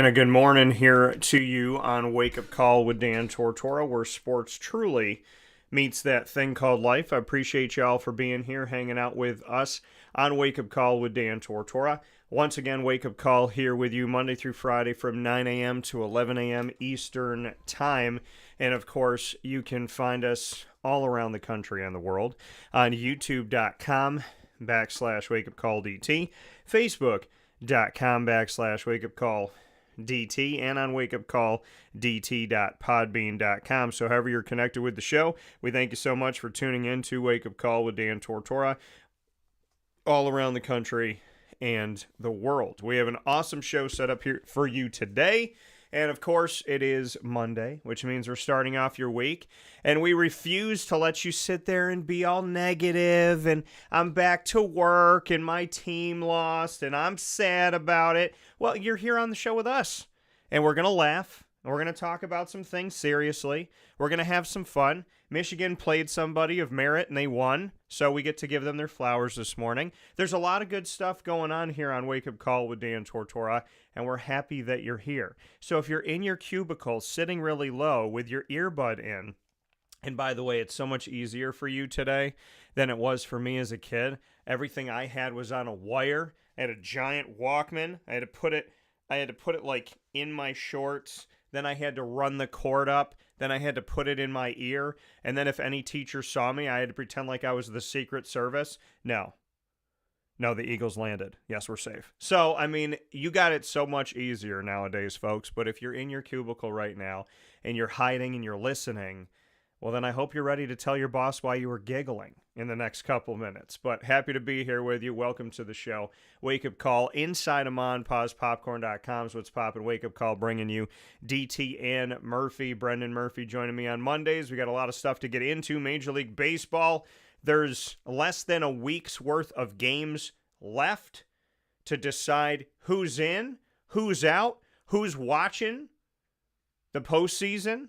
And a good morning here to you on Wake Up Call with Dan Tortora, where sports truly meets that thing called life. I appreciate y'all for being here, hanging out with us on Wake Up Call with Dan Tortora. Once again, Wake Up Call here with you Monday through Friday from 9 a.m. to 11 a.m. Eastern Time. And of course, you can find us all around the country and the world on youtube.com/wakeupcalldt, facebook.com/wakeupcalldt, and on wakeupcalldt.podbean.com. So however you're connected with the show, we thank you so much for tuning in to Wake Up Call with Dan Tortora all around the country and the world. We have an awesome show set up here for you today. And of course, it is Monday, which means we're starting off your week. And we refuse to let you sit there and be all negative and I'm back to work and my team lost and I'm sad about it. Well, you're here on the show with us. And we're going to laugh. And we're going to talk about some things seriously. We're going to have some fun. Michigan played somebody of merit and they won. So we get to give them their flowers this morning. There's a lot of good stuff going on here on Wake Up Call with Dan Tortora, and we're happy that you're here. So if you're in your cubicle, sitting really low with your earbud in, and by the way, it's so much easier for you today than it was for me as a kid. Everything I had was on a wire. I had a giant Walkman. I had to put it like in my shorts. Then I had to run the cord up. Then I had to put it in my ear. And then if any teacher saw me, I had to pretend like I was the Secret Service. No, the Eagles landed. Yes, we're safe. So, I mean, you got it so much easier nowadays, folks. But if you're in your cubicle right now and you're hiding and you're listening, well, then I hope you're ready to tell your boss why you were giggling in the next couple minutes. But happy to be here with you. Welcome to the show. Wake Up Call inside of MonPausPopcorn.com is what's popping. Wake Up Call bringing you DT and Murphy. Brendan Murphy joining me on Mondays. We got a lot of stuff to get into. Major League Baseball. There's less than a week's worth of games left to decide who's in, who's out, who's watching the postseason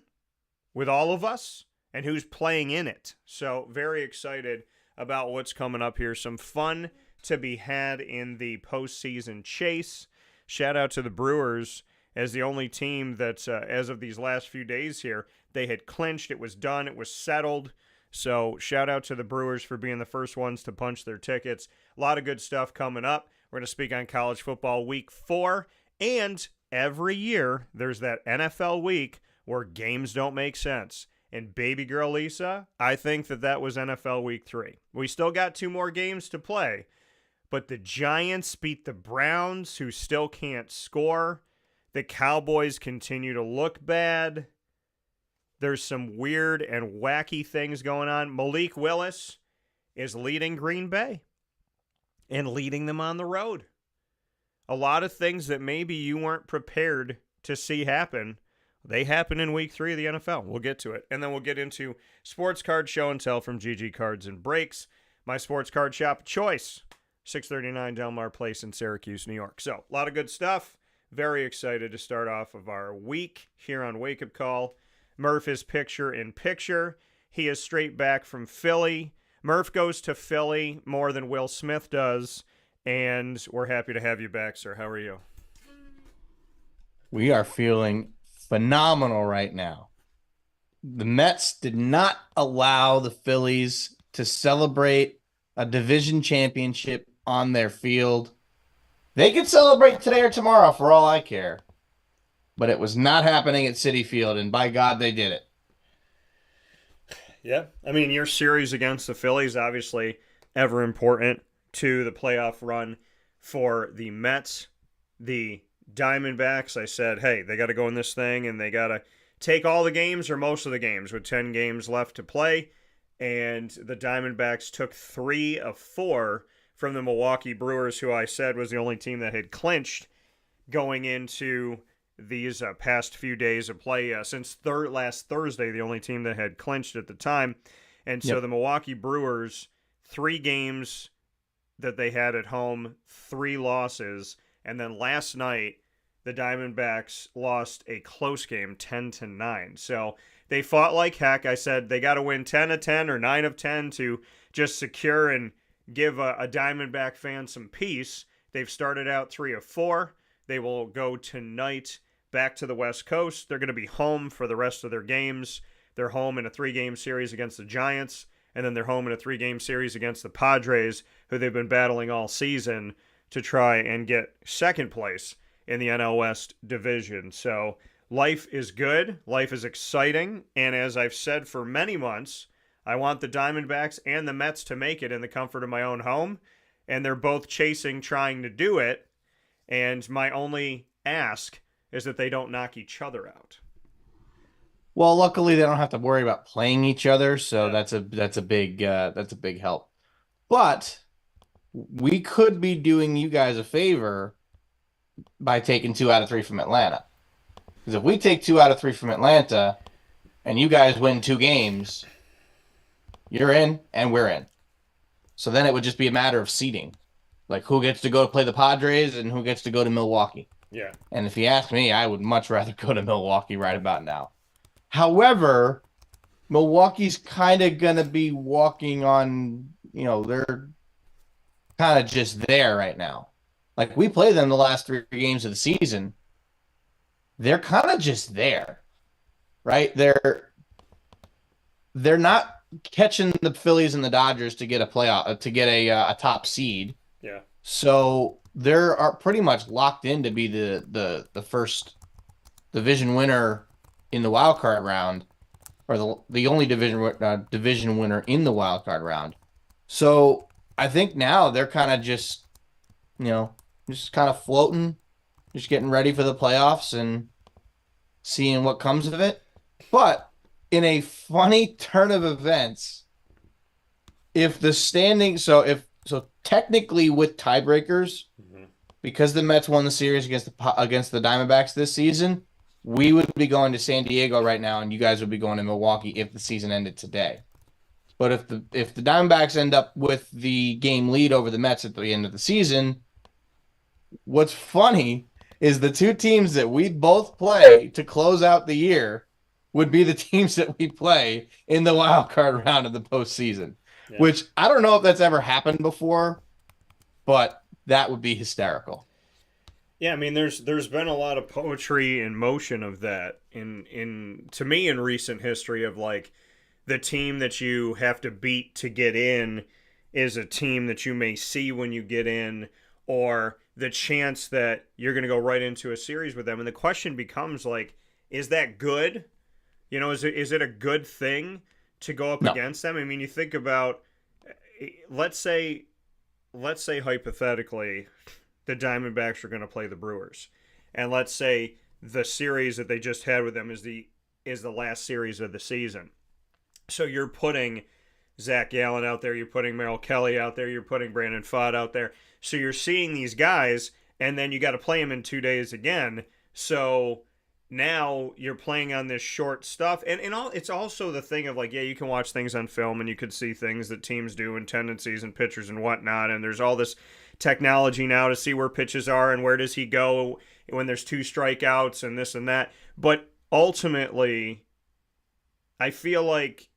with all of us, and who's playing in it. So very excited about what's coming up here. Some fun to be had in the postseason chase. Shout out to the Brewers as the only team that, as of these last few days here, they had clinched. It was done. It was settled. So shout out to the Brewers for being the first ones to punch their tickets. A lot of good stuff coming up. We're going to speak on college football week 4. And every year, there's that NFL week where games don't make sense. And baby girl Lisa, I think that was NFL Week 3. We still got 2 more games to play, but the Giants beat the Browns, who still can't score. The Cowboys continue to look bad. There's some weird and wacky things going on. Malik Willis is leading Green Bay and leading them on the road. A lot of things that maybe you weren't prepared to see happen, they happen in Week 3 of the NFL. We'll get to it. And then we'll get into sports card show and tell from GG Cards and Breaks, my sports card shop of choice, 639 Delmar Place in Syracuse, New York. So, a lot of good stuff. Very excited to start off of our week here on Wake Up Call. Murph is picture in picture. He is straight back from Philly. Murph goes to Philly more than Will Smith does. And we're happy to have you back, sir. How are you? We are feeling phenomenal right now. The Mets did not allow the Phillies to celebrate a division championship on their field. They could celebrate today or tomorrow for all I care, but it was not happening at Citi Field, and by God, they did it. Yeah, I mean, your series against the Phillies, obviously ever important to the playoff run for the Mets. The Diamondbacks, I said, hey, they got to go in this thing and they got to take all the games or most of the games with 10 games left to play. And the Diamondbacks took 3 of 4 from the Milwaukee Brewers, who I said was the only team that had clinched going into these past few days of play. Since last Thursday, the only team that had clinched at the time. And so the Milwaukee Brewers, 3 games that they had at home, 3 losses. And then last night, the Diamondbacks lost a close game, 10-9. So they fought like heck. I said they got to win 10 of 10 or 9 of 10 to just secure and give a Diamondback fan some peace. They've started out 3 of 4. They will go tonight back to the West Coast. They're going to be home for the rest of their games. They're home in a 3-game series against the Giants, and then they're home in a 3-game series against the Padres, who they've been battling all season to try and get second place in the NL West division. So life is good. Life is exciting. And as I've said for many months, I want the Diamondbacks and the Mets to make it in the comfort of my own home. And they're both trying to do it. And my only ask is that they don't knock each other out. Well, luckily they don't have to worry about playing each other, so Yeah. that's a big help. But we could be doing you guys a favor by taking 2 out of 3 from Atlanta. Because if we take 2 out of 3 from Atlanta and you guys win 2 games, you're in and we're in. So then it would just be a matter of seeding. Like who gets to go play the Padres and who gets to go to Milwaukee. Yeah. And if you ask me, I would much rather go to Milwaukee right about now. However, Milwaukee's kind of going to be walking on, they're kind of just there right now. Like we played them the last 3 games of the season. They're kind of just there, right? They're not catching the Phillies and the Dodgers to get a top seed. Yeah. So they're pretty much locked in to be the first division winner in the wild card round, or the only division winner in the wild card round. So I think now they're kind of just kind of floating, just getting ready for the playoffs and seeing what comes of it. But in a funny turn of events, if the standings, so technically with tiebreakers, because the Mets won the series against the Diamondbacks this season, we would be going to San Diego right now, and you guys would be going to Milwaukee if the season ended today. But if the Diamondbacks end up with the game lead over the Mets at the end of the season, what's funny is the 2 teams that we both play to close out the year would be the teams that we play in the wild card round of the postseason. Yeah. Which I don't know if that's ever happened before, but that would be hysterical. Yeah, I mean, there's been a lot of poetry in motion of that to me in recent history of like the team that you have to beat to get in is a team that you may see when you get in, or the chance that you're going to go right into a series with them. And the question becomes like, is that good? Is it a good thing to go up against them? I mean, you think about, let's say hypothetically, the Diamondbacks are going to play the Brewers, and let's say the series that they just had with them is the last series of the season. So you're putting Zach Gallen out there, you're putting Merrill Kelly out there, you're putting Brandon Pfaadt out there. So you're seeing these guys, and then you got to play them in 2 days again. So now you're playing on this short stuff, and it's also the thing of like, yeah, you can watch things on film and you could see things that teams do and tendencies and pitchers and whatnot, and there's all this technology now to see where pitches are and where does he go when there's 2 strikeouts and this and that. But ultimately, I feel like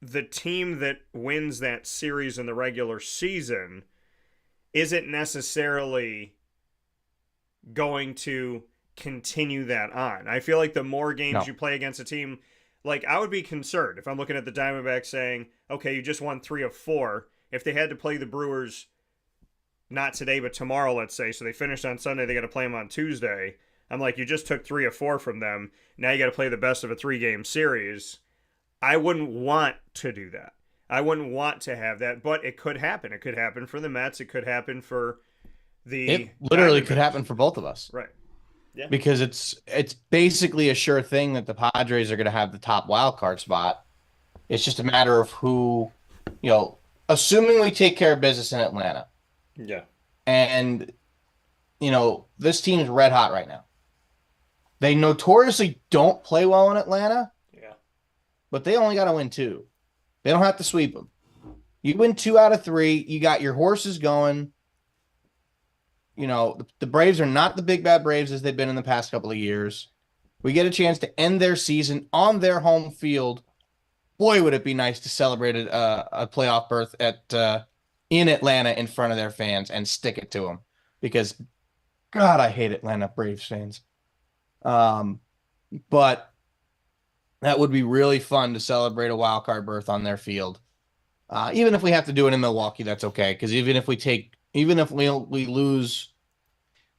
the team that wins that series in the regular season isn't necessarily going to continue that on. I feel like the more games you play against a team, like I would be concerned if I'm looking at the Diamondbacks saying, okay, you just won 3 of 4. If they had to play the Brewers not today but tomorrow, let's say, so they finished on Sunday, they got to play them on Tuesday. I'm like, you just took 3 of 4 from them. Now you got to play the best of a 3-game series. I wouldn't want to do that. I wouldn't want to have that, but it could happen. It could happen for the Mets. It could happen for the It literally could happen for both of us. Right. Yeah. Because it's basically a sure thing that the Padres are going to have the top wild card spot. It's just a matter of who, assuming we take care of business in Atlanta. Yeah. And, this team is red hot right now. They notoriously don't play well in Atlanta. Yeah. But they only got to win 2. They don't have to sweep them. You win 2 out of 3. You got your horses going. The Braves are not the big bad Braves as they've been in the past couple of years. We get a chance to end their season on their home field. Boy, would it be nice to celebrate a playoff berth in Atlanta in front of their fans and stick it to them. Because God, I hate Atlanta Braves fans. But that would be really fun to celebrate a wild card berth on their field. Even if we have to do it in Milwaukee, that's okay. Because even if we lose,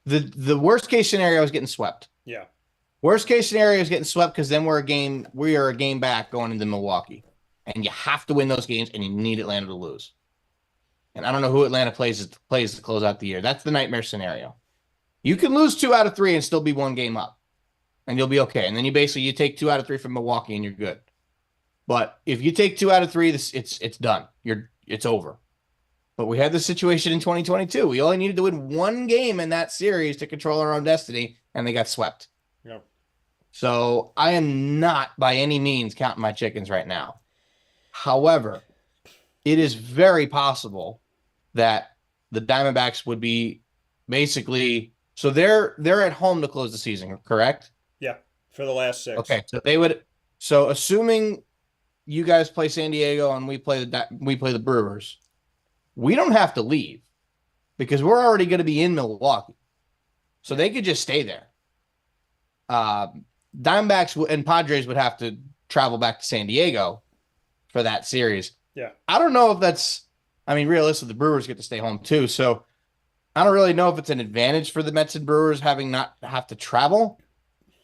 the worst case scenario is getting swept. Yeah. Worst case scenario is getting swept because then we are a game back going into Milwaukee, and you have to win those games, and you need Atlanta to lose. And I don't know who Atlanta plays to close out the year. That's the nightmare scenario. You can lose 2 out of 3 and still be 1 game up, and you'll be okay. And then you take 2 out of 3 from Milwaukee, and you're good. But if you take 2 out of 3, it's done. It's over. But we had this situation in 2022. We only needed to win 1 game in that series to control our own destiny, and they got swept. Yeah. So I am not by any means counting my chickens right now. However, it is very possible that the Diamondbacks would be basically, so they're at home to close the season, correct? Yeah, for the last 6. Okay, so assuming you guys play San Diego and we play the Brewers, we don't have to leave because we're already going to be in Milwaukee, so they could just stay there. Diamondbacks and Padres would have to travel back to San Diego for that series. Yeah. I don't know if that's, I mean, realistically, the Brewers get to stay home too. So I don't really know if it's an advantage for the Mets and Brewers having not have to travel,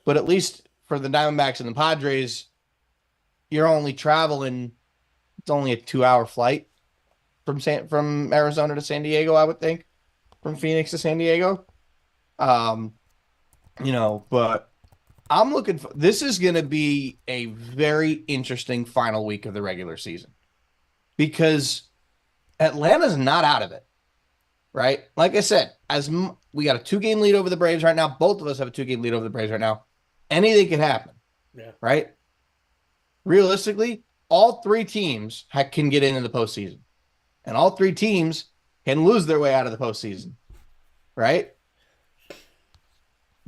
but at least for the Diamondbacks and the Padres, you're only traveling, it's only a 2-hour flight from Arizona to San Diego, I would think, from Phoenix to San Diego. But I'm looking for, this is going to be a very interesting final week of the regular season because Atlanta's not out of it, right? Like I said, we got a 2-game lead over the Braves right now. Both of us have a 2-game lead over the Braves right now. Anything can happen, right? Realistically, all 3 teams can get into the postseason, and all 3 teams can lose their way out of the postseason, right?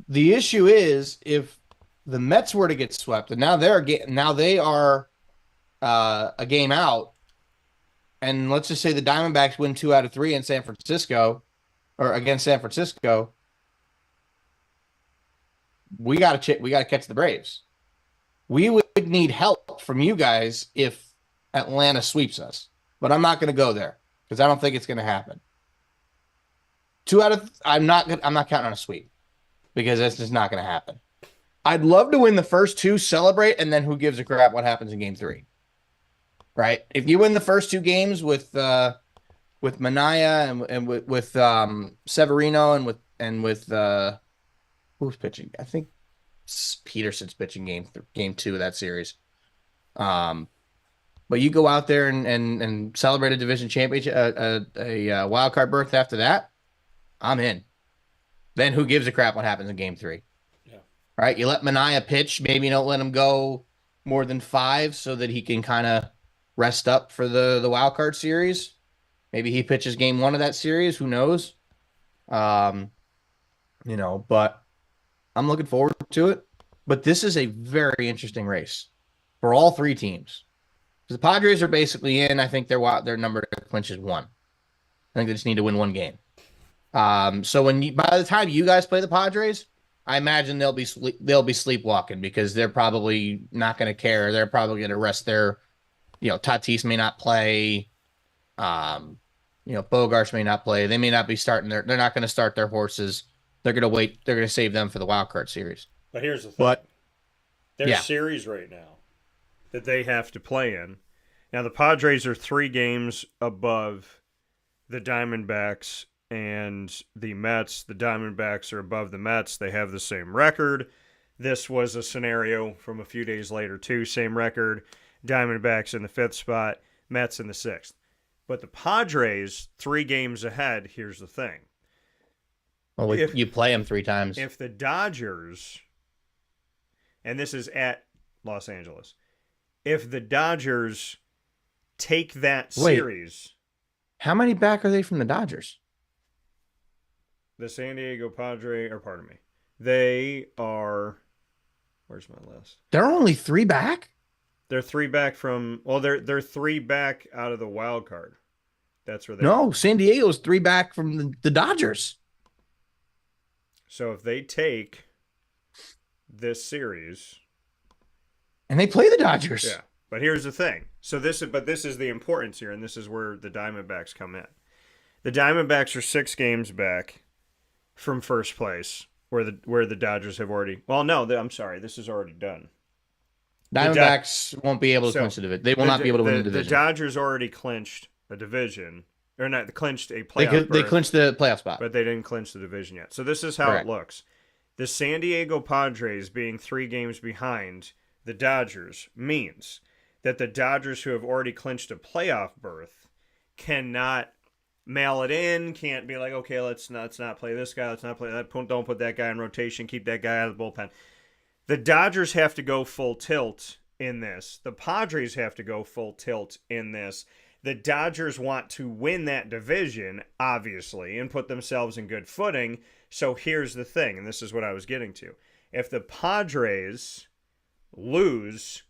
The issue is if the Mets were to get swept, and now they are a game out, and let's just say the Diamondbacks win 2 out of 3 in San Francisco, or against San Francisco, we got to catch the Braves. We would need help from you guys if Atlanta sweeps us, but I'm not going to go there because I don't think it's going to happen. I'm not counting on a sweep because that's just not going to happen. I'd love to win the first 2, celebrate, and then who gives a crap what happens in game 3, right? If you win the first 2 games with Manaea and with Severino and with who's pitching? I think Peterson's pitching game 2 of that series. But you go out there and celebrate a division championship, a wild card berth after that, I'm in. Then who gives a crap what happens in game 3? All right, you let Manaea pitch. Maybe you don't let him go more than 5 so that he can kind of rest up for the wild card series. Maybe he pitches game 1 of that series. Who knows? But I'm looking forward to it. But this is a very interesting race for all 3 teams. The Padres are basically in. I think their number to clinch is 1. I think they just need to win 1 game. So by the time you guys play the Padres, I imagine they'll be sleepwalking because they're probably not going to care. They're probably going to rest their, Tatis may not play. Bogarts may not play. They may not be starting they're not going to start their horses. They're going to wait. They're going to save them for the wild card series. But here's the thing. There's series right now that they have to play in. Now the Padres are 3 games above the Diamondbacks and the Mets. The Diamondbacks are above the Mets. They have the same record. This was a scenario from a few days later, too. Same record. Diamondbacks in the 5th spot. Mets in the 6th. But the Padres, 3 games ahead, here's the thing. Well, you play them 3 times. If the Dodgers, and this is at Los Angeles, if the Dodgers take that series... How many back are they from the Dodgers? The San Diego they are, where's my list? They're only 3 back? They're 3 back from, they're 3 back out of the wild card. That's where they No, San Diego's 3 back from the Dodgers. So if they take this series, and they play the Dodgers. yeah. But here's the thing. So this is the importance here, and this is where the Diamondbacks come in. The Diamondbacks are 6 games back from first place, where the Dodgers have already. Well, no, I'm sorry. This is already done. Diamondbacks won't be able to clinch the division. They will not be able to win the division. The Dodgers already clinched a division, or not clinched a playoff. They clinched the playoff spot, but they didn't clinch the division yet. So this is how it looks. The San Diego Padres being 3 games behind the Dodgers means that the Dodgers, who have already clinched a playoff berth, cannot mail it in, can't be like, okay, let's not play this guy, let's not play that, don't put that guy in rotation, keep that guy out of the bullpen. The Dodgers have to go full tilt in this. The Padres have to go full tilt in this. The Dodgers want to win that division, obviously, and put themselves in good footing. So here's the thing, and this is what I was getting to. If the Padres lose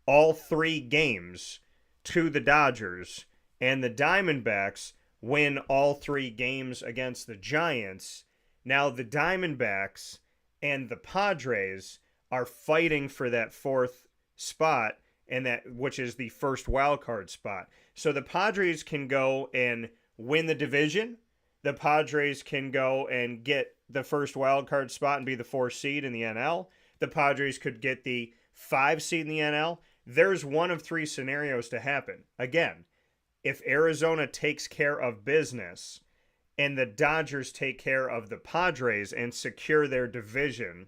all 3 games to the Dodgers and the Diamondbacks win all 3 games against the Giants, now the Diamondbacks and the Padres are fighting for that 4th spot, and that which is the first wild card spot. So the Padres can go and win the division. The Padres can go and get the first wild card spot and be the 4th seed in the NL. The Padres could get the 5 seed in the NL. There's one of 3 scenarios to happen. Again, if Arizona takes care of business and the Dodgers take care of the Padres and secure their division,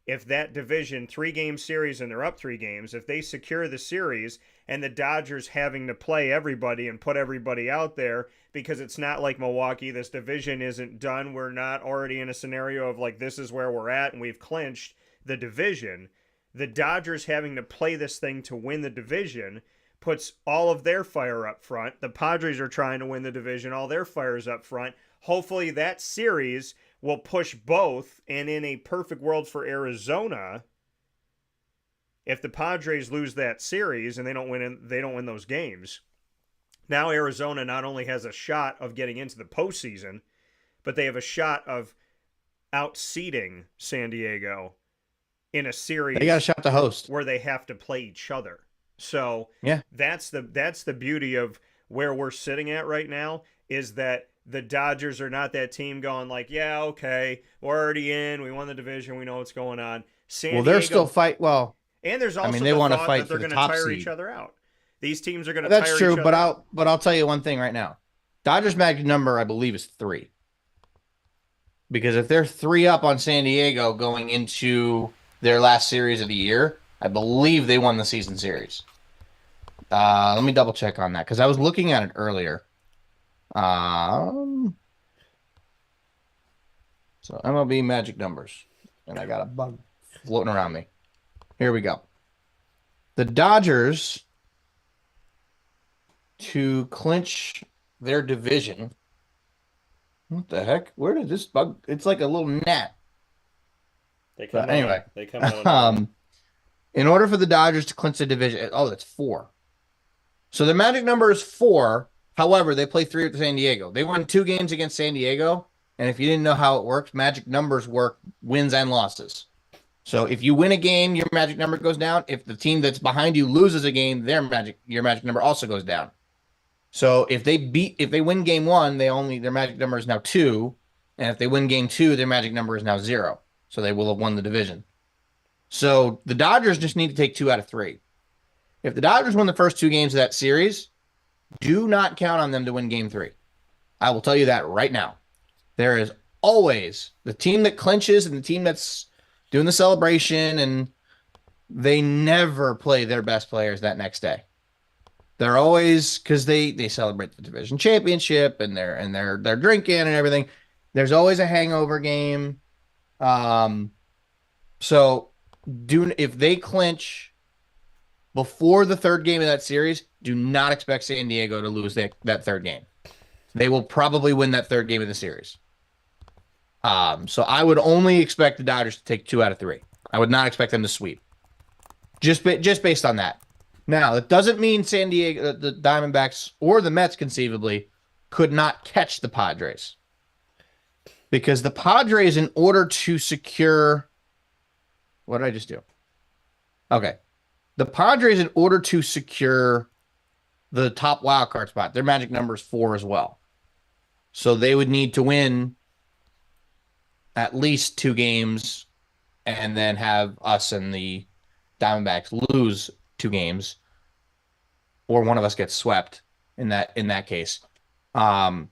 if that division 3-game series and they're up 3 games, if they secure the series and the Dodgers having to play everybody and put everybody out there, because it's not like Milwaukee, this division isn't done. We're not already in a scenario of like, this is where we're at and we've clinched the division. The Dodgers having to play this thing to win the division puts all of their fire up front. The Padres are trying to win the division, all their fire's up front. Hopefully that series will push both, and in a perfect world for Arizona, if the Padres lose that series and they don't win those games, now Arizona not only has a shot of getting into the postseason, but they have a shot of out-seeding San Diego in a series. They got a shot to host where they have to play each other. So yeah, that's the beauty of where we're sitting at right now, is that the Dodgers are not that team going like, yeah, okay, we're already in, we won the division, we know what's going on. They're still fight. Well, and there's also they want to thought fight that they're for the going to top tire seed. each other out. These teams are going to That's tire true, each other out. But I'll tell you one thing right now. Dodgers magic number, I believe, is 3. Because if they're 3 up on San Diego going into their last series of the year, I believe they won the season series. Let me double check on that because I was looking at it earlier. So MLB magic numbers, and I got a bug floating around me. Here we go. The Dodgers, to clinch their division. What the heck? Where did this bug? It's like a little gnat. They come out, anyway, they come out. In order for the Dodgers to clinch the division, that's 4. So the magic number is 4. However, they play 3 with San Diego. They won 2 games against San Diego. And if you didn't know how it works, magic numbers work wins and losses. So if you win a game, your magic number goes down. If the team that's behind you loses a game, your magic number also goes down. So if they win game 1, their magic number is now 2. And if they win game 2, their magic number is now 0. So they will have won the division. So the Dodgers just need to take 2 out of 3. If the Dodgers win the first 2 games of that series, do not count on them to win game 3. I will tell you that right now. There is always the team that clinches and the team that's doing the celebration, and they never play their best players that next day. They're always, because they celebrate the division championship and they're drinking and everything. There's always a hangover game. So if they clinch before the 3rd game of that series, do not expect San Diego to lose that 3rd game. They will probably win that 3rd game of the series. So I would only expect the Dodgers to take 2 out of 3. I would not expect them to sweep. Just based on that. Now, that doesn't mean San Diego, the Diamondbacks, or the Mets conceivably could not catch the Padres. Because the Padres, in order to secure, what did I just do? Okay. The Padres, in order to secure the top wild card spot, their magic number is 4 as well. So they would need to win at least 2 games and then have us and the Diamondbacks lose 2 games, or one of us gets swept in that case. But I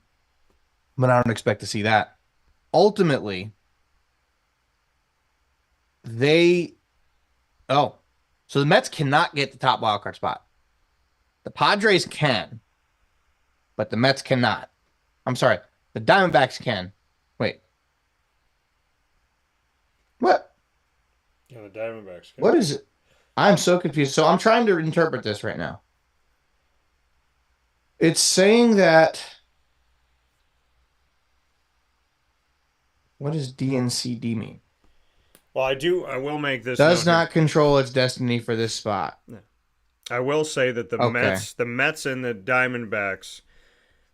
don't expect to see that. Ultimately, so the Mets cannot get the top wild card spot. The Padres can, but the Mets cannot. I'm sorry, the Diamondbacks can. Wait. What? Yeah, the Diamondbacks. What is it? I'm so confused. So I'm trying to interpret this right now. It's saying that. What does DNCD mean? Well, I will make this. Does not control its destiny for this spot. I will say that the Okay. Mets and the Diamondbacks,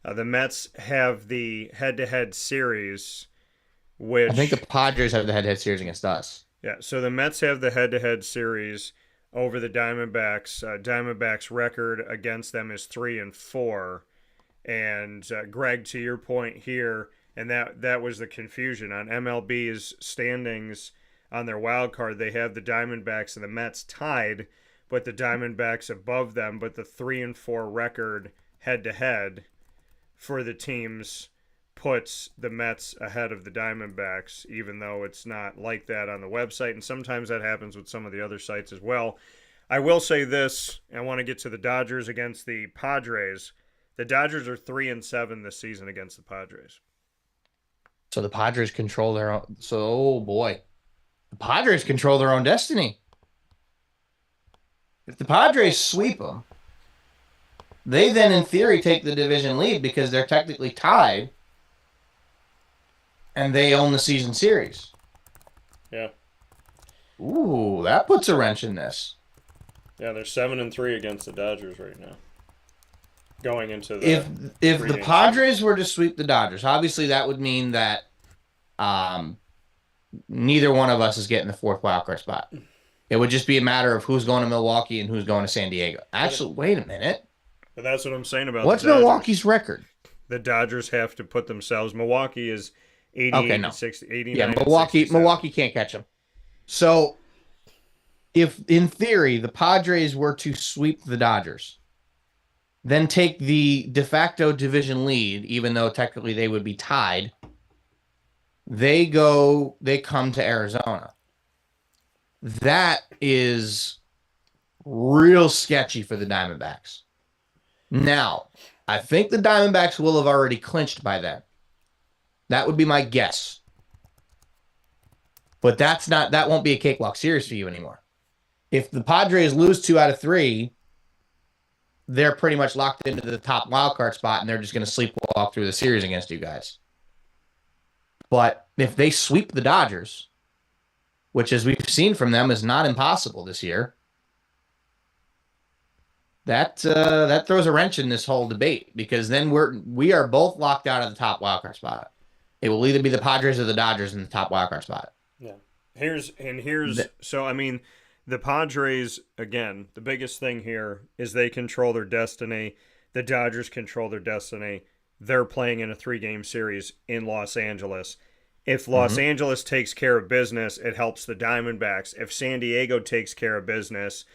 the Mets have the head-to-head series, which I think the Padres have the head-to-head series against us. Yeah, so the Mets have the head-to-head series over the Diamondbacks. Diamondbacks' record against them is 3-4, and Greg, to your point here, and that was the confusion on MLB's standings on their wild card. They have the Diamondbacks and the Mets tied, but the Diamondbacks above them. But the 3-4 record head-to-head for the teams puts the Mets ahead of the Diamondbacks, even though it's not like that on the website. And sometimes that happens with some of the other sites as well. I will say this, I want to get to the Dodgers against the Padres. The Dodgers are 3-7 this season against the Padres. So the Padres control their own. So, oh boy. The Padres control their own destiny. If the Padres sweep them, they then, in theory, take the division lead because they're technically tied and they own the season series. Yeah. Ooh, that puts a wrench in this. Yeah, they're 7-3 against the Dodgers right now. Going into the if the Padres were to sweep the Dodgers, obviously that would mean that neither one of us is getting the 4th wildcard spot. It would just be a matter of who's going to Milwaukee and who's going to San Diego. Actually, wait a minute. But that's what I'm saying about what's the Dodgers. Milwaukee's record? The Dodgers have to put themselves. Milwaukee is 88-60, 89. Yeah, Milwaukee can't catch them. So, if in theory the Padres were to sweep the Dodgers, then take the de facto division lead, even though technically they would be tied, they come to Arizona. That is real sketchy for the Diamondbacks. Now, I think the Diamondbacks will have already clinched by then. That would be my guess. But that won't be a cakewalk series for you anymore. If the Padres lose 2 out of 3, they're pretty much locked into the top wildcard spot, and they're just going to sleepwalk through the series against you guys. But if they sweep the Dodgers, which, as we've seen from them, is not impossible this year, that throws a wrench in this whole debate, because then we are both locked out of the top wildcard spot. It will either be the Padres or the Dodgers in the top wildcard spot. Yeah. So I mean, the Padres, again, the biggest thing here is they control their destiny. The Dodgers control their destiny. They're playing in a 3-game series in Los Angeles. If Los Angeles takes care of business, it helps the Diamondbacks. If San Diego takes care of business,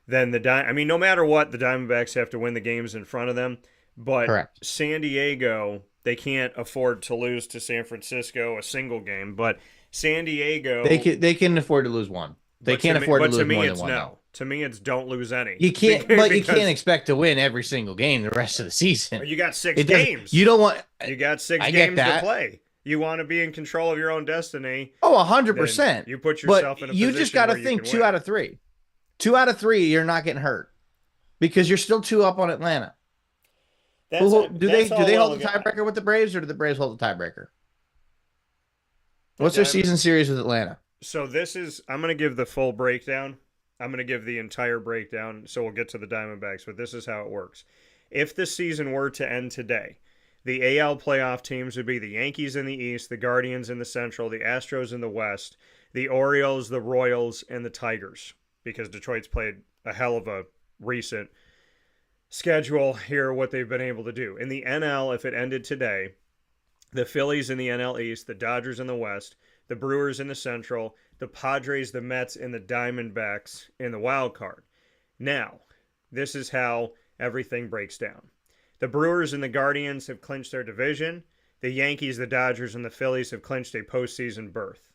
then no matter what, the Diamondbacks have to win the games in front of them. But Correct. San Diego, they can't afford to lose to San Francisco a single game. But San Diego, they can afford to lose one. They can't afford to lose more than one. No. To me, it's don't lose any. You can't, but you can't expect to win every single game the rest of the season. You got 6 games. You don't want. You got 6 games to play. You want to be in control of your own destiny. Oh, 100%. You put yourself in a position. You just got to think 2 out of 3. 2 out of 3, you're not getting hurt because you're still 2 up on Atlanta. Do they hold the tiebreaker with the Braves, or do the Braves hold the tiebreaker? What's their season series with Atlanta? So I'm going to give the full breakdown. I'm going to give the entire breakdown, so we'll get to the Diamondbacks, but this is how it works. If the season were to end today, The AL playoff teams would be the Yankees in the East, the Guardians in the Central, the Astros in the West, the Orioles, the Royals, and the Tigers, because Detroit's played a hell of a recent schedule here, what they've been able to do. In the NL, if it ended today, the Phillies in the NL East, the Dodgers in the West, the Brewers in the Central, the Padres, the Mets, and the Diamondbacks in the wild card. Now, this is how everything breaks down. The Brewers and the Guardians have clinched their division. The Yankees, the Dodgers, and the Phillies have clinched a postseason berth.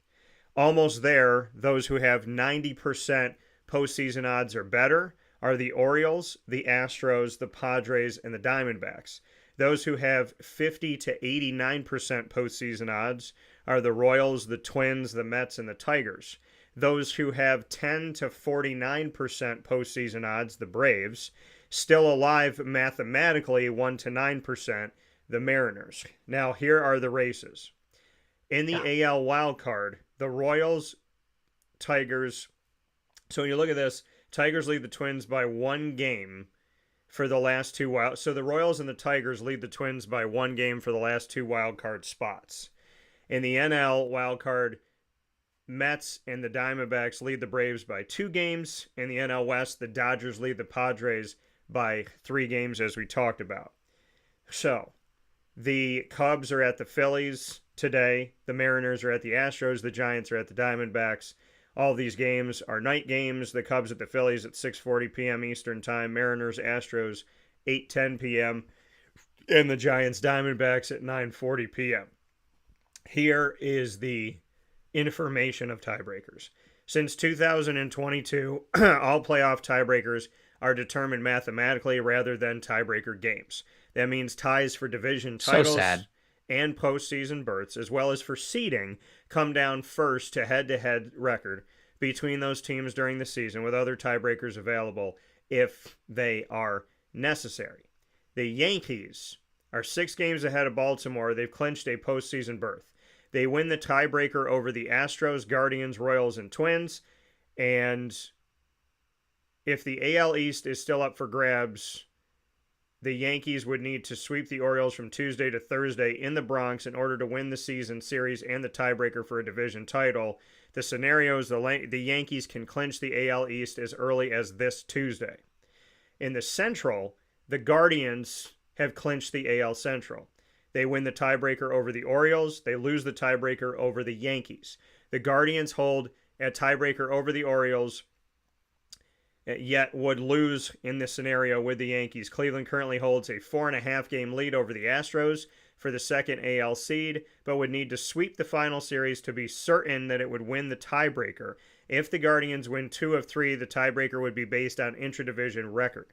Almost there, those who have 90% postseason odds or better are the Orioles, the Astros, the Padres, and the Diamondbacks. Those who have 50 to 89% postseason odds are the Royals, the Twins, the Mets, and the Tigers. Those who have 10 to 49% postseason odds, the Braves. Still alive mathematically, 1 to 9%, the Mariners. Now, here are the races. In the AL wild card, the Royals, Tigers. So when you look at this, Tigers lead the Twins by 1 game for the last 2 wild. So the Royals and the Tigers lead the Twins by 1 game for the last 2 wild card spots. In the NL wild card, Mets and the Diamondbacks lead the Braves by 2 games. In the NL West, the Dodgers lead the Padres by 3 games, as we talked about. So the Cubs are at the Phillies today. The Mariners are at the Astros. The Giants are at the Diamondbacks. All these games are night games. The Cubs at the Phillies at 6:40 p.m. Eastern Time. Mariners, Astros, 8:10 p.m. And the Giants, Diamondbacks at 9:40 p.m. Here is the information of tiebreakers. Since 2022, all playoff tiebreakers are determined mathematically rather than tiebreaker games. That means ties for division titles and postseason berths, as well as for seeding, come down first to head-to-head record between those teams during the season, with other tiebreakers available if they are necessary. The Yankees are 6 games ahead of Baltimore. They've clinched a postseason berth. They win the tiebreaker over the Astros, Guardians, Royals, and Twins, and if the AL East is still up for grabs, the Yankees would need to sweep the Orioles from Tuesday to Thursday in the Bronx in order to win the season series and the tiebreaker for a division title. The scenario is the Yankees can clinch the AL East as early as this Tuesday. In the Central, the Guardians have clinched the AL Central. They win the tiebreaker over the Orioles. They lose the tiebreaker over the Yankees. The Guardians hold a tiebreaker over the Orioles, yet would lose in this scenario with the Yankees. Cleveland currently holds a 4.5 game lead over the Astros for the second AL seed, but would need to sweep the final series to be certain that it would win the tiebreaker. If the Guardians win 2 of 3, the tiebreaker would be based on intra-division record.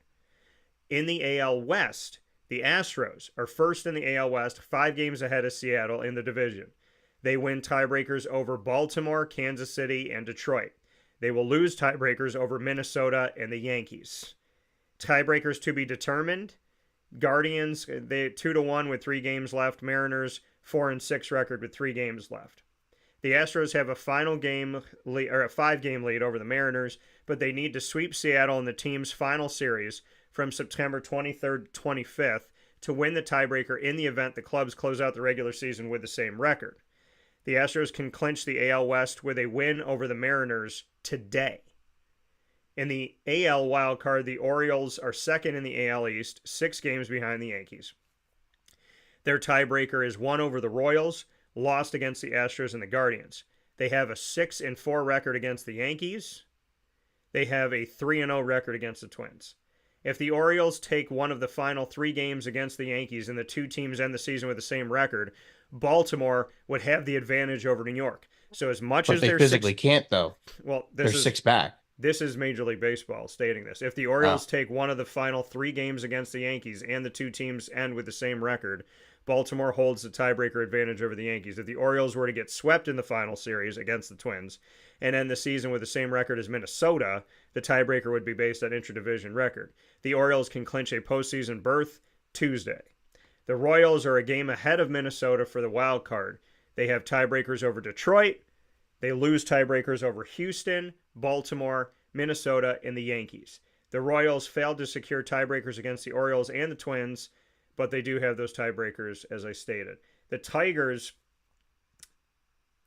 In the AL West, the Astros are first in the AL West, 5 games ahead of Seattle in the division. They win tiebreakers over Baltimore, Kansas City, and Detroit. They will lose tiebreakers over Minnesota and the Yankees. Tiebreakers to be determined. Guardians, they 2-1 with 3 games left. Mariners, 4-6 record with 3 games left. The Astros have a 5-game lead over the Mariners, but they need to sweep Seattle in the team's final series from September 23rd to 25th to win the tiebreaker in the event the clubs close out the regular season with the same record. The Astros can clinch the AL West with a win over the Mariners today. In the AL wildcard, the Orioles are second in the AL East, 6 games behind the Yankees. Their tiebreaker is 1 over the Royals, lost against the Astros and the Guardians. They have a 6-4 record against the Yankees. They have a 3-0 record against the Twins. If the Orioles take one of the final 3 games against the Yankees and the 2 teams end the season with the same record, Baltimore would have the advantage over New York. So as much as they physically can't, though. Well, they're 6 back. This is Major League Baseball stating this. If the Orioles take one of the final 3 games against the Yankees and the 2 teams end with the same record, Baltimore holds the tiebreaker advantage over the Yankees. If the Orioles were to get swept in the final series against the Twins and end the season with the same record as Minnesota, the tiebreaker would be based on intra-division record. The Orioles can clinch a postseason berth Tuesday. The Royals are a game ahead of Minnesota for the wild card. They have tiebreakers over Detroit. They lose tiebreakers over Houston, Baltimore, Minnesota, and the Yankees. The Royals failed to secure tiebreakers against the Orioles and the Twins, but they do have those tiebreakers, as I stated. The Tigers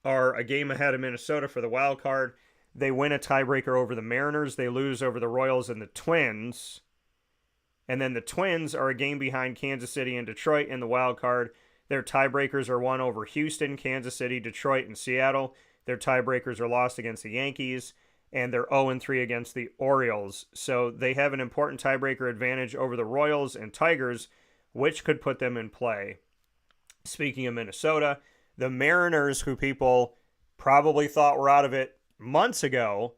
are a game ahead of Minnesota for the wild card. They win a tiebreaker over the Mariners. They lose over the Royals and the Twins. And then the Twins are a game behind Kansas City and Detroit in the wild card. Their tiebreakers are won over Houston, Kansas City, Detroit, and Seattle. Their tiebreakers are lost against the Yankees, and they're 0-3 against the Orioles. So they have an important tiebreaker advantage over the Royals and Tigers, which could put them in play. Speaking of Minnesota, the Mariners, who people probably thought were out of it months ago,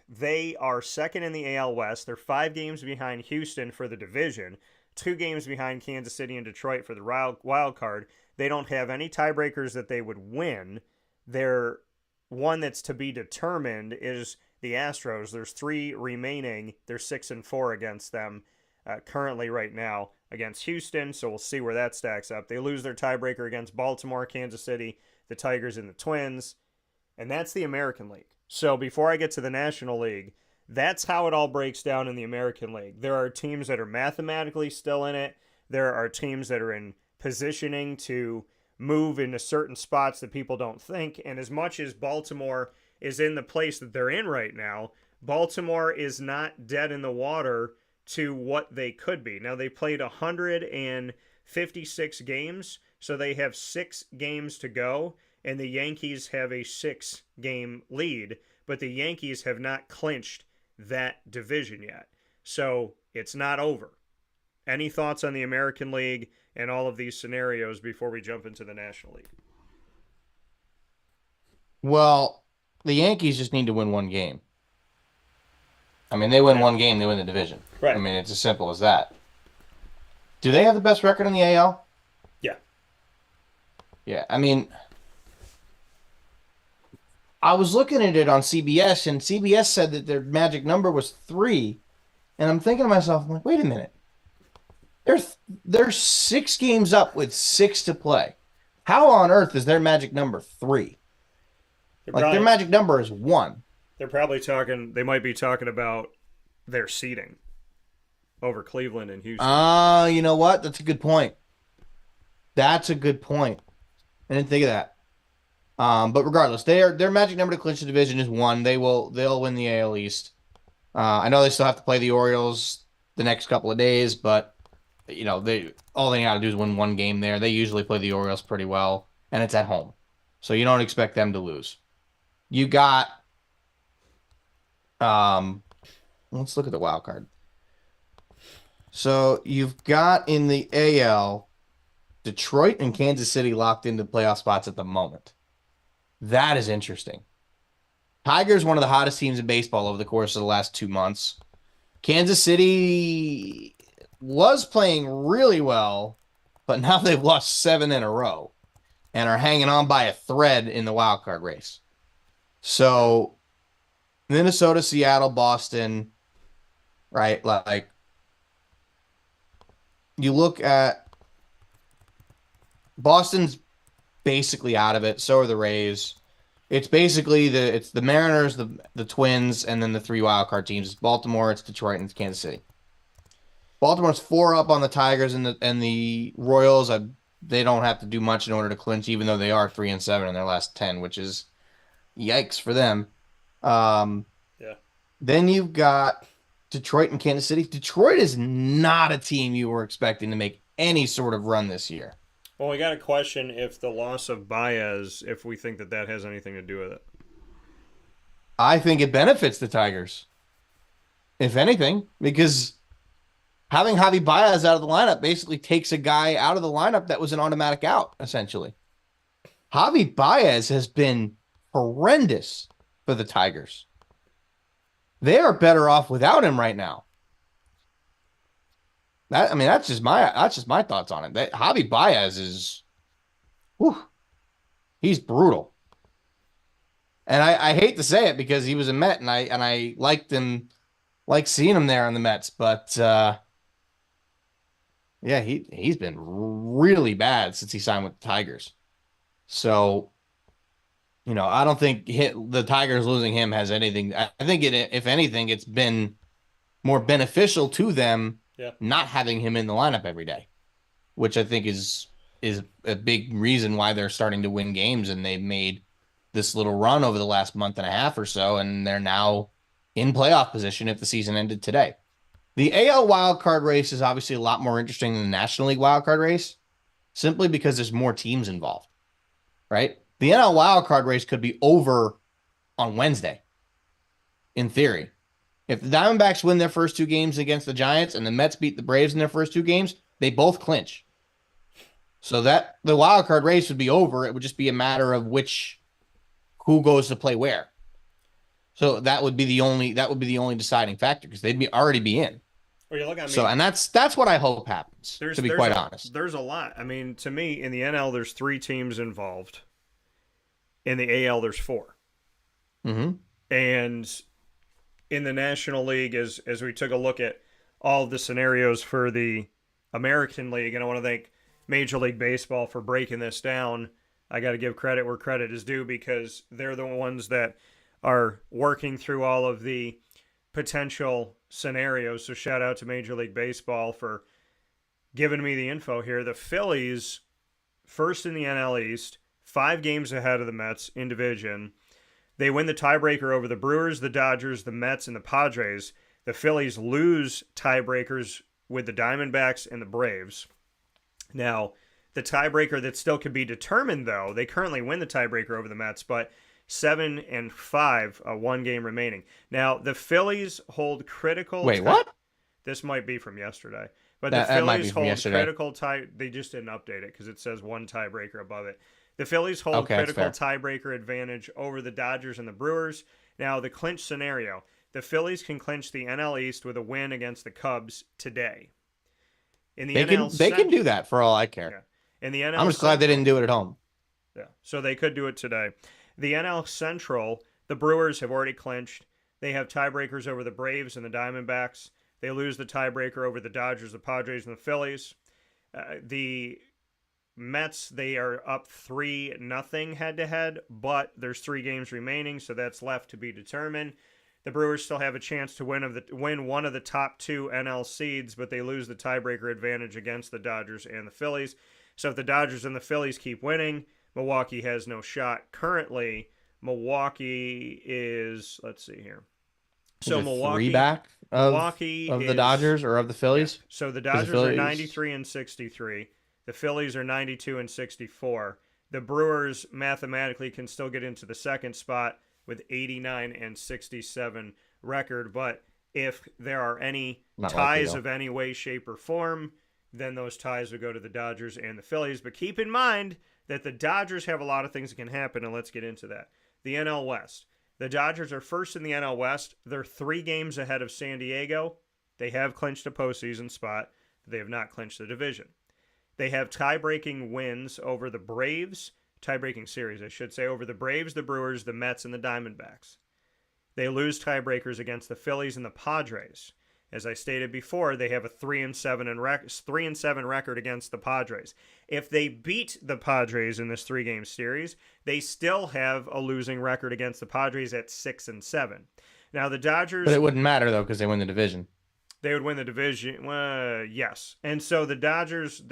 they are second in the AL West. They're 5 games behind Houston for the division, 2 games behind Kansas City and Detroit for the wild card. They don't have any tiebreakers that they would win. Their one that's to be determined is the Astros. There's 3 remaining. They're 6-4 against them currently right now against Houston, so we'll see where that stacks up. They lose their tiebreaker against Baltimore, Kansas City, the Tigers, and the Twins, and that's the American League. So before I get to the National League, that's how it all breaks down in the American League. There are teams that are mathematically still in it. There are teams that are in positioning to move into certain spots that people don't think. And as much as Baltimore is in the place that they're in right now, Baltimore is not dead in the water to what they could be. Now, they played 156 games, so they have 6 games to go, and the Yankees have a 6-game lead, but the Yankees have not clinched that division yet. So it's not over. Any thoughts on the American League and all of these scenarios before we jump into the National League? Well, the Yankees just need to win one game. I mean, they win one game, they win the division. Right. I mean, it's as simple as that. Do they have the best record in the AL? Yeah. Yeah, I mean, I was looking at it on CBS, and CBS said that their magic number was 3. And I'm thinking to myself, I'm like, wait a minute. They're 6 games up with 6 to play. How on earth is their magic number 3? Their magic number is 1. They're probably talking, they might be talking about their seeding over Cleveland and Houston. You know what? That's a good point. That's a good point. I didn't think of that. But regardless, their magic number to clinch the division is 1. They'll win the AL East. I know they still have to play the Orioles the next couple of days, but all they got to do is win one game there. They usually play the Orioles pretty well, and it's at home, so you don't expect them to lose. You got, let's look at the wild card. So you've got in the AL, Detroit and Kansas City locked into playoff spots at the moment. That is interesting. Tigers, one of the hottest teams in baseball over the course of the last 2 months. Kansas City was playing really well, but now they've lost 7 in a row and are hanging on by a thread in the wild card race. So Minnesota, Seattle, Boston, right? Like, you look at Boston's basically out of it. So are the Rays. It's basically the Mariners, the Twins, and then the 3 wild card teams. It's Baltimore, it's Detroit, and it's Kansas City. Baltimore's 4 up on the Tigers and the Royals. They don't have to do much in order to clinch, even though they are 3-7 in their last 10, which is yikes for them. Yeah. Then you've got Detroit and Kansas City. Detroit is not a team you were expecting to make any sort of run this year. Well, we got to question if the loss of Baez, if we think that has anything to do with it. I think it benefits the Tigers, if anything, because having Javi Baez out of the lineup basically takes a guy out of the lineup that was an automatic out, essentially. Javi Baez has been horrendous for the Tigers. They are better off without him right now. That's just my thoughts on it. That Javi Baez is, he's brutal. And I hate to say it because he was a Met and I liked seeing him there on the Mets, but yeah, he's been really bad since he signed with the Tigers. So, I don't think the Tigers losing him has anything. I think if anything, it's been more beneficial to them. Yeah. Not having him in the lineup every day. which I think is a big reason why they're starting to win games, and they've made this little run over the last month and a half or so, and they're now in playoff position if the season ended today. The AL wildcard race is obviously a lot more interesting than the National League wildcard race, simply because there's more teams involved, right? The NL wildcard race could be over on Wednesday, in theory. If the Diamondbacks win their first two games against the Giants and the Mets beat the Braves in their first two games, they both clinch. So that the wild card race would be over. It would just be a matter of who goes to play where. So that would be the only deciding factor because they'd already be in. Well, you look at So and that's what I hope happens. To be quite honest, there's a lot. I mean, to me, in the NL, there's 3 teams involved. In the AL, there's 4. Mm-hmm. And in the National League, as we took a look at all of the scenarios for the American League, and I want to thank Major League Baseball for breaking this down. I got to give credit where credit is due because they're the ones that are working through all of the potential scenarios. So shout out to Major League Baseball for giving me the info here. The Phillies, first in the NL East, 5 games ahead of the Mets in division. They win the tiebreaker over the Brewers, the Dodgers, the Mets, and the Padres. The Phillies lose tiebreakers with the Diamondbacks and the Braves. Now, the tiebreaker that still could be determined, though, they currently win the tiebreaker over the Mets, but 7-5, 1 game remaining. Now, the Phillies hold critical... Wait, what? This might be from yesterday. But the Phillies hold critical tie... They just didn't update it because it says 1 tiebreaker above it. The Phillies hold critical tiebreaker advantage over the Dodgers and the Brewers. Now, the clinch scenario. The Phillies can clinch the NL East with a win against the Cubs today. In the they can do that for all I care. Yeah. In the NL I'm just glad they didn't do it at home. Yeah, so they could do it today. The NL Central, the Brewers have already clinched. They have tiebreakers over the Braves and the Diamondbacks. They lose the tiebreaker over the Dodgers, the Padres, and the Phillies. The Mets, they are up 3-0 head-to-head, but there's 3 games remaining, so that's left to be determined. The Brewers still have a chance to win one of the top 2 NL seeds, but they lose the tiebreaker advantage against the Dodgers and the Phillies. So if the Dodgers and the Phillies keep winning, Milwaukee has no shot. Currently, Milwaukee is, let's see here. So Milwaukee 3 back of the Dodgers or of the Phillies. Yeah. So the Dodgers are 93-63. The Phillies are 92-64. The Brewers mathematically can still get into the second spot with 89-67 record, but if there are any ties of any way, shape, or form, then those ties would go to the Dodgers and the Phillies. But keep in mind that the Dodgers have a lot of things that can happen, and let's get into that. The NL West. The Dodgers are first in the NL West. They're 3 games ahead of San Diego. They have clinched a postseason spot. They have not clinched the division. They have tie-breaking wins over the Braves, tie-breaking series, I should say, over the Braves, the Brewers, the Mets, and the Diamondbacks. They lose tiebreakers against the Phillies and the Padres. As I stated before, they have a 3-7 record against the Padres. If they beat the Padres in this 3-game series, they still have a losing record against the Padres at 6-7. Now the Dodgers, but it wouldn't matter though because they win the division. They would win the division. Yes, and so the Dodgers.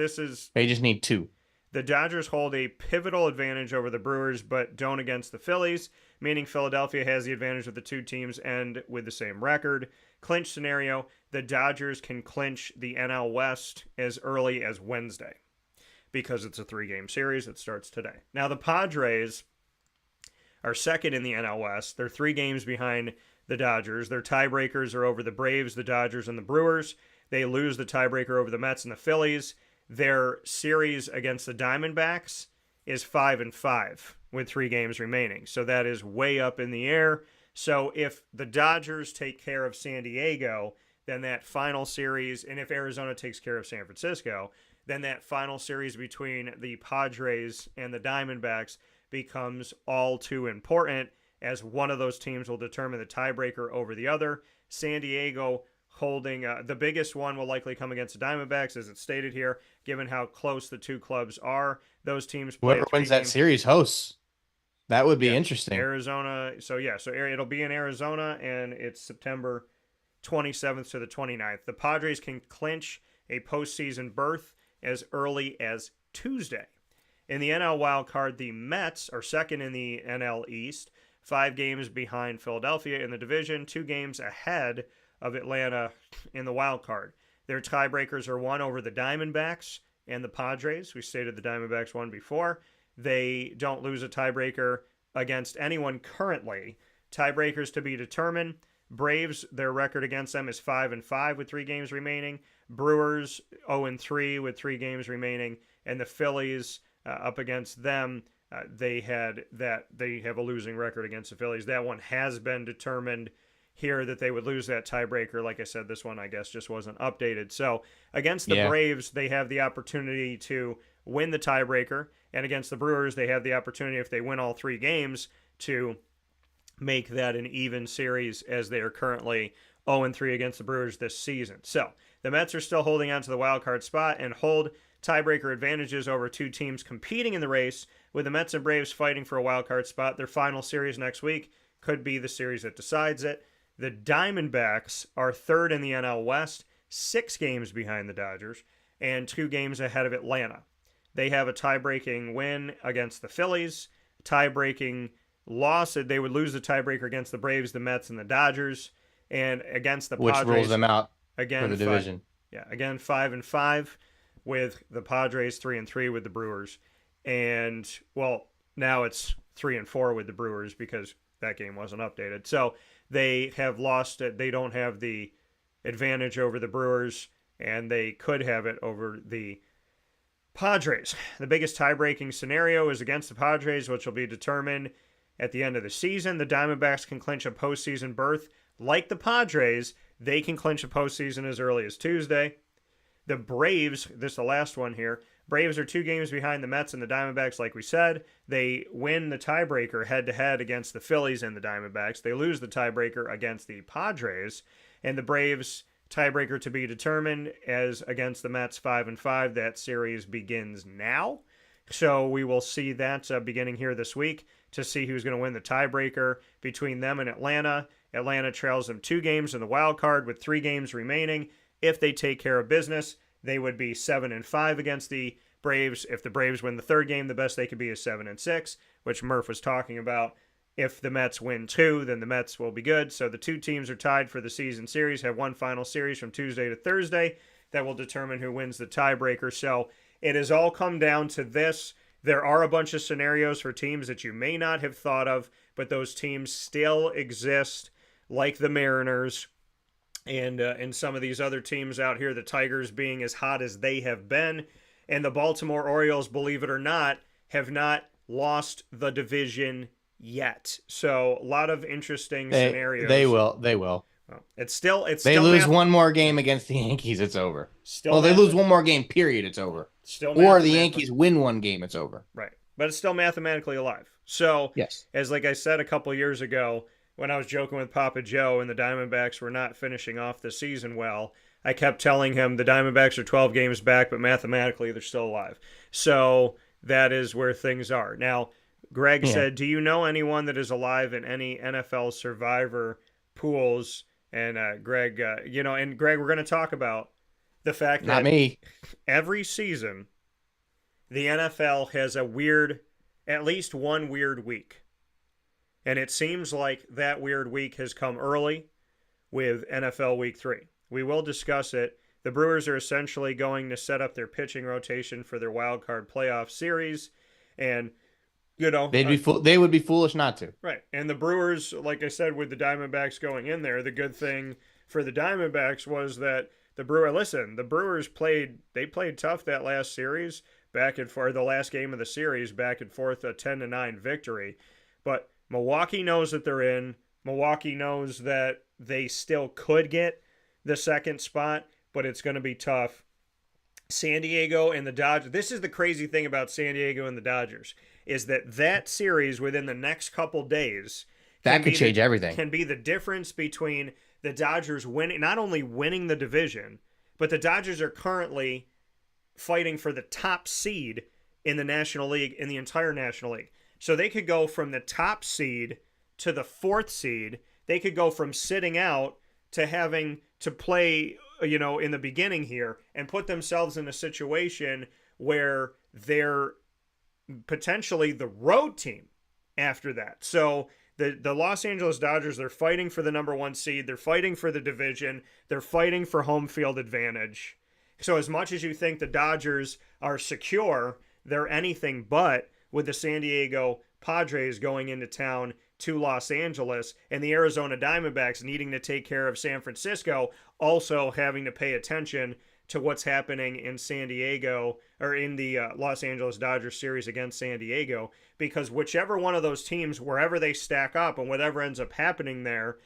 They just need 2. The Dodgers hold a pivotal advantage over the Brewers, but don't against the Phillies, meaning Philadelphia has the advantage of the 2 teams and with the same record. Clinch scenario, the Dodgers can clinch the NL West as early as Wednesday because it's a 3-game series that starts today. Now, the Padres are second in the NL West. They're 3 games behind the Dodgers. Their tiebreakers are over the Braves, the Dodgers, and the Brewers. They lose the tiebreaker over the Mets and the Phillies. Their series against the Diamondbacks is 5-5 with 3 games remaining. So that is way up in the air. So if the Dodgers take care of San Diego, then that final series, and if Arizona takes care of San Francisco, then that final series between the Padres and the Diamondbacks becomes all too important, as one of those teams will determine the tiebreaker over the other. San Diego holding the biggest one will likely come against the Diamondbacks, as it's stated here, given how close the 2 clubs are. Those teams play. Whoever wins that series hosts. That would be interesting. Arizona. So it'll be in Arizona, and it's September 27th to the 29th. The Padres can clinch a postseason berth as early as Tuesday. In the NL wild card, the Mets are second in the NL East, 5 games behind Philadelphia in the division, 2 games ahead of Atlanta in the wild card. Their tiebreakers are one over the Diamondbacks and the Padres. We stated the Diamondbacks won before. They don't lose a tiebreaker against anyone currently. Tiebreakers to be determined. Braves, their record against them is 5-5 with 3 games remaining. Brewers 0-3 with 3 games remaining, and the Phillies up against them, they have a losing record against the Phillies. That one has been determined here that they would lose that tiebreaker. Like I said, this one I guess just wasn't updated. So against the Braves, they have the opportunity to win the tiebreaker, and against the Brewers, they have the opportunity, if they win all 3 games, to make that an even series, as they are currently 0-3 against the Brewers this season. So the Mets are still holding on to the wild card spot and hold tiebreaker advantages over 2 teams competing in the race, with the Mets and Braves fighting for a wild card spot. Their final series next week could be the series that decides it. The Diamondbacks are third in the NL West, 6 games behind the Dodgers, and 2 games ahead of Atlanta. They have a tie-breaking win against the Phillies, tie-breaking loss. They would lose the tiebreaker against the Braves, the Mets, and the Dodgers, and against the which Padres, rules them out again, for the division. Again 5-5 with the Padres, 3-3 with the Brewers, and well, now it's 3-4 with the Brewers because that game wasn't updated. So they have lost it. They don't have the advantage over the Brewers, and they could have it over the Padres. The biggest tie-breaking scenario is against the Padres, which will be determined at the end of the season. The Diamondbacks can clinch a postseason berth. Like the Padres, they can clinch a postseason as early as Tuesday. The Braves, this is the last one here, Braves are 2 games behind the Mets and the Diamondbacks, like we said. They win the tiebreaker head-to-head against the Phillies and the Diamondbacks. They lose the tiebreaker against the Padres. And the Braves tiebreaker to be determined as against the Mets 5-5. That series begins now. So we will see that beginning here this week to see who's going to win the tiebreaker between them and Atlanta. Atlanta trails them 2 games in the wild card with 3 games remaining. If they take care of business, they would be 7-5 against the Braves. If the Braves win the 3rd game, the best they could be is 7-6, which Murph was talking about. If the Mets win 2, then the Mets will be good. So the 2 teams are tied for the season series, have one final series from Tuesday to Thursday that will determine who wins the tiebreaker. So it has all come down to this. There are a bunch of scenarios for teams that you may not have thought of, but those teams still exist, like the Mariners and some of these other teams out here, the Tigers being as hot as they have been. And the Baltimore Orioles, believe it or not, have not lost the division yet. So a lot of interesting scenarios. They will. Well, it's still they lose one more game against the Yankees, it's over. They lose one more game, period, it's over. Or the Yankees win one game, it's over. Right. But it's still mathematically alive. So, yes, as like I said a couple years ago, when I was joking with Papa Joe and the Diamondbacks were not finishing off the season well, I kept telling him the Diamondbacks are 12 games back, but mathematically they're still alive. So that is where things are. Now, Greg said, do you know anyone that is alive in any NFL survivor pools? And Greg, and Greg, we're going to talk about the fact that every season the NFL has at least one weird week. And it seems like that weird week has come early with NFL Week 3. We will discuss it. The Brewers are essentially going to set up their pitching rotation for their wild card playoff series. And, they would be foolish not to. Right. And the Brewers, like I said, with the Diamondbacks going in there, the good thing for the Diamondbacks was that the Brewers played tough that last series, the last game of the series, back and forth, a 10-9 victory. But Milwaukee knows that they're in. Milwaukee knows that they still could get the 2nd spot, but it's going to be tough. San Diego and the Dodgers. This is the crazy thing about San Diego and the Dodgers, is that series within the next couple days that could change everything. Can be the difference between the Dodgers not only winning the division, but the Dodgers are currently fighting for the top seed in the National League, in the entire National League. So they could go from the top seed to the 4th seed. They could go from sitting out to having to play in the beginning here and put themselves in a situation where they're potentially the road team after that. So the Los Angeles Dodgers, they're fighting for the number one seed. They're fighting for the division. They're fighting for home field advantage. So as much as you think the Dodgers are secure, they're anything but with the San Diego Padres going into town to Los Angeles and the Arizona Diamondbacks needing to take care of San Francisco, also having to pay attention to what's happening in San Diego or in the Los Angeles Dodgers series against San Diego, because whichever one of those teams, wherever they stack up and whatever ends up happening there,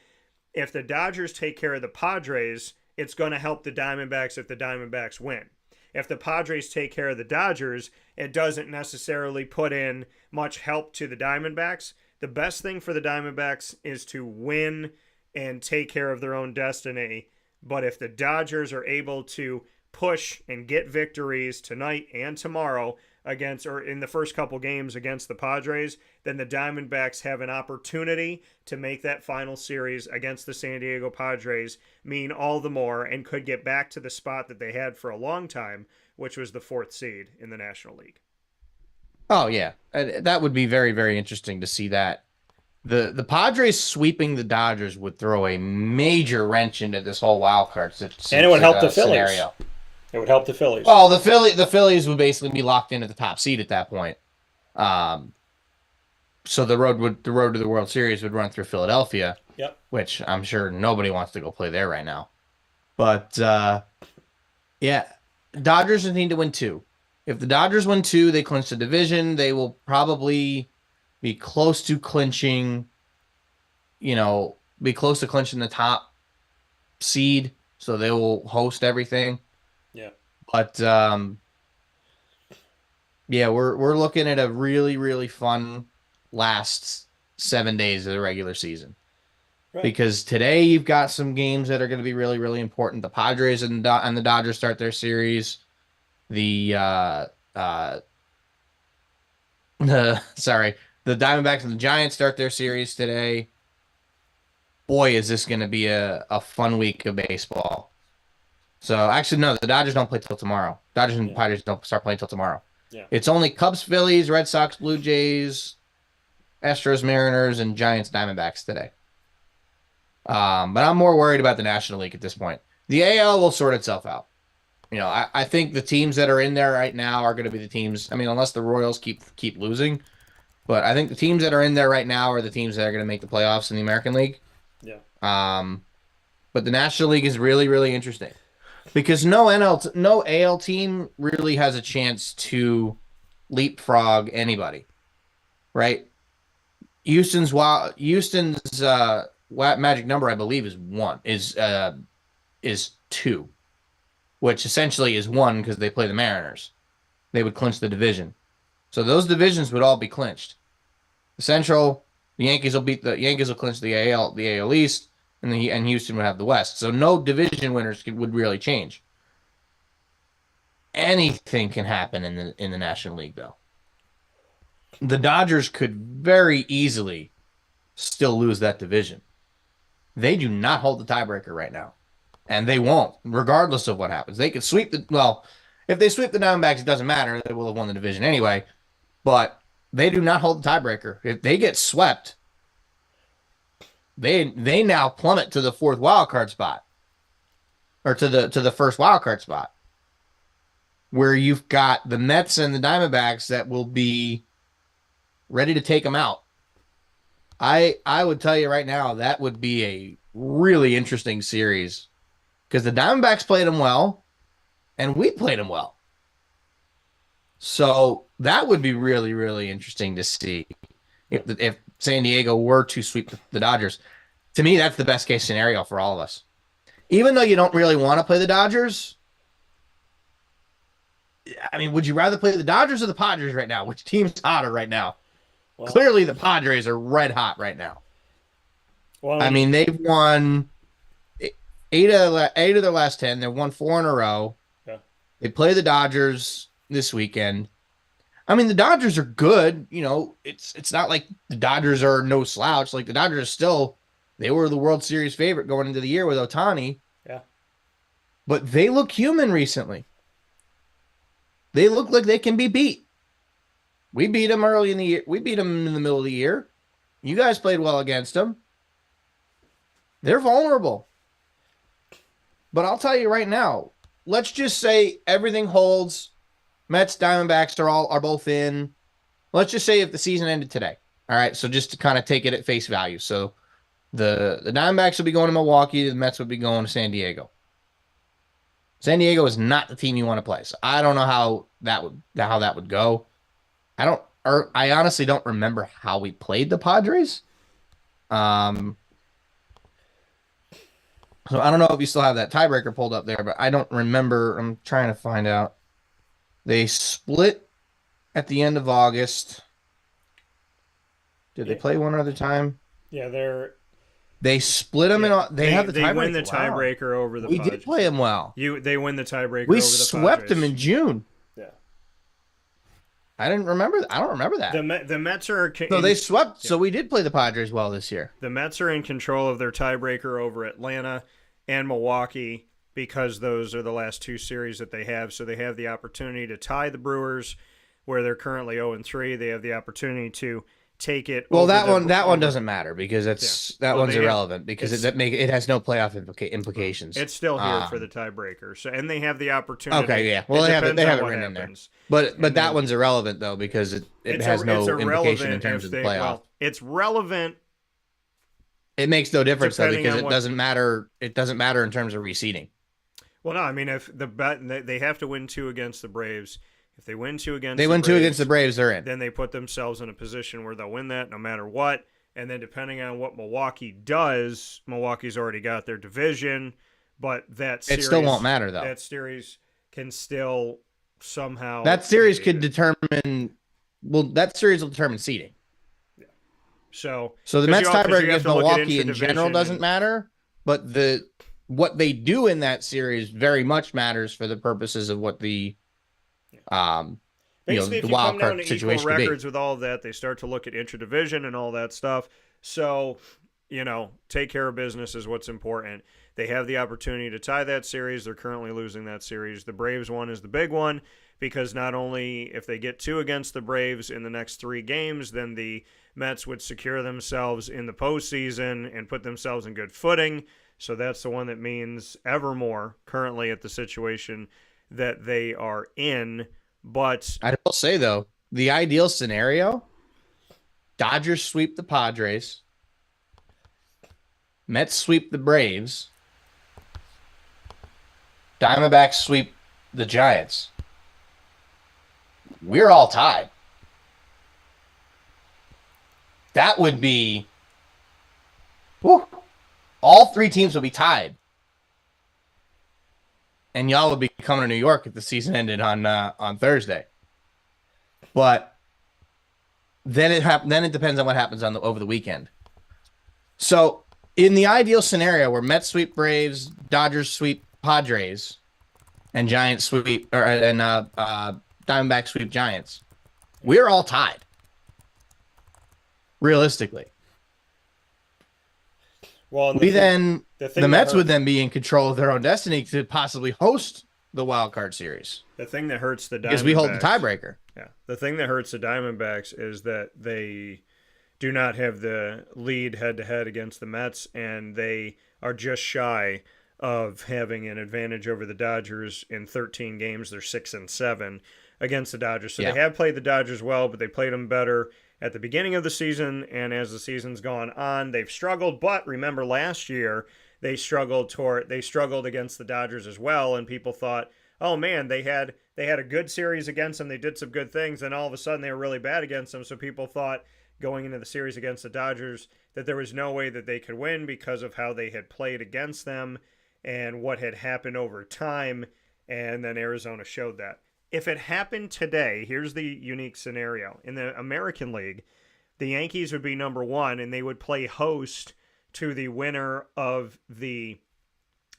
if the Dodgers take care of the Padres, it's going to help the Diamondbacks if the Diamondbacks win. If the Padres take care of the Dodgers, it doesn't necessarily put in much help to the Diamondbacks. The best thing for the Diamondbacks is to win and take care of their own destiny. But if the Dodgers are able to push and get victories tonight and tomorrow against, or in the first couple games against the Padres, then the Diamondbacks have an opportunity to make that final series against the San Diego Padres mean all the more and could get back to the spot that they had for a long time, which was the 4th seed in the National League. Oh yeah, that would be very, very interesting to see that. The Padres sweeping the Dodgers would throw a major wrench into this whole wild card and it would help the Phillies. Scenario. It would help the Phillies. Well, the Phillies would basically be locked into the top seed at that point. So the road to the World Series would run through Philadelphia. Yep. Which I'm sure nobody wants to go play there right now. But yeah, Dodgers need to win 2. If the Dodgers win 2, they clinch the division. They will probably be close to clinching, the top seed. So they will host everything. Yeah. But yeah, we're looking at a really, really fun last 7 days of the regular season. Right. Because today you've got some games that are going to be really, really important. The Padres and the Dodgers start their series. The Diamondbacks and the Giants start their series today. Boy, is this going to be a fun week of baseball. So, actually, no, the Dodgers don't play till tomorrow. Dodgers and Padres don't start playing till tomorrow. Yeah. It's only Cubs, Phillies, Red Sox, Blue Jays, Astros, Mariners, and Giants, Diamondbacks today. But I'm more worried about the National League at this point. The AL will sort itself out. I think the teams that are in there right now are going to be the teams. I mean, unless the Royals keep losing. But I think the teams that are in there right now are the teams that are going to make the playoffs in the American League. Yeah. But the National League is really, really interesting because no AL team really has a chance to leapfrog anybody, right? Houston's magic number, I believe, is 2, which essentially is 1 because they play the Mariners. They would clinch the division. So those divisions would all be clinched. The Central, the Yankees will clinch the AL East, and Houston would have the West. So no division winners would really change. Anything can happen in the National League, though. The Dodgers could very easily still lose that division. They do not hold the tiebreaker right now, and they won't, regardless of what happens. They could sweep if they sweep the Diamondbacks, it doesn't matter. They will have won the division anyway. But they do not hold the tiebreaker. If they get swept, they now plummet to the 4th wild card spot, or to the 1st wild card spot, where you've got the Mets and the Diamondbacks that will be ready to take them out. I would tell you right now that would be a really interesting series because the Diamondbacks played them well, and we played them well. So that would be really, really interesting to see if San Diego were to sweep the Dodgers. To me, that's the best case scenario for all of us. Even though you don't really want to play the Dodgers, I mean, would you rather play the Dodgers or the Padres right now? Which team's hotter right now? Well, clearly, the Padres are red hot right now. Well, I mean, they've won 8 of their last 10. They've won 4 in a row. Yeah. They play the Dodgers this weekend. I mean, the Dodgers are good. It's not like the Dodgers are no slouch. Like, the Dodgers they were the World Series favorite going into the year with Ohtani. Yeah. but they look human recently. They look like they can be beat. We beat them early in the year. We beat them in the middle of the year. You guys played well against them. They're vulnerable. But I'll tell you right now, let's just say everything holds. Mets, Diamondbacks are both in. Let's just say if the season ended today. All right, so just to kind of take it at face value. So the Diamondbacks would be going to Milwaukee, the Mets would be going to San Diego. San Diego is not the team you want to play. So I don't know how that would go. I honestly don't remember how we played the Padres. So I don't know if you still have that tiebreaker pulled up there, but I don't remember. I'm trying to find out. They split at the end of August. Did they play one other time? Yeah, they split them in. They have the tiebreaker. They win the tiebreaker over the We Padres. Did play them well. They win the tiebreaker We over the Padres. swept them in June. Yeah. I don't remember that. The Mets are so they swept. Yeah. So we did play the Padres well this year. The Mets are in control of their tiebreaker over Atlanta and Milwaukee because those are the last two series that they have. So they have the opportunity to tie the Brewers, where they're currently 0-3. They have the opportunity to take it. Well, that one doesn't matter because one's irrelevant because it has no playoff implications. It's still here for the tiebreaker. So and they have the opportunity. Okay, yeah. Well, they have it written in there. But that one's irrelevant though because it has no implication in terms of the playoff. Well, it's relevant. It makes no difference though because it doesn't matter. It doesn't matter in terms of reseeding. Well, no, I mean if they have to win 2 against the Braves. If they win 2 against the Braves, they're in. Then they put themselves in a position where they'll win that no matter what. And then depending on what Milwaukee does, Milwaukee's already got their division, but it still won't matter though. That series can still somehow. That series could determine. Well, that series will determine seeding. Yeah. So the Mets tiebreaker against Milwaukee in general doesn't matter, but what they do in that series very much matters for the purposes of what the basically, the if you wild come down card to situation equal records with all of that, they start to look at intra-division and all that stuff. So, take care of business is what's important. They have the opportunity to tie that series. They're currently losing that series. The Braves one is the big one because not only if they get 2 against the Braves in the next 3 games, then the Mets would secure themselves in the postseason and put themselves in good footing. So that's the one that means ever more currently at the situation that they are in. But I will say though, the ideal scenario, Dodgers sweep the Padres, Mets sweep the Braves, Diamondbacks sweep the Giants. We're all tied. That would be all 3 teams would be tied. And y'all would be coming to New York if the season ended on Thursday. But then it depends on what happens over the weekend. So in the ideal scenario where Mets sweep Braves, Dodgers sweep Padres, and Giants sweep Diamondbacks sweep Giants, we're all tied. Realistically. Well, the Mets would then be in control of their own destiny to possibly host the wild card series. The thing that hurts the Diamondbacks, because we hold the tiebreaker. Yeah, the thing that hurts the Diamondbacks is that they do not have the lead head-to-head against the Mets, and they are just shy of having an advantage over the Dodgers in 13 games. They're 6-7 against the Dodgers. So They have played the Dodgers well, but they played them better at the beginning of the season, and as the season's gone on, they've struggled. But remember last year, they struggled against the Dodgers as well, and people thought, oh man, they had a good series against them, they did some good things, and all of a sudden they were really bad against them, so people thought going into the series against the Dodgers that there was no way that they could win because of how they had played against them and what had happened over time, and then Arizona showed that. If it happened today, here's the unique scenario. In the American League, the Yankees would be number 1, and they would play host to the winner of the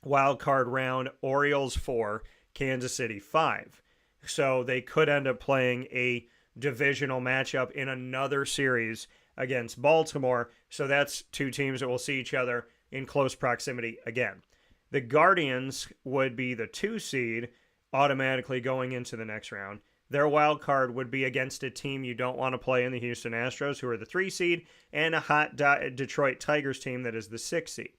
wild card round, Orioles 4, Kansas City 5. So they could end up playing a divisional matchup in another series against Baltimore. So that's 2 teams that will see each other in close proximity again. The Guardians would be the 2 seed, automatically going into the next round. Their wild card would be against a team you don't want to play in the Houston Astros, who are the 3 seed, and a hot Detroit Tigers team that is the 6 seed.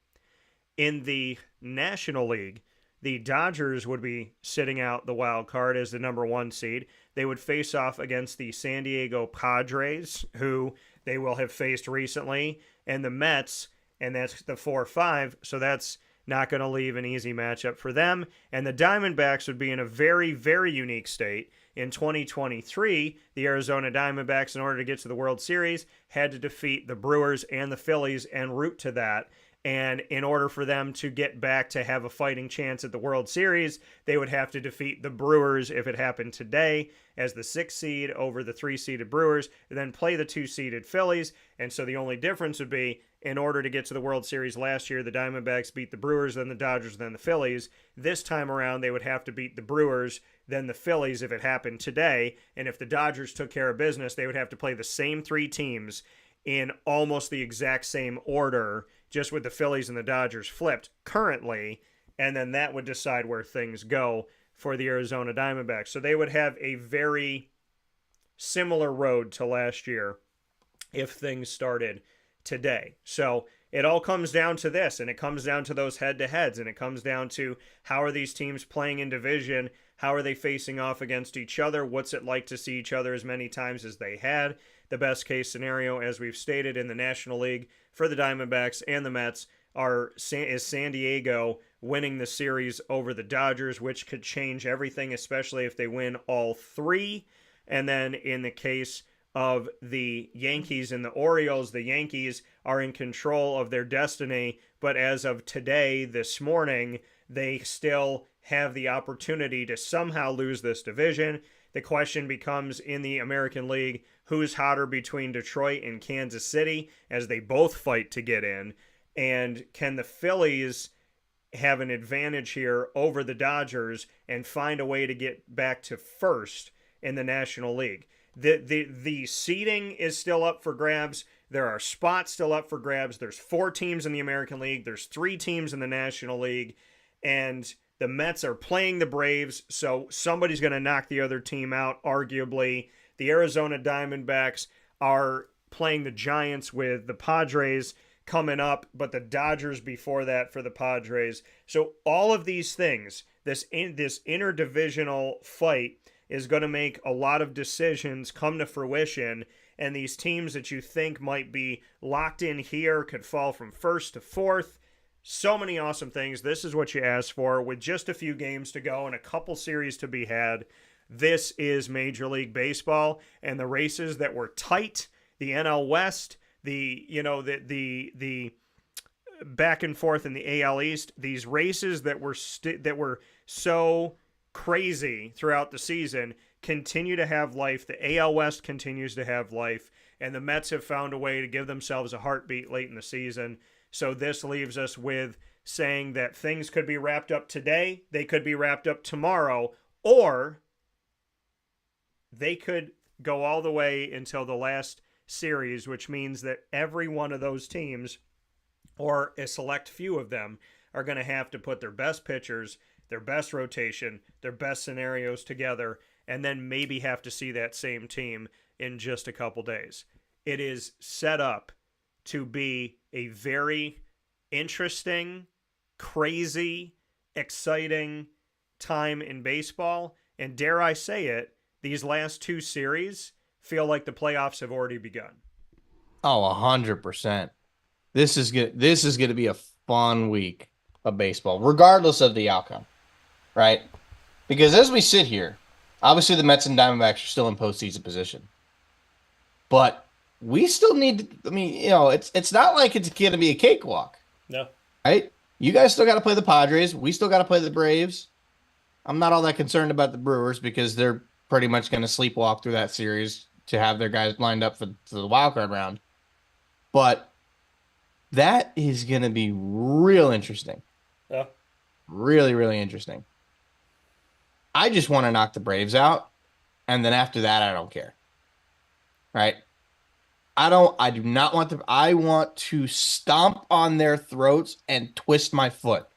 In the National League, the Dodgers would be sitting out the wild card as the number 1 seed. They would face off against the San Diego Padres, who they will have faced recently, and the Mets, and that's the 4-5, so that's not going to leave an easy matchup for them. And the Diamondbacks would be in a very, very unique state. In 2023, the Arizona Diamondbacks, in order to get to the World Series, had to defeat the Brewers and the Phillies en route to that. And in order for them to get back to have a fighting chance at the World Series, they would have to defeat the Brewers if it happened today as the 6 seed over the 3-seeded Brewers, and then play the 2-seeded Phillies. And so the only difference would be, in order to get to the World Series last year, the Diamondbacks beat the Brewers, then the Dodgers, then the Phillies. This time around, they would have to beat the Brewers, then the Phillies if it happened today. And if the Dodgers took care of business, they would have to play the same 3 teams in almost the exact same order, just with the Phillies and the Dodgers flipped currently, and then that would decide where things go for the Arizona Diamondbacks. So they would have a very similar road to last year if things started today. So it all comes down to this, and it comes down to those head-to-heads, and it comes down to how are these teams playing in division, how are they facing off against each other, what's it like to see each other as many times as they had. The best case scenario, as we've stated in the National League for the Diamondbacks and the Mets, is San Diego winning the series over the Dodgers, which could change everything, especially if they win all 3. And then in the case of the Yankees and the Orioles, the Yankees are in control of their destiny, but as of today, this morning, they still have the opportunity to somehow lose this division. The question becomes, in the American League, who's hotter between Detroit and Kansas City as they both fight to get in? And can the Phillies have an advantage here over the Dodgers and find a way to get back to first in the National League? The seeding is still up for grabs. There are spots still up for grabs. There's 4 teams in the American League. There's 3 teams in the National League. And the Mets are playing the Braves, so somebody's going to knock the other team out, arguably. The Arizona Diamondbacks are playing the Giants with the Padres coming up, but the Dodgers before that for the Padres. So all of these things, this interdivisional fight is going to make a lot of decisions come to fruition, and these teams that you think might be locked in here could fall from 1st to 4th. So many awesome things. This is what you asked for. With just a few games to go and a couple series to be had, this is Major League Baseball, and the races that were tight, the NL West, the back and forth in the AL East, these races that were so crazy throughout the season continue to have life. The AL West continues to have life, and the Mets have found a way to give themselves a heartbeat late in the season. So this leaves us with saying that things could be wrapped up today, they could be wrapped up tomorrow, or they could go all the way until the last series, which means that every one of those teams, or a select few of them, are going to have to put their best pitchers, their best rotation, their best scenarios together, and then maybe have to see that same team in just a couple days. It is set up to be a very interesting, crazy, exciting time in baseball. And dare I say it, these last 2 series feel like the playoffs have already begun. Oh, 100%. This is good. This is going to be a fun week of baseball, regardless of the outcome, right? Because as we sit here, obviously the Mets and Diamondbacks are still in postseason position, but we still need to, it's not like it's going to be a cakewalk. No. Right? You guys still got to play the Padres. We still got to play the Braves. I'm not all that concerned about the Brewers because they're pretty much going to sleepwalk through that series to have their guys lined up for the wild card round. But that is going to be real interesting. Yeah. Really, really interesting. I just want to knock the Braves out, and then after that, I don't care. Right? I do not want I want to stomp on their throats and twist my foot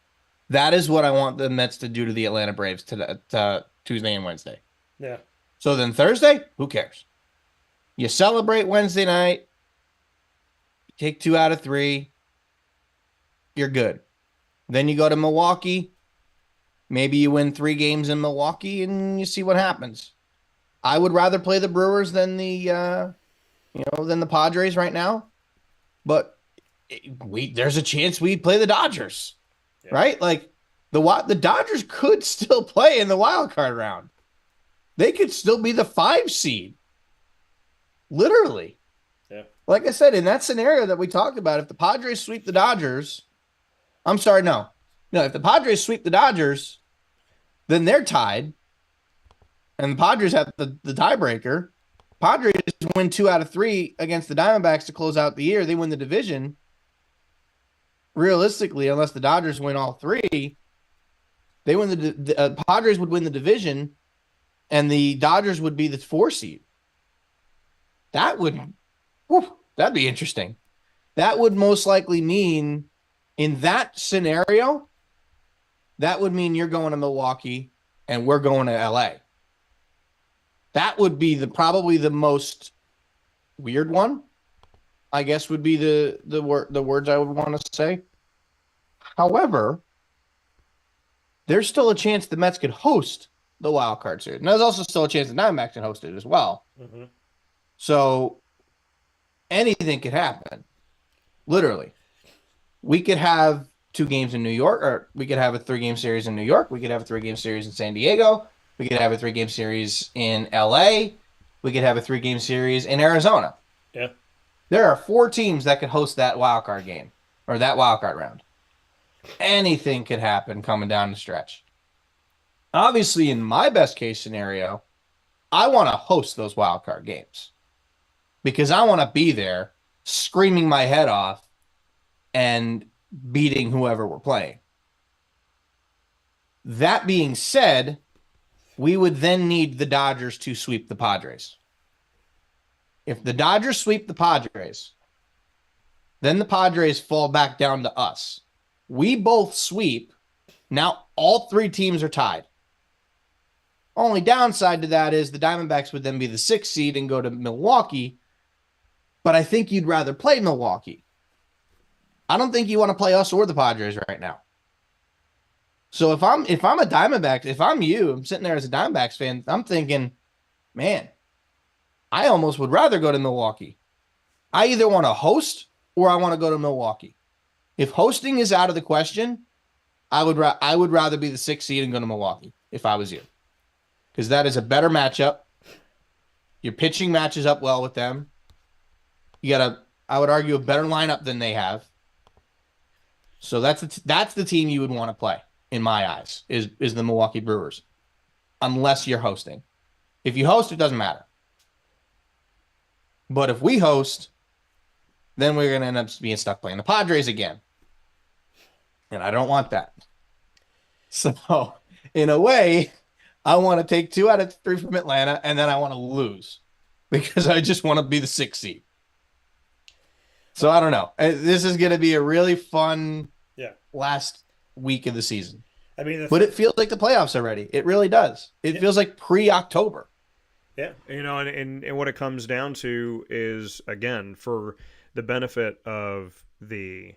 That is what I want the Mets to do to the Atlanta Braves to Tuesday and Wednesday. Yeah. So then Thursday, who cares? You celebrate Wednesday night, take 2 out of 3, you're good. Then you go to Milwaukee. Maybe you win 3 games in Milwaukee and you see what happens. I would rather play the Brewers than the Padres right now, but there's a chance we play the Dodgers, right? Like the Dodgers could still play in the wild card round. They could still be the 5 seed, literally. Yeah. Like I said, in that scenario that we talked about, if the Padres sweep the Dodgers, I'm sorry, no, if the Padres sweep the Dodgers, then they're tied, and the Padres have the tiebreaker. Padres win 2 out of 3 against the Diamondbacks to close out the year. They win the division. Realistically, unless the Dodgers win all 3, they win the Padres would win the division, and the Dodgers would be the 4 seed. That'd be interesting. That would most likely mean, in that scenario, that would mean you're going to Milwaukee and we're going to LA. That would be probably the most weird one, I guess, would be the words I would want to say. However, there's still a chance the Mets could host the wild card series. And there's also still a chance the Diamondbacks can host it as well. Mm-hmm. So anything could happen. Literally. We could have 2 games in New York, or we could have a 3-game series in New York. We could have a 3-game series in San Diego. We could have a 3-game series in LA. We could have a 3-game series in Arizona. Yeah. There are 4 teams that could host that wild card game, or that wild card round. Anything could happen coming down the stretch. Obviously, in my best case scenario, I want to host those wild card games because I want to be there screaming my head off and beating whoever we're playing. That being said, we would then need the Dodgers to sweep the Padres. If the Dodgers sweep the Padres, then the Padres fall back down to us. We both sweep. Now all 3 teams are tied. Only downside to that is the Diamondbacks would then be the 6th seed and go to Milwaukee. But I think you'd rather play Milwaukee. I don't think you want to play us or the Padres right now. So if I'm a Diamondbacks, if I'm you, I'm sitting there as a Diamondbacks fan, I'm thinking, man, I almost would rather go to Milwaukee. I either want to host or I want to go to Milwaukee. If hosting is out of the question, I would rather be the 6th seed and go to Milwaukee if I was you. Because that is a better matchup. Your pitching matches up well with them. You got I would argue, a better lineup than they have. So that's the team you would want to play, in my eyes, is the Milwaukee Brewers. Unless you're hosting. If you host, it doesn't matter. But if we host, then we're going to end up being stuck playing the Padres again. And I don't want that. So, in a way, I want to take 2 out of 3 from Atlanta, and then I want to lose. Because I just want to be the 6th seed. So, I don't know. This is going to be a really fun last week of the season. I mean, but it feels like the playoffs already. It really does. It feels like pre-October. Yeah, and what it comes down to is, again, for the benefit of the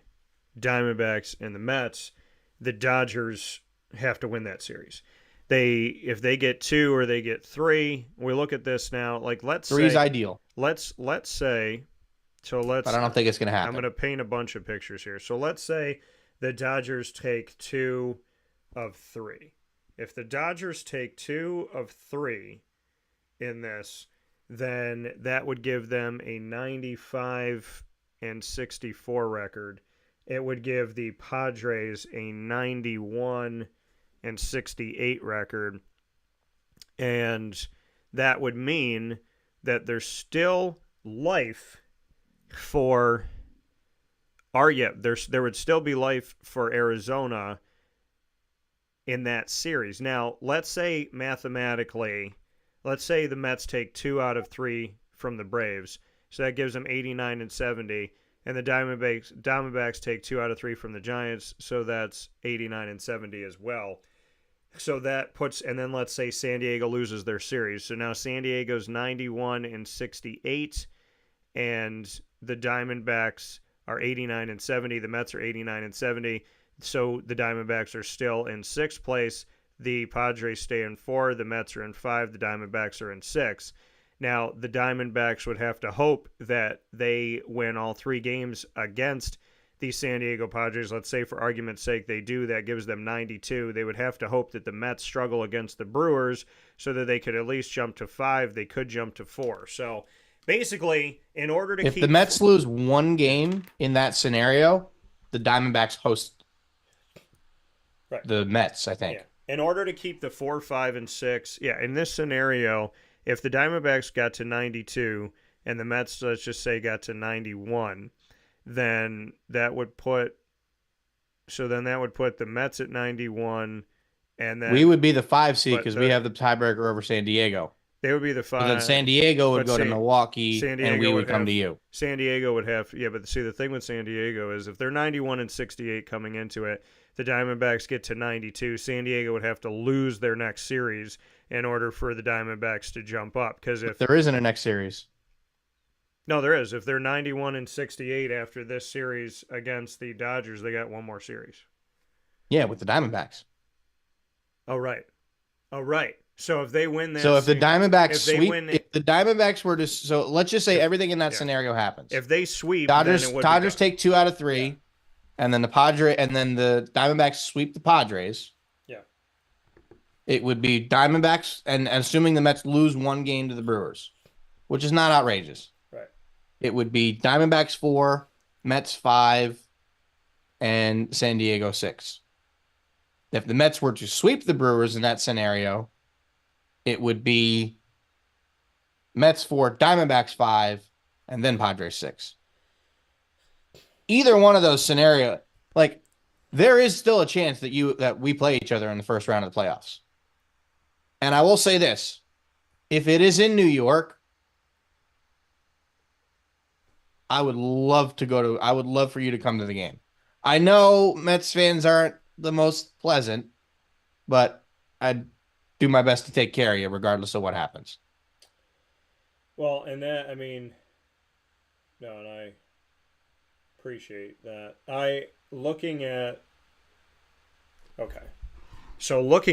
Diamondbacks and the Mets, the Dodgers have to win that series. If they get 2 or they get 3, we look at this now. Like, let's 3 is say, ideal. Let's say. So let's. But I don't think it's going to happen. I'm going to paint a bunch of pictures here. So let's say the Dodgers take 2 of 3. If the Dodgers take 2 of 3 in this, then that would give them a 95-64 record. It would give the Padres a 91-68 record. And that would mean that there's still life for there would still be life for Arizona in that series. Now, let's say mathematically, let's say the Mets take 2 out of 3 from the Braves. So that gives them 89-70. and the Diamondbacks take 2 out of 3 from the Giants, so that's 89 and 70 as well. So that puts, and then let's say San Diego loses their series. So now San Diego's 91 and 68, and the Diamondbacks are 89 and 70. The Mets are 89 and 70. So the Diamondbacks are still in 6th place. The Padres stay in 4. The Mets are in 5. The Diamondbacks are in 6. Now, the Diamondbacks would have to hope that they win all 3 games against the San Diego Padres. Let's say, for argument's sake, they do. That gives them 92. They would have to hope that the Mets struggle against the Brewers so that they could at least jump to 5. They could jump to 4. So, basically, in order to if the Mets lose one game in that scenario, the Diamondbacks host the Mets, I think. Yeah. In order to keep the 4, 5, and 6, in this scenario, if the Diamondbacks got to 92 and the Mets, let's just say, got to 91, then that would put the Mets at 91, and then we would be the 5 seed because we have the tiebreaker over San Diego. They would be the 5. So then San Diego would go to Milwaukee, and we would come to you. San Diego would have, but see, the thing with San Diego is if they're 91 and 68 coming into it, the Diamondbacks get to 92. San Diego would have to lose their next series in order for the Diamondbacks to jump up. Because if there isn't a next series. No, there is. If they're 91 and 68 after this series against the Dodgers, they got one more series. Yeah, with the Diamondbacks. Oh, right. So if they win that, so if the Diamondbacks if the Diamondbacks were to, so let's just say everything in that scenario happens. If they sweep, Dodgers take 2 out of 3, and then the Diamondbacks sweep the Padres. Yeah. It would be Diamondbacks, and assuming the Mets lose one game to the Brewers, which is not outrageous. Right. It would be Diamondbacks 4, Mets 5, and San Diego 6. If the Mets were to sweep the Brewers in that scenario, it would be Mets 4, Diamondbacks 5, and then Padres 6. Either one of those scenarios, there is still a chance that we play each other in the first round of the playoffs. And I will say this: if it is in New York, I would love for you to come to the game. I know Mets fans aren't the most pleasant, but I'd do my best to take care of you regardless of what happens. Well, and that, and I appreciate that. Looking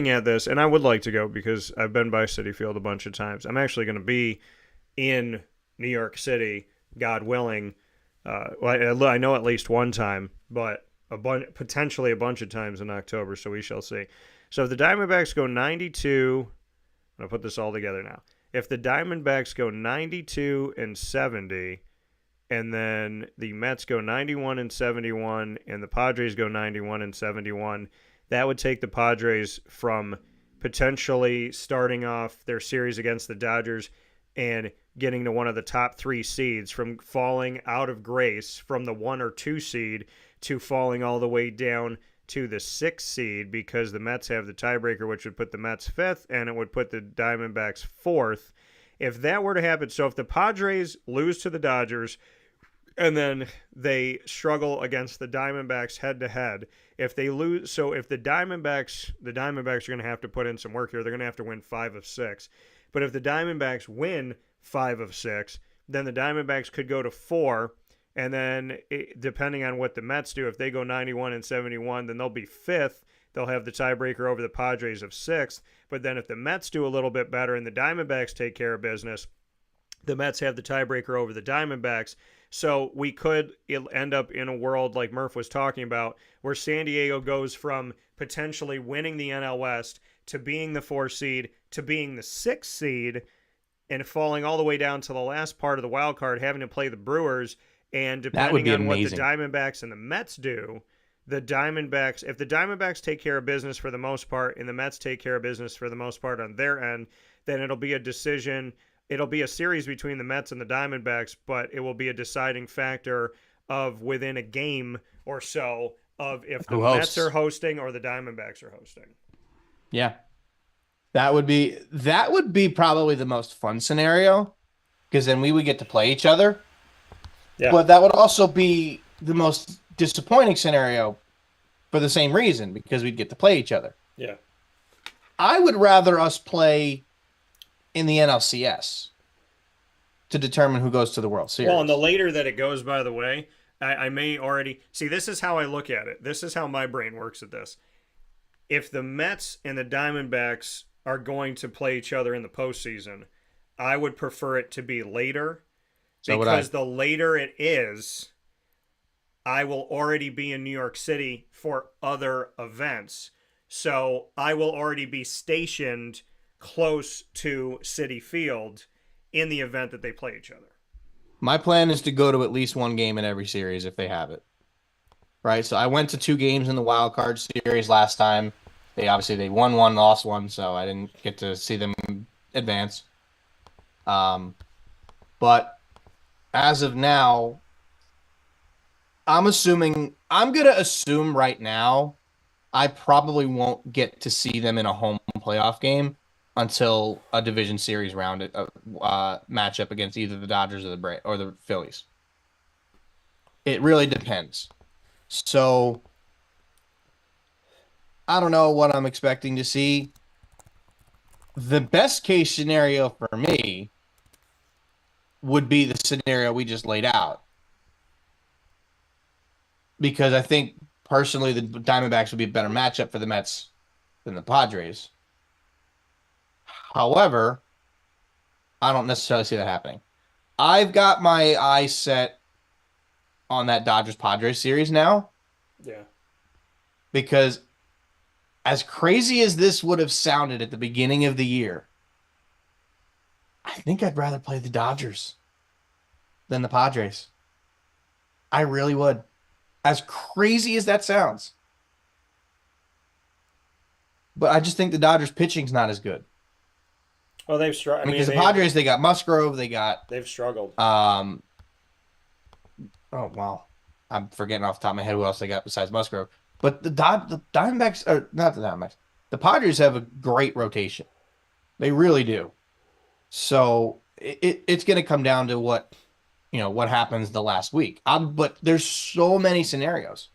at this, and I would like to go because I've been by Citi Field a bunch of times. I'm actually going to be in New York City, God willing. I know at least one time, but potentially a bunch of times in October, so we shall see. So if the Diamondbacks go 92, I'm going to put this all together now. If the Diamondbacks go 92 and 70, and then the Mets go 91 and 71, and the Padres go 91 and 71, that would take the Padres from potentially starting off their series against the Dodgers and getting to one of the top 3 seeds, from falling out of grace from the 1 or 2 seed to falling all the way down to the 6th seed, because the Mets have the tiebreaker, which would put the Mets 5th, and it would put the Diamondbacks 4th. If that were to happen, so if the Padres lose to the Dodgers and then they struggle against the Diamondbacks head-to-head, if they lose, so if the Diamondbacks are going to have to put in some work here. They're going to have to win 5 of 6. But if the Diamondbacks win 5 of 6, then the Diamondbacks could go to 4. And then, depending on what the Mets do, if they go 91 and 71, then they'll be 5th. They'll have the tiebreaker over the Padres of 6th. But then if the Mets do a little bit better and the Diamondbacks take care of business, the Mets have the tiebreaker over the Diamondbacks. So we could end up in a world like Murph was talking about, where San Diego goes from potentially winning the NL West to being the 4th seed to being the 6th seed, and falling all the way down to the last part of the wild card, having to play the Brewers. And depending on what the Diamondbacks and the Mets do, if the Diamondbacks take care of business for the most part and the Mets take care of business for the most part on their end, then it'll be a decision. It'll be a series between the Mets and the Diamondbacks, but it will be a deciding factor of within a game or so of if the Mets are hosting or the Diamondbacks are hosting. Yeah. That would be probably the most fun scenario, because then we would get to play each other. Yeah. But that would also be the most disappointing scenario for the same reason, because we'd get to play each other. Yeah. I would rather us play in the NLCS to determine who goes to the World Series. Well, and the later that it goes, by the way, I may already see. This is how I look at it. This is how my brain works at this. If the Mets and the Diamondbacks are going to play each other in the postseason, I would prefer it to be later, because the later it is, I will already be in New York City for other events. So I will already be stationed close to Citi Field in the event that they play each other. My plan is to go to at least one game in every series if they have it. Right? So I went to 2 games in the wild card series last time. They won one, lost one, so I didn't get to see them advance. But as of now, I'm going to assume right now I probably won't get to see them in a home playoff game until a division series round matchup against either the Dodgers or the Phillies. It really depends. So I don't know what I'm expecting to see. The best case scenario for me would be the scenario we just laid out, because I think personally the Diamondbacks would be a better matchup for the Mets than the Padres. However, I don't necessarily see that happening. I've got my eyes set on that Dodgers-Padres series now. Yeah. Because as crazy as this would have sounded at the beginning of the year, I think I'd rather play the Dodgers than the Padres. I really would. As crazy as that sounds. But I just think the Dodgers pitching's not as good. Well, they've struggled. Because the Padres, they got Musgrove, they've struggled. Oh, well, I'm forgetting off the top of my head who else they got besides Musgrove. But the Diamondbacks, or not the Diamondbacks, the Padres have a great rotation. They really do. So it's going to come down to what happens the last week. But there's so many scenarios,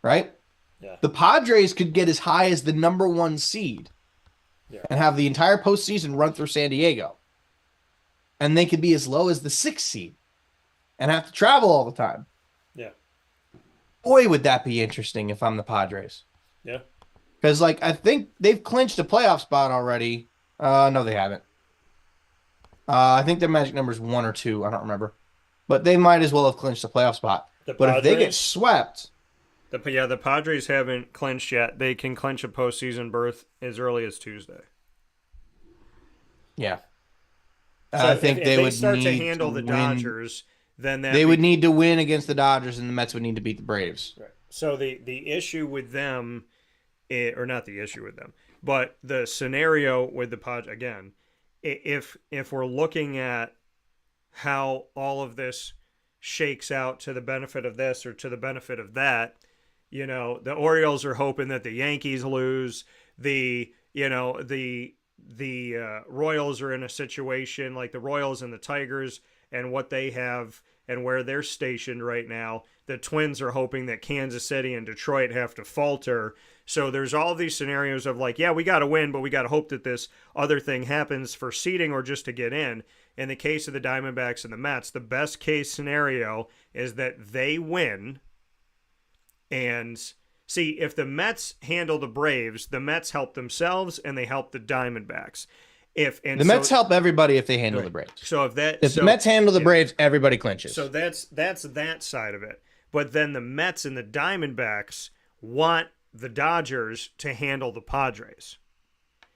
right? Yeah. The Padres could get as high as the number 1 seed and have the entire postseason run through San Diego. And they could be as low as the 6th seed and have to travel all the time. Yeah. Boy, would that be interesting if I'm the Padres. Yeah. Because, I think they've clinched a playoff spot already. No, they haven't. I think their magic number is 1 or 2. I don't remember. But they might as well have clinched a playoff spot. But if they get swept... The Padres haven't clinched yet. They can clinch a postseason berth as early as Tuesday. Yeah. So I think if they would start to handle the Dodgers, then they would need to win against the Dodgers, and the Mets would need to beat the Braves. Right. So the issue with them, or not the issue with them, but the scenario with the Padres, again, if we're looking at how all of this shakes out to the benefit of this or to the benefit of that, the Orioles are hoping that the Yankees lose. The Royals are in a situation like the Royals and the Tigers and what they have and where they're stationed right now. The Twins are hoping that Kansas City and Detroit have to falter. So there's all these scenarios of we got to win, but we got to hope that this other thing happens for seeding or just to get in. In the case of the Diamondbacks and the Mets, the best case scenario is that they win. And see, if the Mets handle the Braves, the Mets help themselves and they help the Diamondbacks. The Mets help everybody if they handle the Braves. So if the Mets handle the Braves, everybody clinches. So that's that side of it. But then the Mets and the Diamondbacks want the Dodgers to handle the Padres.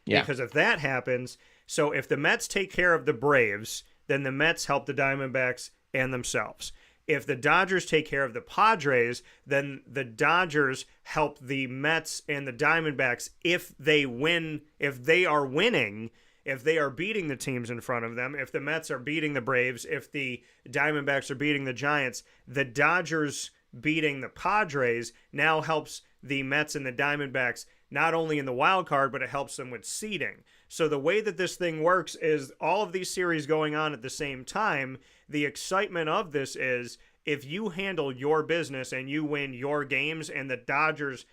Yeah. Because if that happens, so if the Mets take care of the Braves, then the Mets help the Diamondbacks and themselves. If the Dodgers take care of the Padres, then the Dodgers help the Mets and the Diamondbacks if they win, if they are winning, if they are beating the teams in front of them, if the Mets are beating the Braves, if the Diamondbacks are beating the Giants, the Dodgers beating the Padres now helps the Mets and the Diamondbacks not only in the wild card, but it helps them with seeding. So the way that this thing works is all of these series going on at the same time. The excitement of this is if you handle your business and you win your games and the Dodgers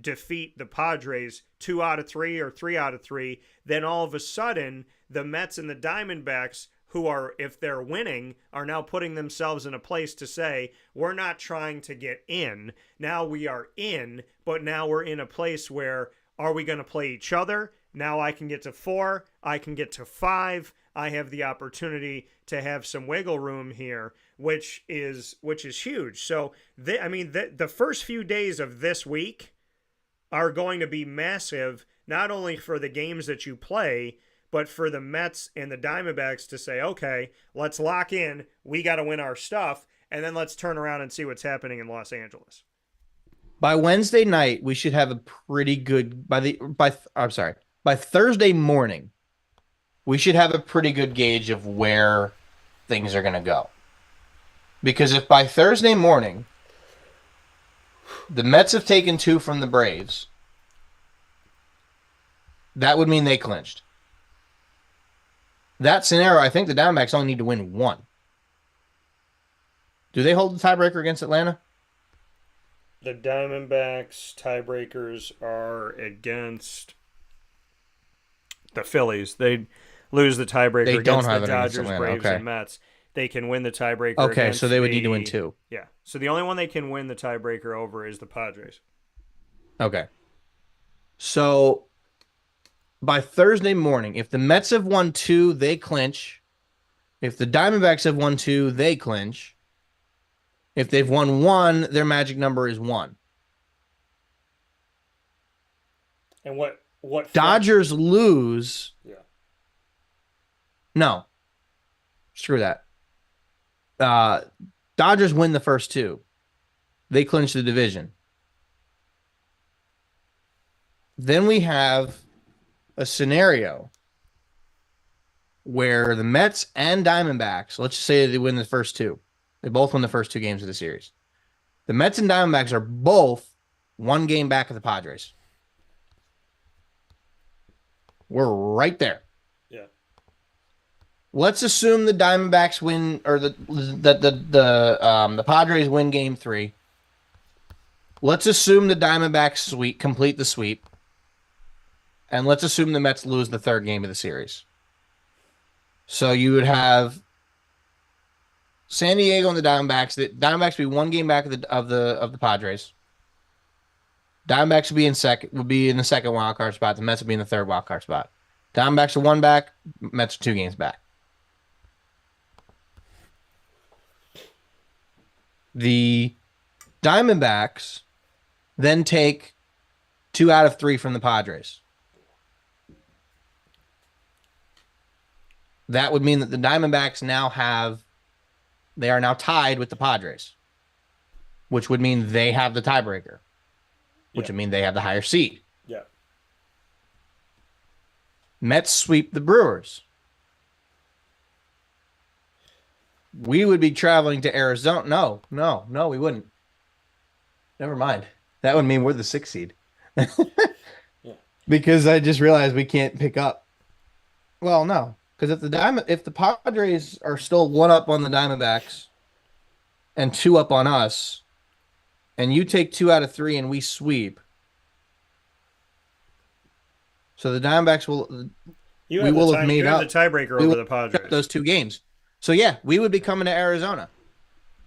defeat the Padres 2 out of 3 or 3 out of 3, then all of a sudden the Mets and the Diamondbacks, who are, if they're winning, are now putting themselves in a place to say, we're not trying to get in. Now we are in, but now we're in a place where, are we going to play each other? Now I can get to 4, I can get to 5. I have the opportunity to have some wiggle room here, which is huge. So, the first few days of this week are going to be massive, not only for the games that you play, but for the Mets and the Diamondbacks to say, okay, let's lock in. We got to win our stuff, and then let's turn around and see what's happening in Los Angeles. By Wednesday night, we should have a pretty good by Thursday morning, we should have a pretty good gauge of where things are going to go. Because if by Thursday morning, the Mets have taken 2 from the Braves, that would mean they clinched. That scenario, I think the Diamondbacks only need to win 1. Do they hold the tiebreaker against Atlanta? The Diamondbacks tiebreakers are against the Phillies. They lose the tiebreaker against the Dodgers, Braves, and Mets. They can win the tiebreaker. Okay, so they would need to win 2. Yeah. So the only one they can win the tiebreaker over is the Padres. Okay. So by Thursday morning, if the Mets have won 2, they clinch. If the Diamondbacks have won 2, they clinch. If they've won 1, their magic number is 1. And what Dodgers lose. Yeah. No. Screw that. Dodgers win the first 2. They clinch the division. Then we have a scenario where the Mets and Diamondbacks, let's just say they win the first 2. They both win the first 2 games of the series. The Mets and Diamondbacks are both 1 game back of the Padres. We're right there. Yeah. Let's assume the Diamondbacks win, or the Padres win Game 3. Let's assume the Diamondbacks complete the sweep, and let's assume the Mets lose the 3rd game of the series. So you would have San Diego and the Diamondbacks. The Diamondbacks would be 1 game back of the Padres. Diamondbacks would be in the 2nd wild card spot. The Mets would be in the 3rd wild card spot. Diamondbacks are 1 back. Mets are 2 games back. The Diamondbacks then take 2 out of 3 from the Padres. That would mean that the Diamondbacks they are now tied with the Padres, which would mean they have the tiebreaker, which would mean they have the higher seed. Yeah. Mets sweep the Brewers. We would be traveling to Arizona. No, we wouldn't. Never mind. That would mean we're the 6th seed. Yeah. Because I just realized we can't pick up. Well, no. Because if the Padres are still 1 up on the Diamondbacks and 2 up on us, and you take 2 out of 3 and we sweep, so the Diamondbacks will have made up the tiebreaker over the Padres. Those 2 games. So yeah, we would be coming to Arizona.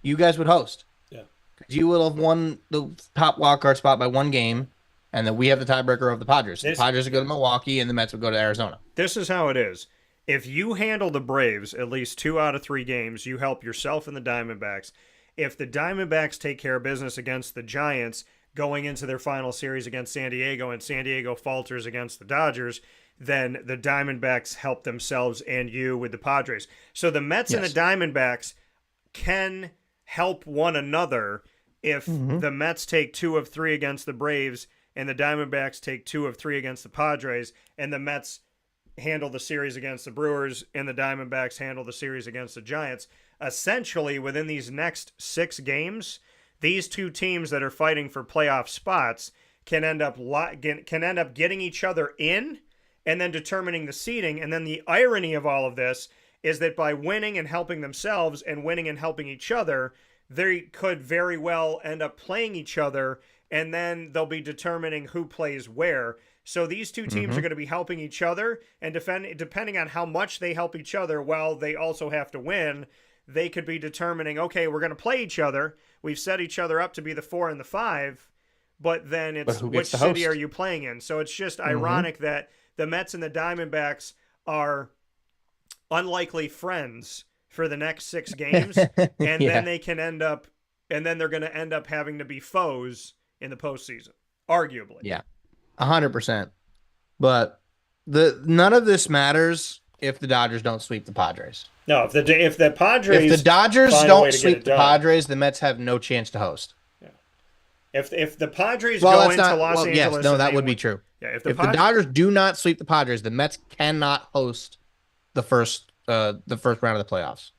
You guys would host. Yeah. Because you will have won the top wildcard spot by 1 game, and then we have the tiebreaker of the Padres. The Padres would go to Milwaukee, and the Mets would go to Arizona. This is how it is. If you handle the Braves at least 2 out of 3 games, you help yourself and the Diamondbacks. If the Diamondbacks take care of business against the Giants going into their final series against San Diego, and San Diego falters against the Dodgers, then the Diamondbacks help themselves and you with the Padres. So the Mets and the Diamondbacks can help one another if the Mets take 2 of 3 against the Braves and the Diamondbacks take 2 of 3 against the Padres, and the Mets handle the series against the Brewers and the Diamondbacks handle the series against the Giants. Essentially, within these next 6 games, these 2 teams that are fighting for playoff spots can end up getting each other in and then determining the seeding. And then the irony of all of this is that by winning and helping themselves and winning and helping each other, they could very well end up playing each other, and then they'll be determining who plays where. So these two teams Mm-hmm. are going to be helping each other, and depending on how much they help each other, while they also have to win, they could be determining, okay, we're going to play each other. We've set each other up to be the 4 and the 5, but then But it's who which gets to city host? are you playing in? So it's just Mm-hmm. ironic that the Mets and the Diamondbacks are unlikely friends for the next 6 games, and then Yeah, they can end up, and then they're going to end up having to be foes in the postseason, arguably. yeah, 100%. But none of this matters if the Dodgers don't sweep the Padres. No, if the Padres, If the Dodgers find a way don't to get sweep it the done. Padres, the Mets have no chance to host. If the Padres Well, go that's into not. Los Well, Angeles, yes, no, and that they would be win- true. Yeah, If the Dodgers do not sweep the Padres, the Mets cannot host the first round of the playoffs.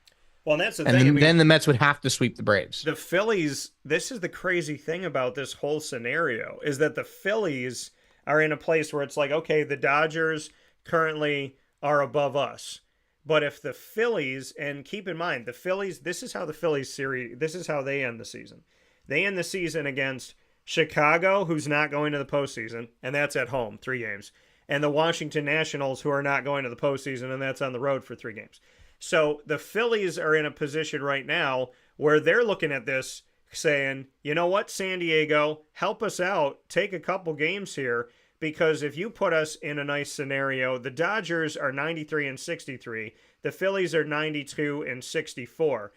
well, and that's the And thing. I mean, then the Mets would have to sweep the Braves. the Phillies, this is the crazy thing about this whole scenario, is that the Phillies are in a place where it's like, okay, the Dodgers currently are above us. But if the Phillies, and keep in mind, the Phillies, this is how the Phillies series, this is how they end the season. They end the season against Chicago, who's not going to the postseason, and that's at home, 3 games. And the Washington Nationals, who are not going to the postseason, and that's on the road for 3 games. So the Phillies are in a position right now where they're looking at this saying, you know what, San Diego, help us out, take a couple games here, because if you put us in a nice scenario, the Dodgers are 93 and 63, the Phillies are 92 and 64.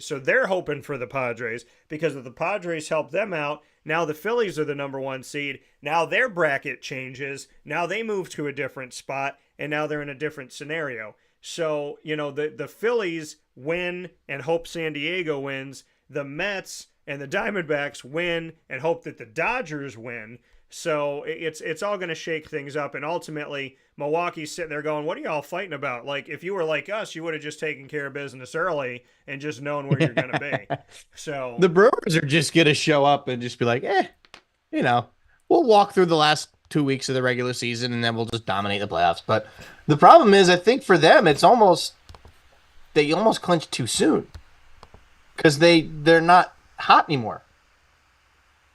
So they're hoping for the Padres, because if the Padres help them out, now the Phillies are the number 1 seed. Now their bracket changes. Now they move to a different spot, and now they're in a different scenario. So, the Phillies win and hope San Diego wins. The Mets and the Diamondbacks win and hope that the Dodgers win. So it's all going to shake things up, and ultimately Milwaukee's sitting there going, "What are y'all fighting about? Like, if you were like us, you would have just taken care of business early and just known where you're going to be." So The Brewers are just going to show up and just be like, we'll walk through the last 2 weeks of the regular season and then we'll just dominate the playoffs. But the problem is, I think for them, they almost clinched too soon because they're not hot anymore.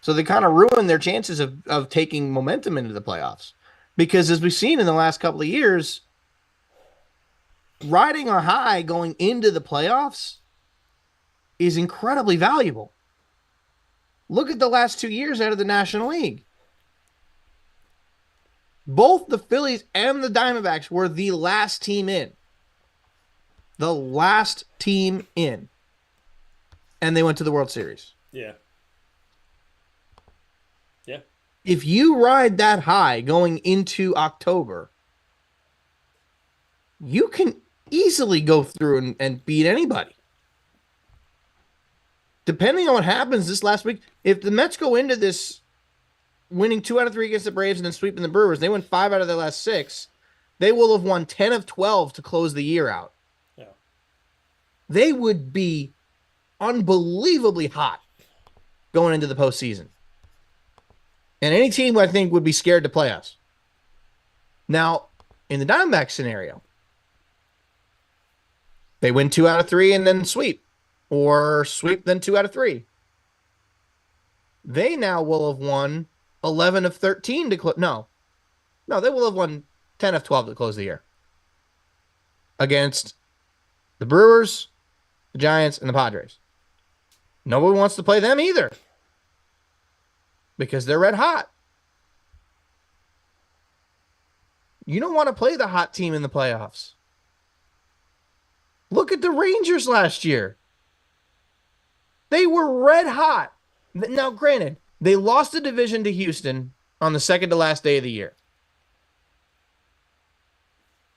So they kind of ruined their chances of taking momentum into the playoffs. Because as we've seen in the last couple of years, riding a high going into the playoffs is incredibly valuable. Look at the last 2 years out of the National League. Both the Phillies and the Diamondbacks were the last team in. The last team in. And they went to the World Series. yeah. If you ride that high going into October, you can easily go through and beat anybody. Depending on what happens this last week, if the Mets go into this winning 2 out of 3 against the Braves and then sweeping the Brewers, they win 5 out of their last 6, they will have won 10 of 12 to close the year out. Yeah. They would be unbelievably hot going into the postseason. And any team, I think, would be scared to play us. Now, in the Diamondback scenario, they win 2 out of 3 and then sweep. Or sweep, then 2 out of 3. They now will have won 11 of 13 to close. No, they will have won 10 of 12 to close the year. Against the Brewers, the Giants, and the Padres. Nobody wants to play them either. Because they're red hot. You don't want to play the hot team in the playoffs. Look at the Rangers last year. They were red hot. Now, granted, they lost the division to Houston on the second to last day of the year.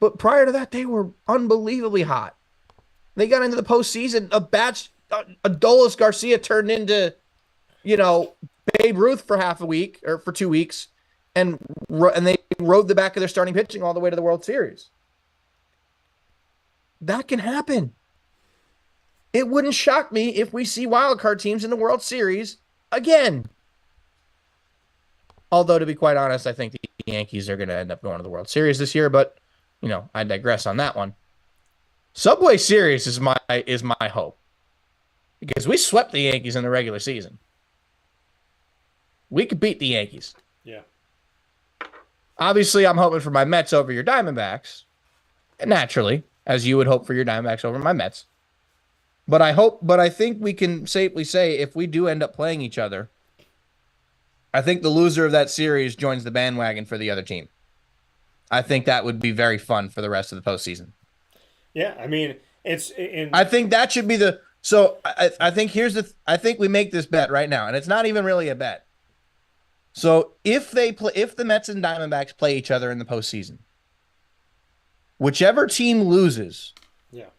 But prior to that, they were unbelievably hot. They got into the postseason. Adolis Garcia turned into, Babe Ruth for half a week or for 2 weeks, and they rode the back of their starting pitching all the way to the World Series. That can happen. It wouldn't shock me if we see wildcard teams in the World Series again. Although, to be quite honest, I think the Yankees are going to end up going to the World Series this year, but, I digress on that one. Subway Series is my hope. because we swept the Yankees in the regular season. We could beat the Yankees. Yeah. Obviously, I'm hoping for my Mets over your Diamondbacks. Naturally, as you would hope for your Diamondbacks over my Mets. But I think we can safely say if we do end up playing each other, I think the loser of that series joins the bandwagon for the other team. I think that would be very fun for the rest of the postseason. Yeah, I mean, I think that should be the. So I think I think we make this bet right now, and it's not even really a bet. So if the Mets and Diamondbacks play each other in the postseason, whichever team loses, yeah,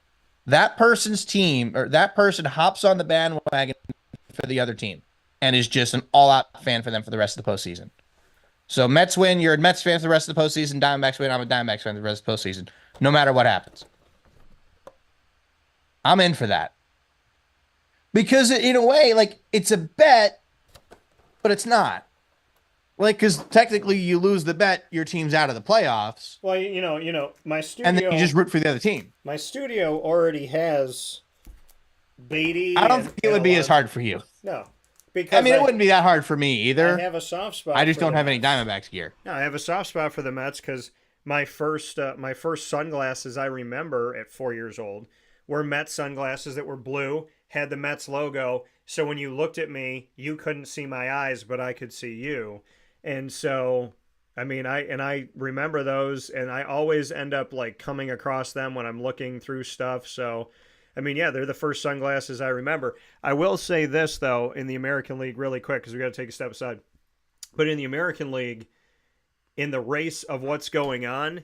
that person's team or that person hops on the bandwagon for the other team and is just an all-out fan for them for the rest of the postseason. So Mets win, you're a Mets fan for the rest of the postseason. Diamondbacks win, I'm a Diamondbacks fan for the rest of the postseason. No matter what happens. I'm in for that. Because in a way, like, it's a bet, but it's not. Like, because technically you lose the bet, your team's out of the playoffs. Well, my studio... And then you just root for the other team. My studio already has Beatty... I don't think it would be as hard for you. No. Because it wouldn't be that hard for me either. I have a soft spot. I just don't have any Diamondbacks gear. No, I have a soft spot for the Mets because my first sunglasses I remember at 4 years old were Mets sunglasses that were blue, had the Mets logo. So when you looked at me, you couldn't see my eyes, but I could see you. And so, I remember those, and I always end up like coming across them when I'm looking through stuff. So, they're the first sunglasses I remember. I will say this, though, in the American League really quick, because we got to take a step aside. But in the American League, in the race of what's going on,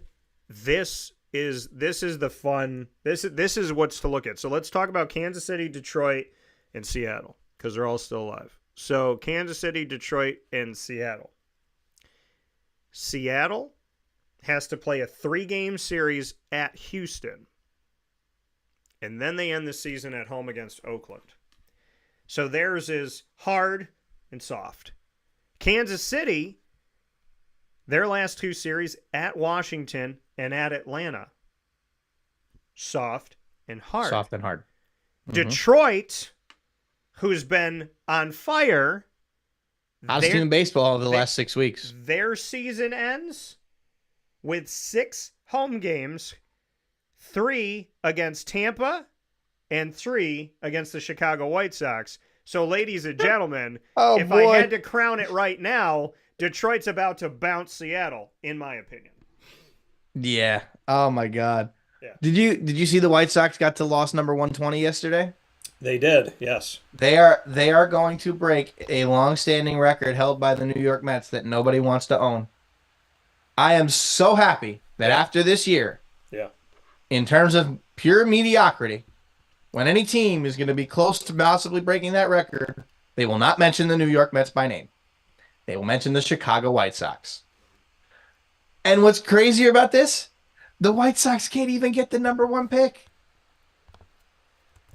this is the fun. This is what's to look at. So let's talk about Kansas City, Detroit, and Seattle, because they're all still alive. So Kansas City, Detroit, and Seattle. Seattle has to play a 3-game series at Houston. And then they end the season at home against Oakland. So theirs is hard and soft. Kansas City, their last 2 series at Washington and at Atlanta. Soft and hard. Soft and hard. Detroit, who's been on fire. Hottest team in baseball over the last 6 weeks. Their season ends with 6 home games. 3 against Tampa and 3 against the Chicago White Sox. So, ladies and gentlemen, if I had to crown it right now, Detroit's about to bounce Seattle, in my opinion. Yeah. Oh my God. Yeah. Did you see the White Sox got to loss number 120 yesterday? They did, yes. They are going to break a long-standing record held by the New York Mets that nobody wants to own. I am so happy that after this year, in terms of pure mediocrity, when any team is going to be close to possibly breaking that record, they will not mention the New York Mets by name. They will mention the Chicago White Sox. And what's crazier about this? The White Sox can't even get the number 1 pick.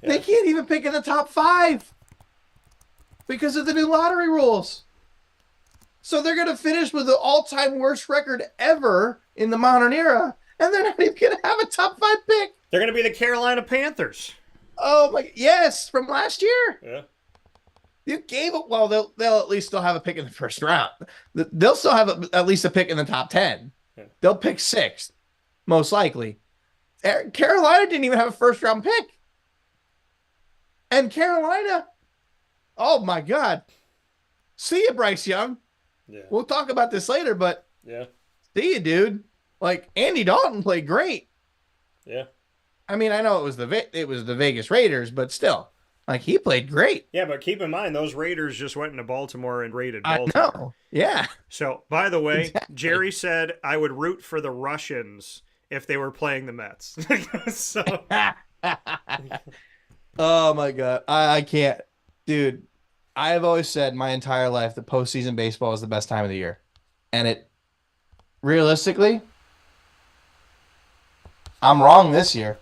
Yeah. They can't even pick in the top 5 because of the new lottery rules. So they're going to finish with the all-time worst record ever in the modern era, and they're not even going to have a top 5 pick. They're going to be the Carolina Panthers. Oh my! Yes, from last year. Yeah. You gave it. Well, they'll at least still have a pick in the first round. They'll still have at least a pick in the top 10. Yeah. They'll pick 6th, most likely. Carolina didn't even have a first round pick. And Carolina, oh my God. See you, Bryce Young. Yeah. We'll talk about this later, but see you, dude. Like, Andy Dalton played great. Yeah. I mean, I know it was the Vegas Raiders, but still, like, he played great. Yeah, but keep in mind, those Raiders just went into Baltimore and raided Baltimore. I know. Yeah. So, by the way, Jerry said I would root for the Russians if they were playing the Mets. So. Oh my God, I can't, dude. I have always said my entire life that postseason baseball is the best time of the year, and it realistically, I'm wrong this year.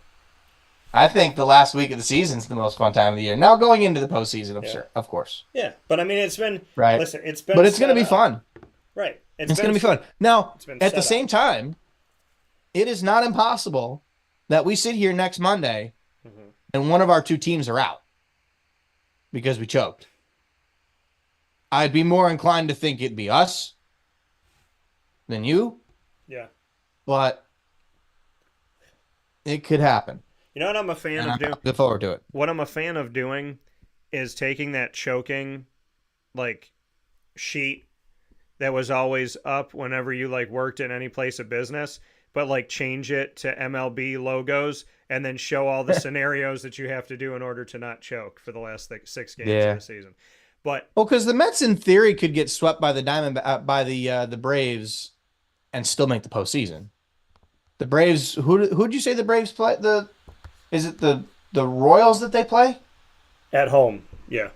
I think the last week of the season is the most fun time of the year. Now going into the postseason, of course. Yeah, but I mean, it's been right. Listen, it's been, but it's going to be fun. Right, it's going to be fun. Now, at the same time, it is not impossible that we sit here next Monday and one of our 2 teams are out. because we choked. I'd be more inclined to think it'd be us than you. Yeah. But it could happen. You know what I'm a fan of doing? Looking forward to it. What I'm a fan of doing is taking that choking, like, sheet that was always up whenever you, like, worked in any place of business, but, like, change it to MLB logos and then show all the scenarios that you have to do in order to not choke for the last 6 games of the season. But because the Mets, in theory, could get swept by the the Braves and still make the postseason. The Braves, who'd you say the Braves play? Is it the Royals that they play? At home, yeah.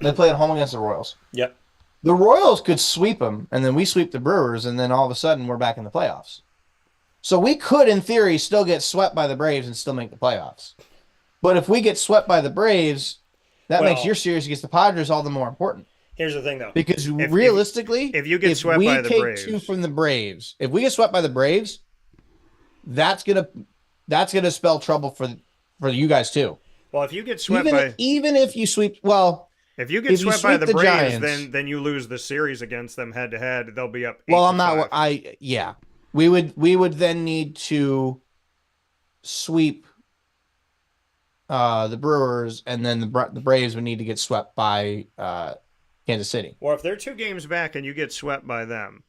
They play at home against the Royals. Yep. The Royals could sweep them, and then we sweep the Brewers, and then all of a sudden we're back in the playoffs. So we could, in theory, still get swept by the Braves and still make the playoffs. But if we get swept by the Braves, that makes your series against the Padres all the more important. Here's the thing, though. Because realistically, if you get swept by the Braves, two from the Braves, if we get swept by the Braves, that's gonna spell trouble for you guys too. Well, if you get swept even if you sweep, if you get swept by the Braves, Giants, then you lose the series against them head to head. They'll be up. Well, I'm not. We would then need to sweep the Brewers, and then the Braves would need to get swept by Kansas City. Or if they're 2 games back and you get swept by them,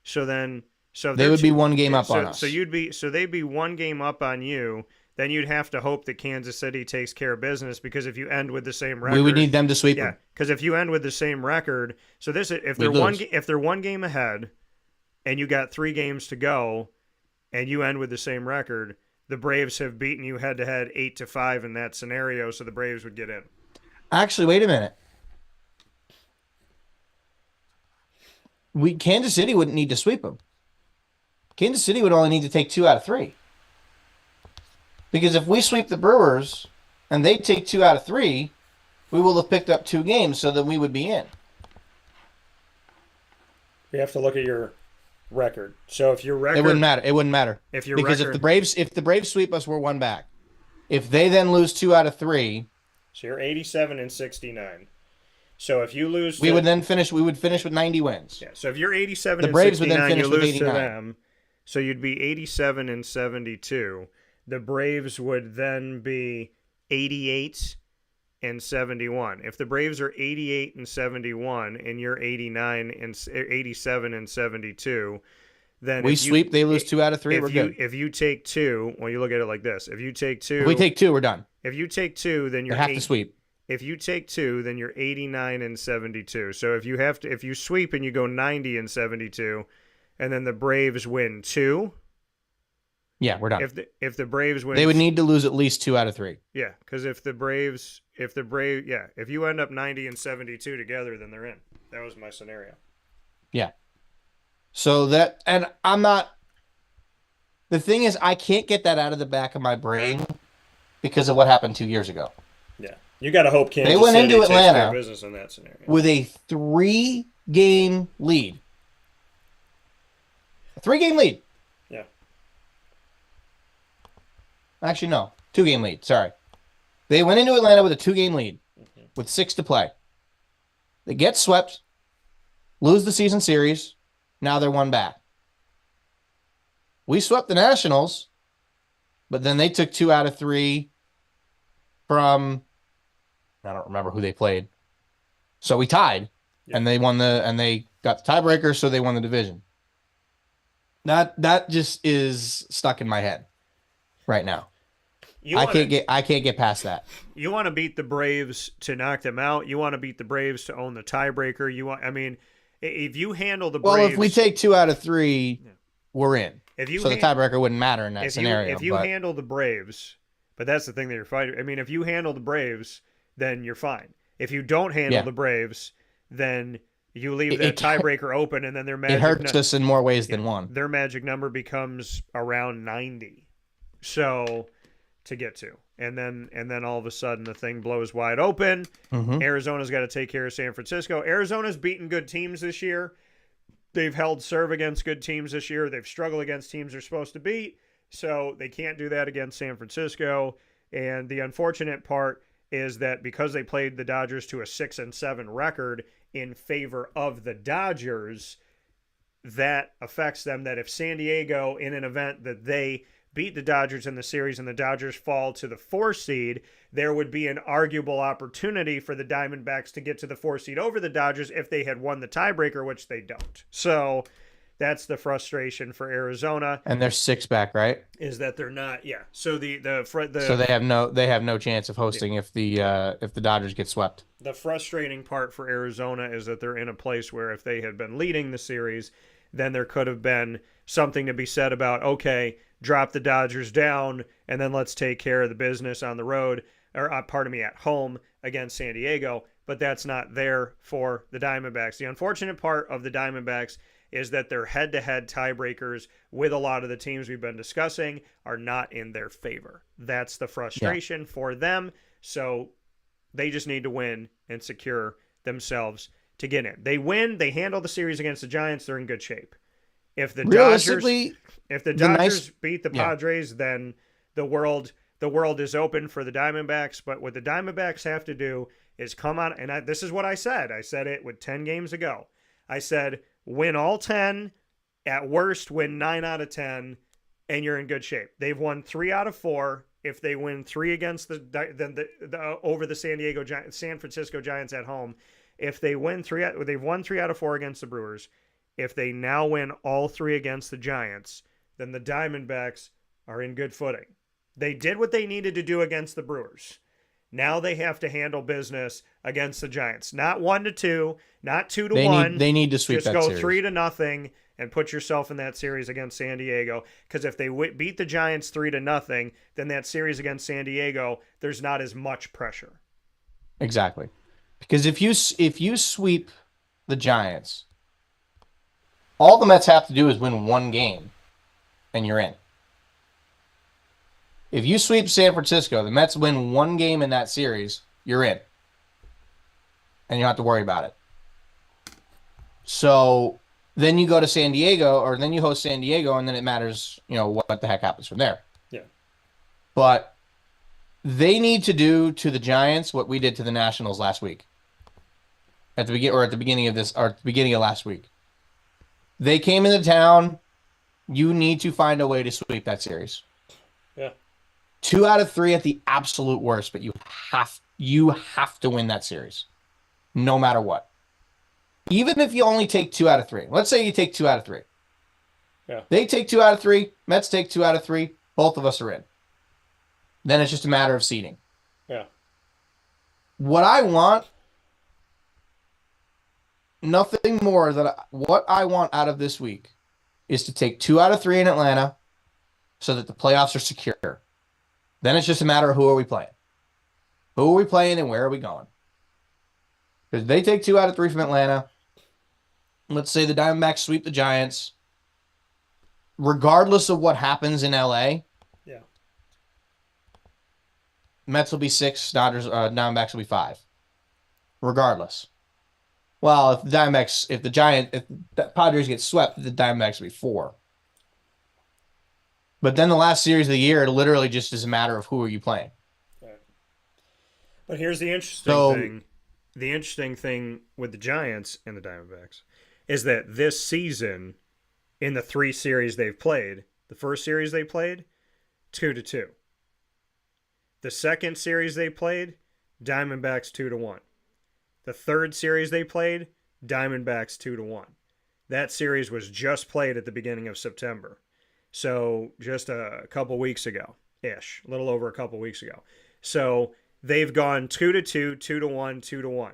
so they would be 1 game up on us. So they'd be 1 game up on you. Then you'd have to hope that Kansas City takes care of business, because if you end with the same record, we would need them to sweep them. Because if you end with the same record, so if they're 1 game ahead, and you got 3 games to go, and you end with the same record, the Braves have beaten you head to head 8-5 in that scenario, so the Braves would get in. Actually, wait a minute. Kansas City wouldn't need to sweep them. Kansas City would only need to take 2 out of 3. Because if we sweep the Brewers and they take 2 out of 3, we will have picked up 2 games, so then we would be in. You have to look at your record. So if your record, it wouldn't matter. If the Braves sweep us, we're 1 back. If they then lose 2 out of 3, so you're 87-69. So if you lose, we would finish with 90 wins. Yeah. So if you're 87 the Braves and 69, would then finish you with lose 89. to them. So you'd be 87-72. The Braves would then be 88-71. If the Braves are 88-71 and you're 87-72, then we sweep, they lose 2 out of 3, we're good. If you take 2, well, you look at it like this. If you take 2, if we take 2, we're done. If you take 2, then you have to sweep. If you take 2, then you're 89-72. So if you sweep and you go 90-72, and then the Braves win 2. Yeah, we're done. If the Braves win, they would need to lose at least 2 out of 3. Yeah, because if you end up 90-72 together, then they're in. That was my scenario. Yeah. So and I'm not. The thing is, I can't get that out of the back of my brain because of what happened 2 years ago. Yeah, you got to hope Kansas They went City into takes care Atlanta of business in that scenario with a 3-game lead. A 3-game lead. Yeah. Actually, no. 2-game lead. Sorry. They went into Atlanta with a 2-game lead with 6 to play. They get swept, lose the season series. Now they're 1 back. We swept the Nationals, but then they took 2 out of 3 from, I don't remember who they played. So we tied, and they got the tiebreaker, so they won the division. That just is stuck in my head right now. I can't get past that. You want to beat the Braves to knock them out. You want to beat the Braves to own the tiebreaker. If you handle the Braves, well, if we take 2 out of 3, we're in. The tiebreaker wouldn't matter in that scenario. If you handle the Braves, but that's the thing that you're fighting. I mean, if you handle the Braves, then you're fine. If you don't handle the Braves, then you leave that tiebreaker open, and then their magic. It hurts us in more ways than one. Their magic number becomes around 90. So to get to. And then all of a sudden the thing blows wide open. Mm-hmm. Arizona's got to take care of San Francisco. Arizona's beaten good teams this year. They've held serve against good teams this year. They've struggled against teams they're supposed to beat. So they can't do that against San Francisco. And the unfortunate part is that because they played the Dodgers to a 6-7 record in favor of the Dodgers, that affects them. That if San Diego, in an event that they beat the Dodgers in the series and the Dodgers fall to the 4 seed, there would be an arguable opportunity for the Diamondbacks to get to the 4 seed over the Dodgers if they had won the tiebreaker, which they don't. So that's the frustration for Arizona. And they're 6 back, right? Is that they're not? Yeah. So so they have no chance of hosting if the Dodgers get swept. The frustrating part for Arizona is that they're in a place where if they had been leading the series, then there could have been something to be said about, okay, drop the Dodgers down and then let's take care of the business on the road, or at home against San Diego. But that's not there for the Diamondbacks. The unfortunate part of the Diamondbacks is that their head-to-head tiebreakers with a lot of the teams we've been discussing are not in their favor. That's the frustration for them. So they just need to win and secure themselves to get in. They win, they handle the series against the Giants, they're in good shape. If the Dodgers beat the Padres, then the world is open for the Diamondbacks. But what the Diamondbacks have to do is come on, and this is what I said. I said it with 10 games ago. I said, win all 10, at worst win 9 out of 10, and you're in good shape. They've won 3 out of 4. If they win 3 against over the San Francisco Giants at home, if they win 3, they've won 3 out of 4 against the Brewers. If they now win all 3 against the Giants, then the Diamondbacks are in good footing. They did what they needed to do against the Brewers. Now they have to handle business against the Giants. Not 1-2, not 2-1. They need to sweep that series. Just go 3-0 and put yourself in that series against San Diego. Because if they beat the Giants 3-0, then that series against San Diego, there's not as much pressure. Exactly. Because if you sweep the Giants, all the Mets have to do is win 1 game, and you're in. If you sweep San Francisco, the Mets win 1 game in that series, you're in. And you don't have to worry about it. So then you go to San Diego, or then you host San Diego, and then it matters, what the heck happens from there. Yeah. But they need to do to the Giants what we did to the Nationals last week. At the beginning of last week. They came into town. You need to find a way to sweep that series. Yeah. 2 out of 3 at the absolute worst, but you have to win that series, no matter what. Even if you only take 2 out of 3. Let's say you take 2 out of 3. Yeah. They take 2 out of 3. Mets take 2 out of 3. Both of us are in. Then it's just a matter of seeding. Yeah. What I want, nothing more than what I want out of this week is to take 2 out of 3 in Atlanta so that the playoffs are secure. Then it's just a matter of who are we playing. Who are we playing and where are we going? Because they take 2 out of 3 from Atlanta. Let's say the Diamondbacks sweep the Giants. Regardless of what happens in LA, Mets will be 6, Diamondbacks will be 5. Regardless. Well, if the Padres get swept, the Diamondbacks will be 4. But then the last series of the year, it literally just is a matter of who are you playing. Right. But here's the interesting thing. The interesting thing with the Giants and the Diamondbacks is that this season, in the 3 series they've played, the first series they played, 2-2. The second series they played, Diamondbacks 2-1. The third series they played, Diamondbacks 2-1. That series was just played at the beginning of September. So just a couple weeks ago-ish, a little over a couple weeks ago. So they've gone 2-2, 2-1, 2-1.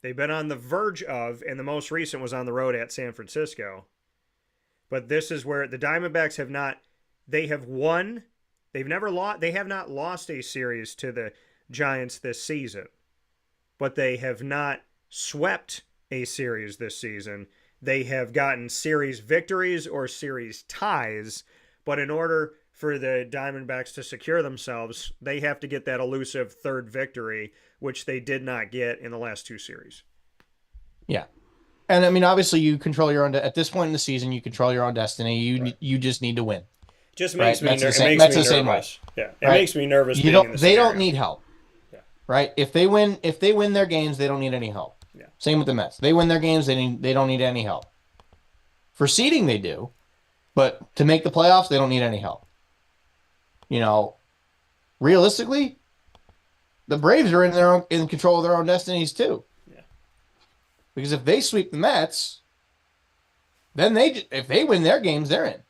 They've been on the verge of, and the most recent was on the road at San Francisco. But this is where the Diamondbacks have not, they have won, they have not lost a series to the Giants this season. But they have not swept a series this season. They have gotten series victories or series ties, but in order for the Diamondbacks to secure themselves, they have to get that elusive third victory, which they did not get in the last 2 series. Yeah. And I mean, obviously you control your own, at this point in the season, you control your own destiny. You just need to win. Just right? makes me Mets the makes me same way. nervous. Yeah, it Right? makes me nervous. You being don't. in the They don't scenario. need help. Yeah. Right? If they win their games, they don't need any help. Yeah. Same with the Mets. They win their games, they don't need any help. For seeding, they do, but to make the playoffs, they don't need any help. You know, realistically, the Braves are in control of their own destinies too. Yeah. Because if they sweep the Mets, then if they win their games, they're in.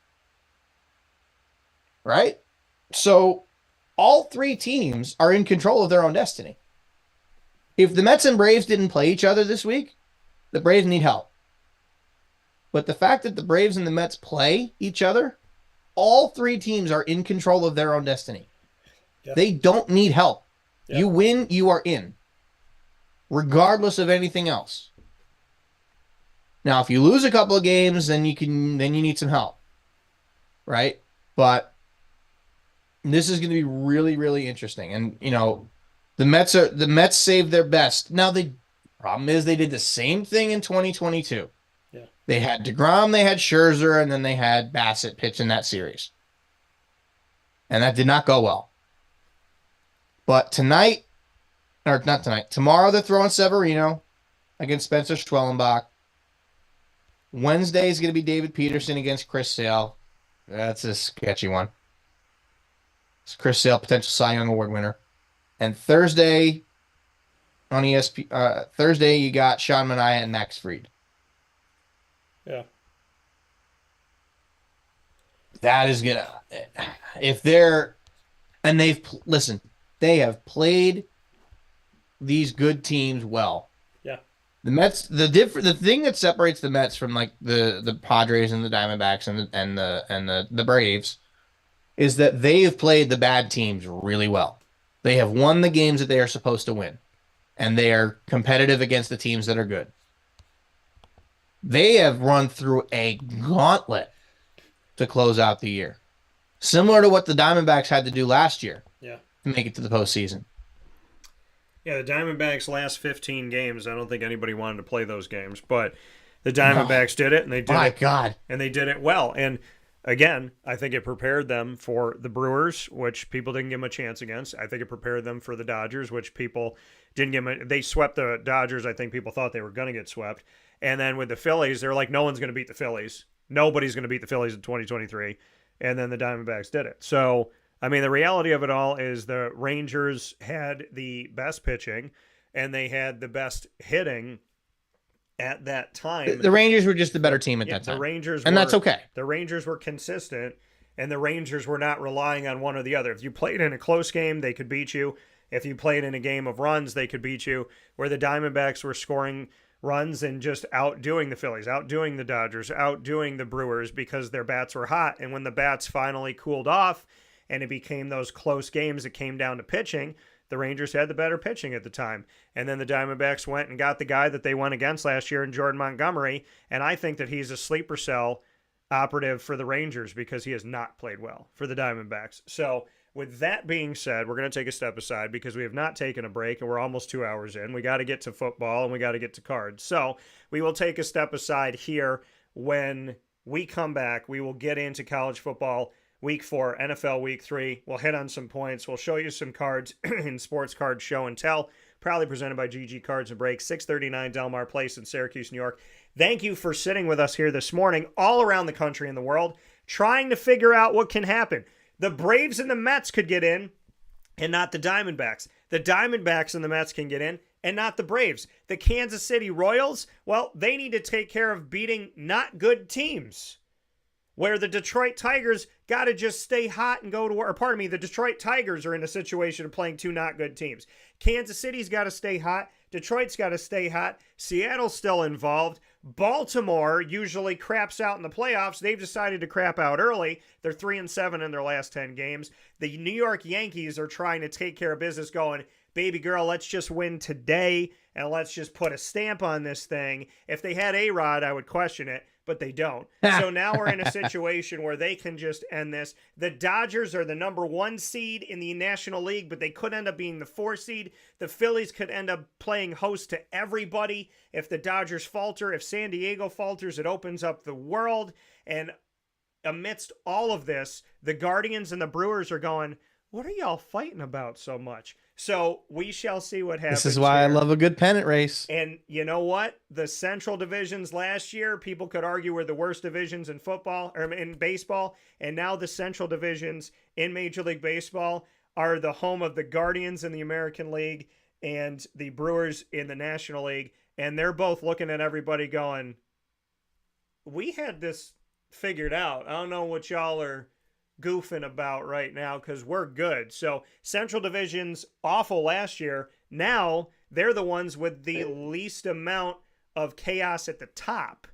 Right? So all three teams are in control of their own destiny. If the Mets and Braves didn't play each other this week, the Braves need help. But the fact that the Braves and the Mets play each other, all three teams are in control of their own destiny. Yeah. They don't need help. Yeah. You win, you are in, regardless of anything else. Now, if you lose a couple of games, then you need some help, right? But this is going to be really, really interesting. And the Mets saved their best. Now the problem is they did the same thing in 2022. Yeah. They had DeGrom, they had Scherzer, and then they had Bassett pitch in that series. And that did not go well. But tomorrow they're throwing Severino against Spencer Schwellenbach. Wednesday is going to be David Peterson against Chris Sale. That's a sketchy one. It's Chris Sale, potential Cy Young Award winner. And Thursday on Thursday you got Sean Manaea and Max Fried. Yeah. That is gonna, if they're, and they have played these good teams well. Yeah. The Mets, the thing that separates the Mets from like the Padres and the Diamondbacks and the Braves is that they have played the bad teams really well. They have won the games that they are supposed to win, and they are competitive against the teams that are good. They have run through a gauntlet to close out the year, similar to what the Diamondbacks had to do last year. Yeah. To make it to the postseason. Yeah, the Diamondbacks' last 15 games, I don't think anybody wanted to play those games, but the Diamondbacks did it, and they did My God. And they did it well. And again, I think it prepared them for the Brewers, which people didn't give them a chance against. I think it prepared them for the Dodgers, which people didn't give them they swept the Dodgers. I think people thought they were going to get swept. And then with the Phillies, they're like, no one's going to beat the Phillies. Nobody's going to beat the Phillies in 2023. And then the Diamondbacks did it. So, I mean, the reality of it all is the Rangers had the best pitching and they had the best hitting at that time. The Rangers were just the better team at that time. That's okay. The Rangers were consistent, and the Rangers were not relying on one or the other. If you played in a close game, they could beat you. If you played in a game of runs, they could beat you. Where the Diamondbacks were scoring runs and just outdoing the Phillies, outdoing the Dodgers, outdoing the Brewers because their bats were hot. And when the bats finally cooled off and it became those close games that came down to pitching, the Rangers had the better pitching at the time. And then the Diamondbacks went and got the guy that they went against last year in Jordan Montgomery. And I think that he's a sleeper cell operative for the Rangers because he has not played well for the Diamondbacks. So with that being said, we're going to take a step aside because we have not taken a break and we're almost 2 hours in. We got to get to football and we got to get to cards. So we will take a step aside here. When we come back, we will get into college football Week 4, NFL Week 3. We'll hit on some points. We'll show you some cards in Sports Card Show and Tell. Proudly presented by GG Cards and Breaks, 639 Delmar Place in Syracuse, New York. Thank you for sitting with us here this morning, all around the country and the world, trying to figure out what can happen. The Braves and the Mets could get in, and not the Diamondbacks. The Diamondbacks and the Mets can get in, and not the Braves. The Kansas City Royals, well, they need to take care of beating not good teams. Where the Detroit Tigers got to just stay hot and go to work. Or pardon me, the Detroit Tigers are in a situation of playing two not good teams. Kansas City's got to stay hot. Detroit's got to stay hot. Seattle's still involved. Baltimore usually craps out in the playoffs. They've decided to crap out early. They're 3-7 in their last 10 games. The New York Yankees are trying to take care of business going, baby girl, let's just win today and let's just put a stamp on this thing. If they had A-Rod, I would question it, but they don't. So now we're in a situation where they can just end this. The Dodgers are the number 1 seed in the National League, but they could end up being the 4 seed. The Phillies could end up playing host to everybody. If the Dodgers falter, if San Diego falters, it opens up the world. And amidst all of this, the Guardians and the Brewers are going, what are y'all fighting about so much? So we shall see what happens. This is why here. I love a good pennant race. And you know what? The Central divisions last year, people could argue were the worst divisions in football or in baseball. And now the Central divisions in Major League Baseball are the home of the Guardians in the American League and the Brewers in the National League. And they're both looking at everybody going, we had this figured out. I don't know what y'all are goofing about right now because we're good. So Central Division's awful last year. Now they're the ones with the least amount of chaos at the top.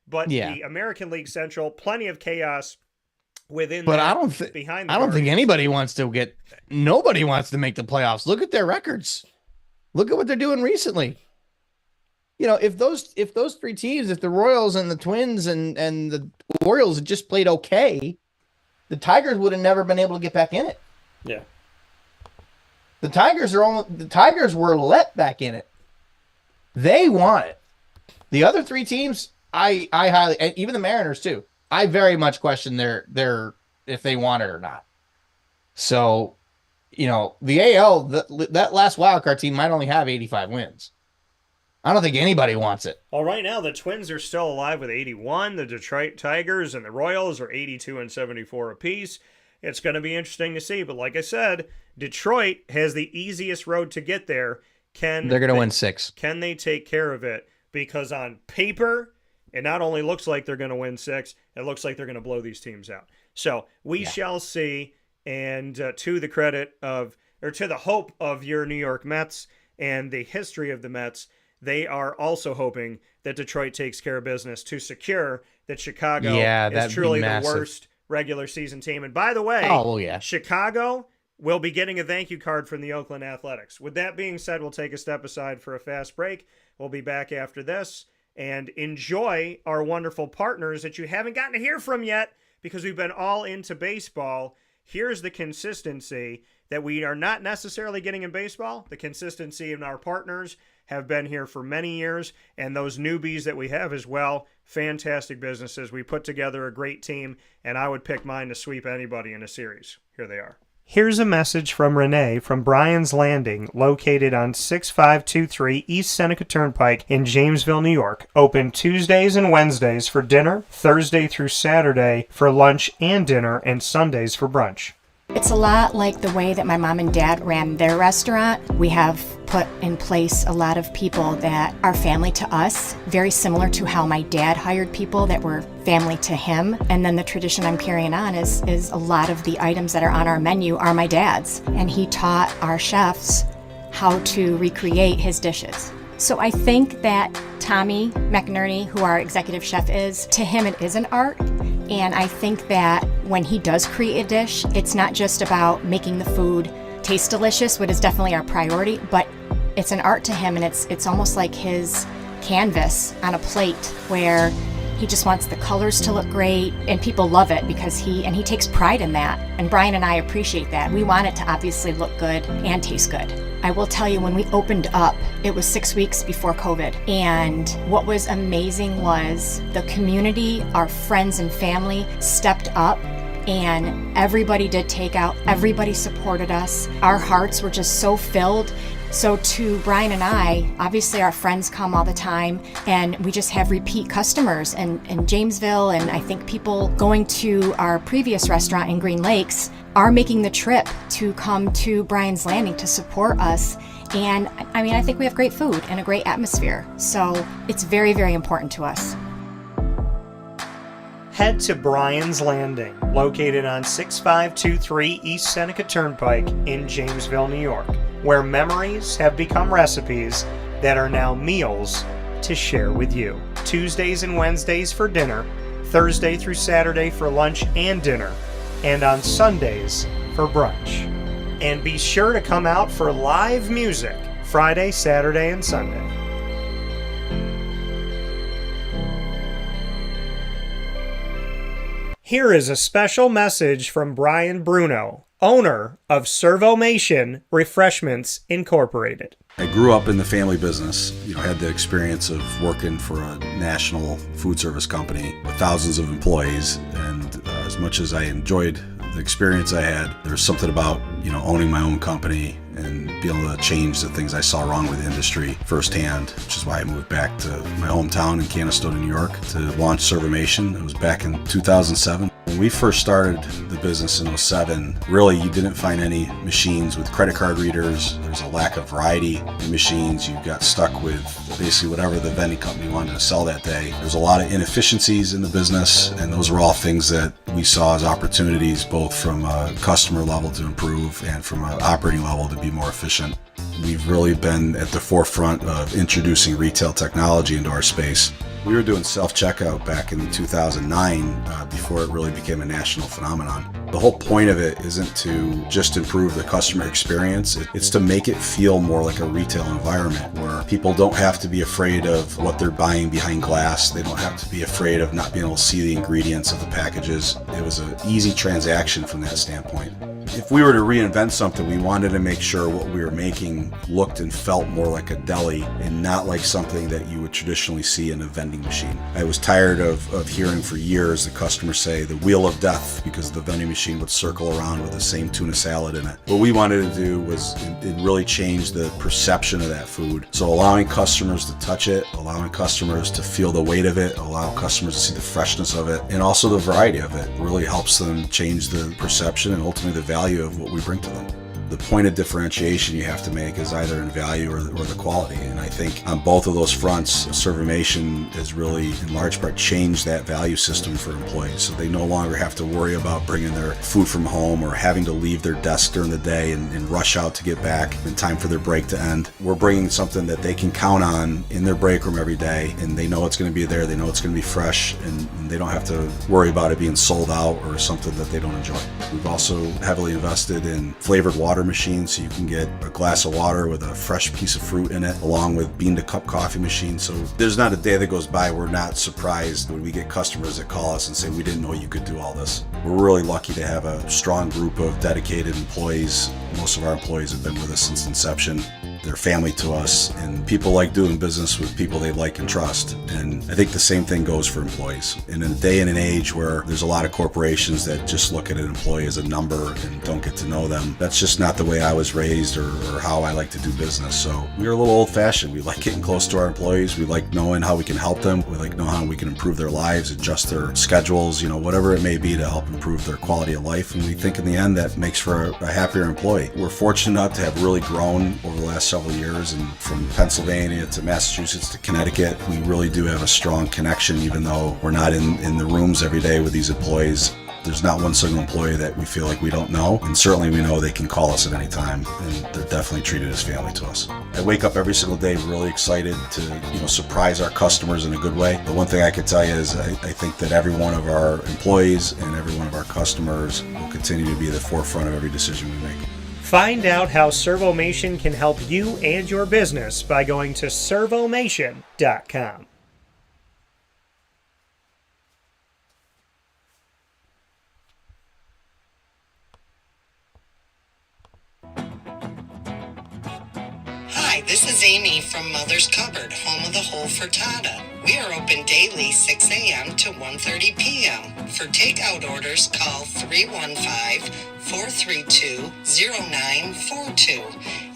But the American League Central, plenty of chaos within. But I don't think anybody wants to nobody wants to make the playoffs. Look at their records. Look at what they're doing recently. You know, if those three teams, if the Royals and the Twins and the Orioles had just played okay, the Tigers would have never been able to get back in it. Yeah. The Tigers were let back in it. They want it. The other three teams, I highly, and even the Mariners too, I very much question their if they want it or not. So, you know, the AL, that last wildcard team might only have 85 wins. I don't think anybody wants it. Well, right now, the Twins are still alive with 81. The Detroit Tigers and the Royals are 82 and 74 apiece. It's going to be interesting to see. But like I said, Detroit has the easiest road to get there. They're going to win 6. Can they take care of it? Because on paper, it not only looks like they're going to win 6, it looks like they're going to blow these teams out. So we shall see. And to the credit of, or to the hope of your New York Mets and the history of the Mets, they are also hoping that Detroit takes care of business to secure that Chicago is truly the worst regular season team. And by the way, Chicago will be getting a thank you card from the Oakland Athletics. With that being said, we'll take a step aside for a fast break. We'll be back after this and enjoy our wonderful partners that you haven't gotten to hear from yet because we've been all into baseball. Here's the consistency that we are not necessarily getting in baseball. The consistency in our partners have been here for many years, and those newbies that we have as well, fantastic businesses. We put together a great team, and I would pick mine to sweep anybody in a series. Here they are. Here's a message from Renee from Brian's Landing, located on 6523 East Seneca Turnpike in Jamesville, New York. Open Tuesdays and Wednesdays for dinner, Thursday through Saturday for lunch and dinner, and Sundays for brunch. It's a lot like the way that my mom and dad ran their restaurant. We have put in place a lot of people that are family to us, very similar to how my dad hired people that were family to him. And then the tradition I'm carrying on is a lot of the items that are on our menu are my dad's. And he taught our chefs how to recreate his dishes. So I think that Tommy McNerney, who our executive chef is, to him it is an art. And I think that when he does create a dish, it's not just about making the food taste delicious, which is definitely our priority, but it's an art to him, and it's almost like his canvas on a plate where he just wants the colors to look great, and people love it because he takes pride in that. And Brian and I appreciate that. We want it to obviously look good and taste good. I will tell you, when we opened up, it was 6 weeks before COVID. And what was amazing was the community, our friends and family stepped up, and everybody did takeout. Everybody supported us. Our hearts were just so filled. So to Brian and I, obviously our friends come all the time, and we just have repeat customers in Jamesville, and I think people going to our previous restaurant in Green Lakes are making the trip to come to Brian's Landing to support us. And I mean, I think we have great food and a great atmosphere. So it's very, very important to us. Head to Brian's Landing, located on 6523 East Seneca Turnpike in Jamesville, New York, where memories have become recipes that are now meals to share with you. Tuesdays and Wednesdays for dinner, Thursday through Saturday for lunch and dinner, and on Sundays for brunch. And be sure to come out for live music Friday, Saturday, and Sunday. Here is a special message from Brian Bruno, owner of Servomation Refreshments Incorporated. I grew up in the family business, had the experience of working for a national food service company with thousands of employees and As much as I enjoyed the experience I had, there was something about, owning my own company and being able to change the things I saw wrong with the industry firsthand, which is why I moved back to my hometown in Canastota, New York, to launch Servomation. It was back in 2007. When we first started the business in 07, really you didn't find any machines with credit card readers. There's a lack of variety in machines. You got stuck with basically whatever the vending company wanted to sell that day. There's a lot of inefficiencies in the business, and those were all things that we saw as opportunities, both from a customer level to improve and from an operating level to be more efficient. We've really been at the forefront of introducing retail technology into our space. We were doing self-checkout back in 2009 before it really became a national phenomenon. The whole point of it isn't to just improve the customer experience. It's to make it feel more like a retail environment where people don't have to be afraid of what they're buying behind glass. They don't have to be afraid of not being able to see the ingredients of the packages. It was an easy transaction from that standpoint. If we were to reinvent something, we wanted to make sure what we were making looked and felt more like a deli and not like something that you would traditionally see in a vending machine. I was tired of hearing for years the customers say the wheel of death because the vending machine would circle around with the same tuna salad in it. What we wanted to do was it really change the perception of that food. So allowing customers to touch it, allowing customers to feel the weight of it, allow customers to see the freshness of it, and also the variety of it really helps them change the perception and ultimately the value of what we bring to them. The point of differentiation you have to make is either in value or the quality. And I think on both of those fronts, Servomation has really, in large part, changed that value system for employees. So they no longer have to worry about bringing their food from home or having to leave their desk during the day and rush out to get back in time for their break to end. We're bringing something that they can count on in their break room every day, and they know it's going to be there, they know it's going to be fresh, and they don't have to worry about it being sold out or something that they don't enjoy. We've also heavily invested in flavored water machines, so you can get a glass of water with a fresh piece of fruit in it, along with bean to cup coffee machines. So there's not a day that goes by we're not surprised when we get customers that call us and say, we didn't know you could do all this. We're really lucky to have a strong group of dedicated employees. Most of our employees have been with us since inception. They're family to us, and people like doing business with people they like and trust. And I think the same thing goes for employees. And in a day and an age where there's a lot of corporations that just look at an employee as a number and don't get to know them, that's just not the way I was raised or how I like to do business. So we're a little old-fashioned. We like getting close to our employees. We like knowing how we can help them. We like knowing how we can improve their lives, adjust their schedules, whatever it may be to help improve their quality of life. And we think in the end that makes for a happier employee. We're fortunate enough to have really grown over the last several years, and from Pennsylvania to Massachusetts to Connecticut, we really do have a strong connection, even though we're not in the rooms every day with these employees. There's not one single employee that we feel like we don't know, and certainly we know they can call us at any time, and they're definitely treated as family to us. I wake up every single day really excited to surprise our customers in a good way. The one thing I can tell you is I think that every one of our employees and every one of our customers will continue to be at the forefront of every decision we make. Find out how Servomation can help you and your business by going to servomation.com. Hi, this is Amy from Mother's Cupboard, home of the whole frittata. We are open daily 6 a.m. to 1:30 p.m. For takeout orders, call 315-432-0942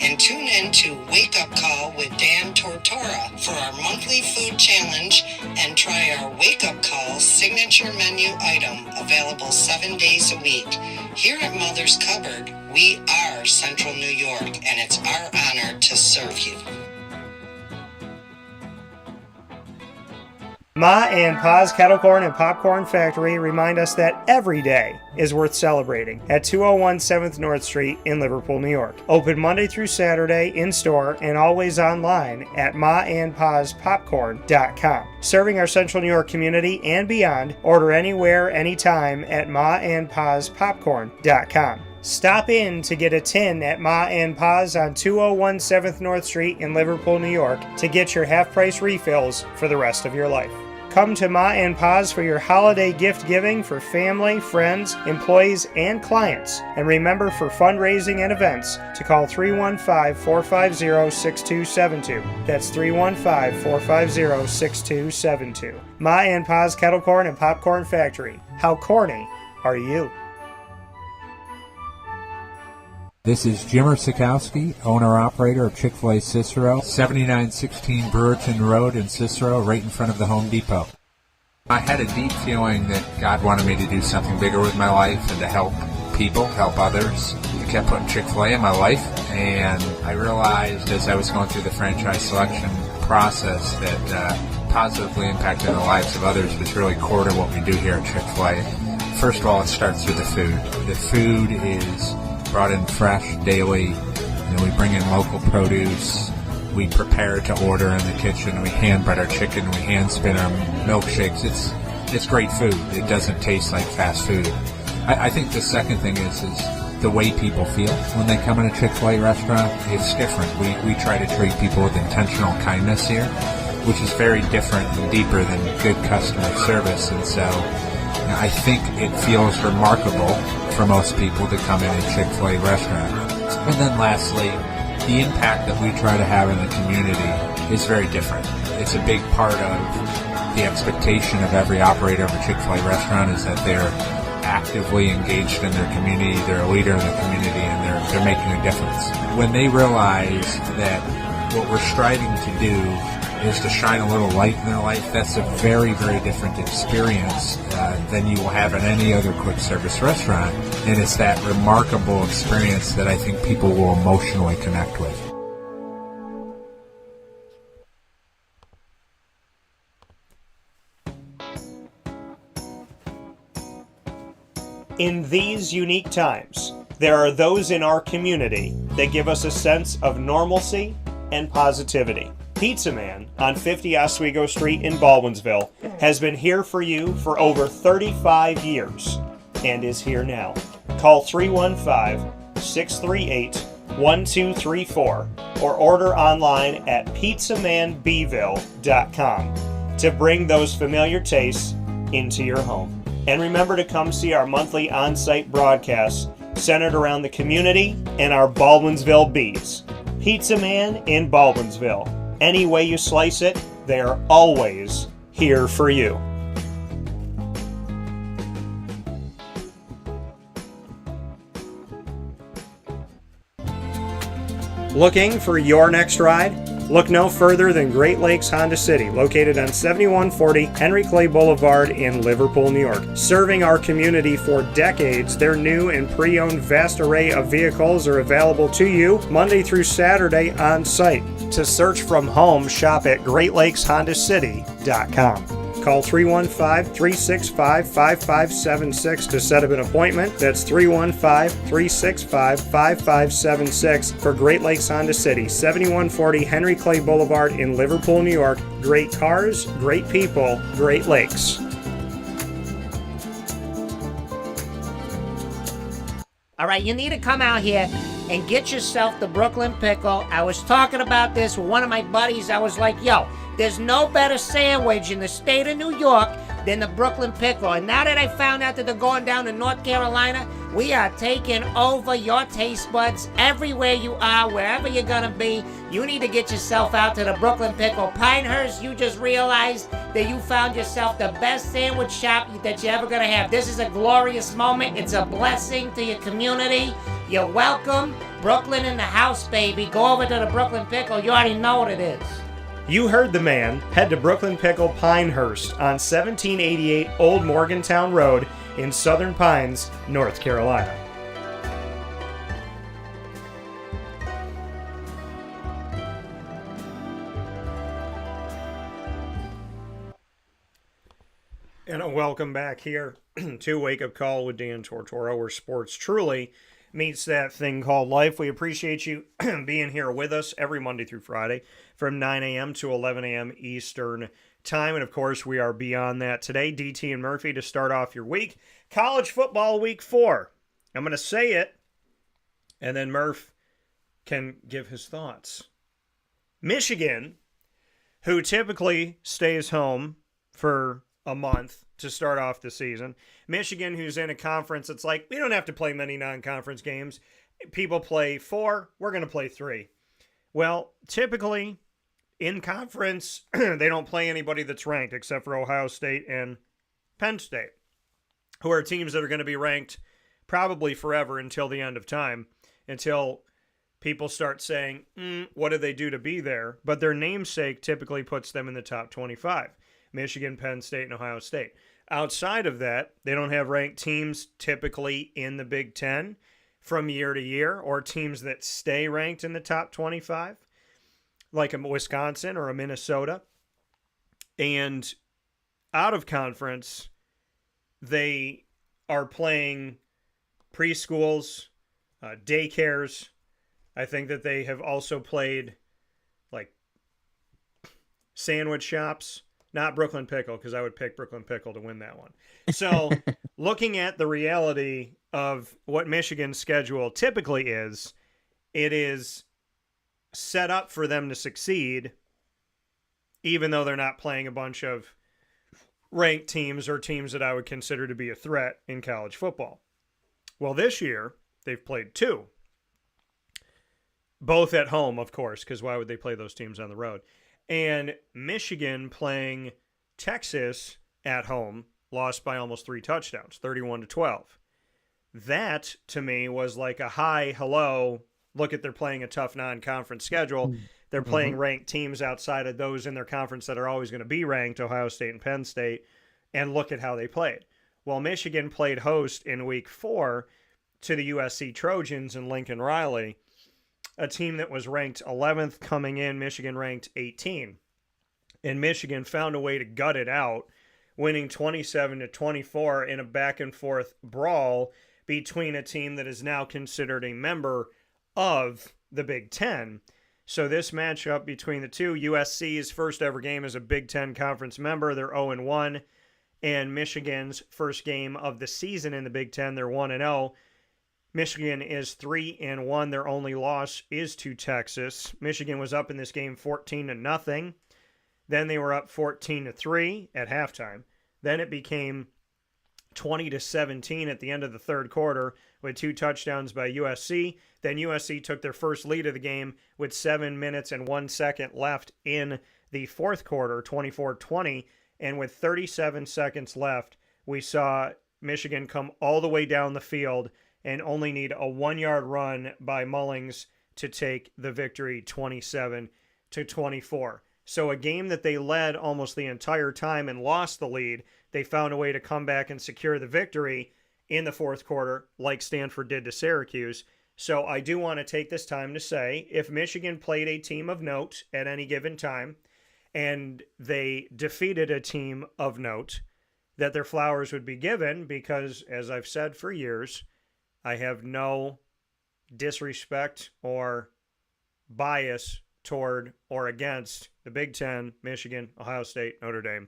and tune in to Wake Up Call with Dan Tortora for our monthly food challenge and try our Wake Up Call signature menu item available 7 days a week. Here at Mother's Cupboard, we are Central New York, and it's our honor to serve you. Ma and Pa's Kettle Corn and Popcorn Factory remind us that every day is worth celebrating at 201 7th North Street in Liverpool, New York. Open Monday through Saturday in-store and always online at maandpaspopcorn.com. Serving our Central New York community and beyond, order anywhere, anytime at maandpaspopcorn.com. Stop in to get a tin at Ma and Pa's on 201 7th North Street in Liverpool, New York to get your half-price refills for the rest of your life. Come to Ma and Pa's for your holiday gift giving for family, friends, employees, and clients. And remember, for fundraising and events, to call 315-450-6272. That's 315-450-6272. Ma and Pa's Kettle Corn and Popcorn Factory. How corny are you. This is Jimmer Sikowski, owner-operator of Chick-fil-A Cicero, 7916 Brewerton Road in Cicero, right in front of the Home Depot. I had a deep feeling that God wanted me to do something bigger with my life and to help people, help others. He kept putting Chick-fil-A in my life, and I realized as I was going through the franchise selection process that positively impacting the lives of others was really core to what we do here at Chick-fil-A. First of all, it starts with the food. The food is brought in fresh daily. We bring in local produce. We prepare to order in the kitchen. We hand bread our chicken. We hand spin our milkshakes. It's great food. It doesn't taste like fast food. I think the second thing is the way people feel when they come in a Chick-fil-A restaurant. It's different. We try to treat people with intentional kindness here, which is very different and deeper than good customer service. And so I think it feels remarkable for most people to come in a Chick-fil-A restaurant. And then lastly, the impact that we try to have in the community is very different. It's a big part of the expectation of every operator of a Chick-fil-A restaurant is that they're actively engaged in their community, they're a leader in the community, and they're making a difference. When they realize that what we're striving to do is to shine a little light in their life, that's a very, very different experience than you will have in any other quick service restaurant. And it's that remarkable experience that I think people will emotionally connect with. In these unique times, there are those in our community that give us a sense of normalcy and positivity. Pizza Man on 50 Oswego Street in Baldwinsville has been here for you for over 35 years and is here now. Call 315-638-1234 or order online at pizzamanbville.com to bring those familiar tastes into your home. And remember to come see our monthly on-site broadcasts centered around the community and our Baldwinsville Bees. Pizza Man in Baldwinsville. Any way you slice it, they are always here for you. Looking for your next ride? Look no further than Great Lakes Honda City, located on 7140 Henry Clay Boulevard in Liverpool, New York. Serving our community for decades, their new and pre-owned vast array of vehicles are available to you Monday through Saturday on site. To search from home, shop at GreatLakesHondaCity.com. Call 315-365-5576 to set up an appointment. That's 315-365-5576 for Great Lakes Honda City, 7140 Henry Clay Boulevard in Liverpool, New York. Great cars, great people, Great Lakes. All right, you need to come out here and get yourself the Brooklyn Pickle. I was talking about this with one of my buddies. I was like, yo, there's no better sandwich in the state of New York than the Brooklyn Pickle. And now that I found out that they're going down to North Carolina, we are taking over your taste buds everywhere you are, wherever you're going to be. You need to get yourself out to the Brooklyn Pickle. Pinehurst, you just realized that you found yourself the best sandwich shop that you're ever going to have. This is a glorious moment. It's a blessing to your community. You're welcome. Brooklyn in the house, baby. Go over to the Brooklyn Pickle. You already know what it is. You heard the man. Head to Brooklyn Pickle Pinehurst on 1788 Old Morgantown Road in Southern Pines, North Carolina. And a welcome back here to Wake Up Call with Dan Tortora, where sports truly meets that thing called life. We appreciate you being here with us every Monday through Friday from 9 a.m. to 11 a.m. Eastern time. And of course, we are beyond that today. DT and Murphy to start off your week. College football week 4. I'm going to say it, and then Murph can give his thoughts. Michigan, who typically stays home for a month to start off the season. Michigan, who's in a conference, it's like, we don't have to play many non-conference games. People play 4, we're going to play 3. Well, typically, in conference, they don't play anybody that's ranked, except for Ohio State and Penn State. who are teams that are going to be ranked probably forever until the end of time, until people start saying, what did they do to be there? But their namesake typically puts them in the top 25. Michigan, Penn State, and Ohio State. Outside of that, they don't have ranked teams typically in the Big Ten from year to year, or teams that stay ranked in the top 25, like a Wisconsin or a Minnesota. And out of conference, they are playing preschools, daycares. I think that they have also played like sandwich shops, not Brooklyn Pickle, because I would pick Brooklyn Pickle to win that one. So looking at the reality of what Michigan's schedule typically is, it is set up for them to succeed, even though they're not playing a bunch of ranked teams or teams that I would consider to be a threat in college football. Well, this year, they've played two. Both at home, of course, because why would they play those teams on the road? And Michigan playing Texas at home, lost by almost 3 touchdowns, 31-12. That, to me, was like a hi, hello, look at they're playing a tough non-conference schedule. They're playing ranked teams outside of those in their conference that are always going to be ranked, Ohio State and Penn State, and look at how they played. Well, Michigan played host in week 4 to the USC Trojans in Lincoln Riley, a team that was ranked 11th coming in, Michigan ranked 18. And Michigan found a way to gut it out, winning 27-24 in a back-and-forth brawl between a team that is now considered a member of the Big Ten. So this matchup between the two, USC's first ever game as a Big Ten conference member, they're 0-1, and Michigan's first game of the season in the Big Ten, they're 1-0. Michigan is 3-1. Their only loss is to Texas. Michigan was up in this game 14-0. Then they were up 14-3 at halftime. Then it became 20-17 at the end of the third quarter with 2 touchdowns by USC. Then USC took their first lead of the game with 7 minutes and 1 second left in the fourth quarter, 24-20. And with 37 seconds left, we saw Michigan come all the way down the field and only need a 1-yard run by Mullings to take the victory 27-24. So a game that they led almost the entire time and lost the lead, they found a way to come back and secure the victory in the fourth quarter, like Stanford did to Syracuse. So I do want to take this time to say, if Michigan played a team of note at any given time, and they defeated a team of note, that their flowers would be given, because, as I've said for years, I have no disrespect or bias toward or against the Big Ten, Michigan, Ohio State, Notre Dame.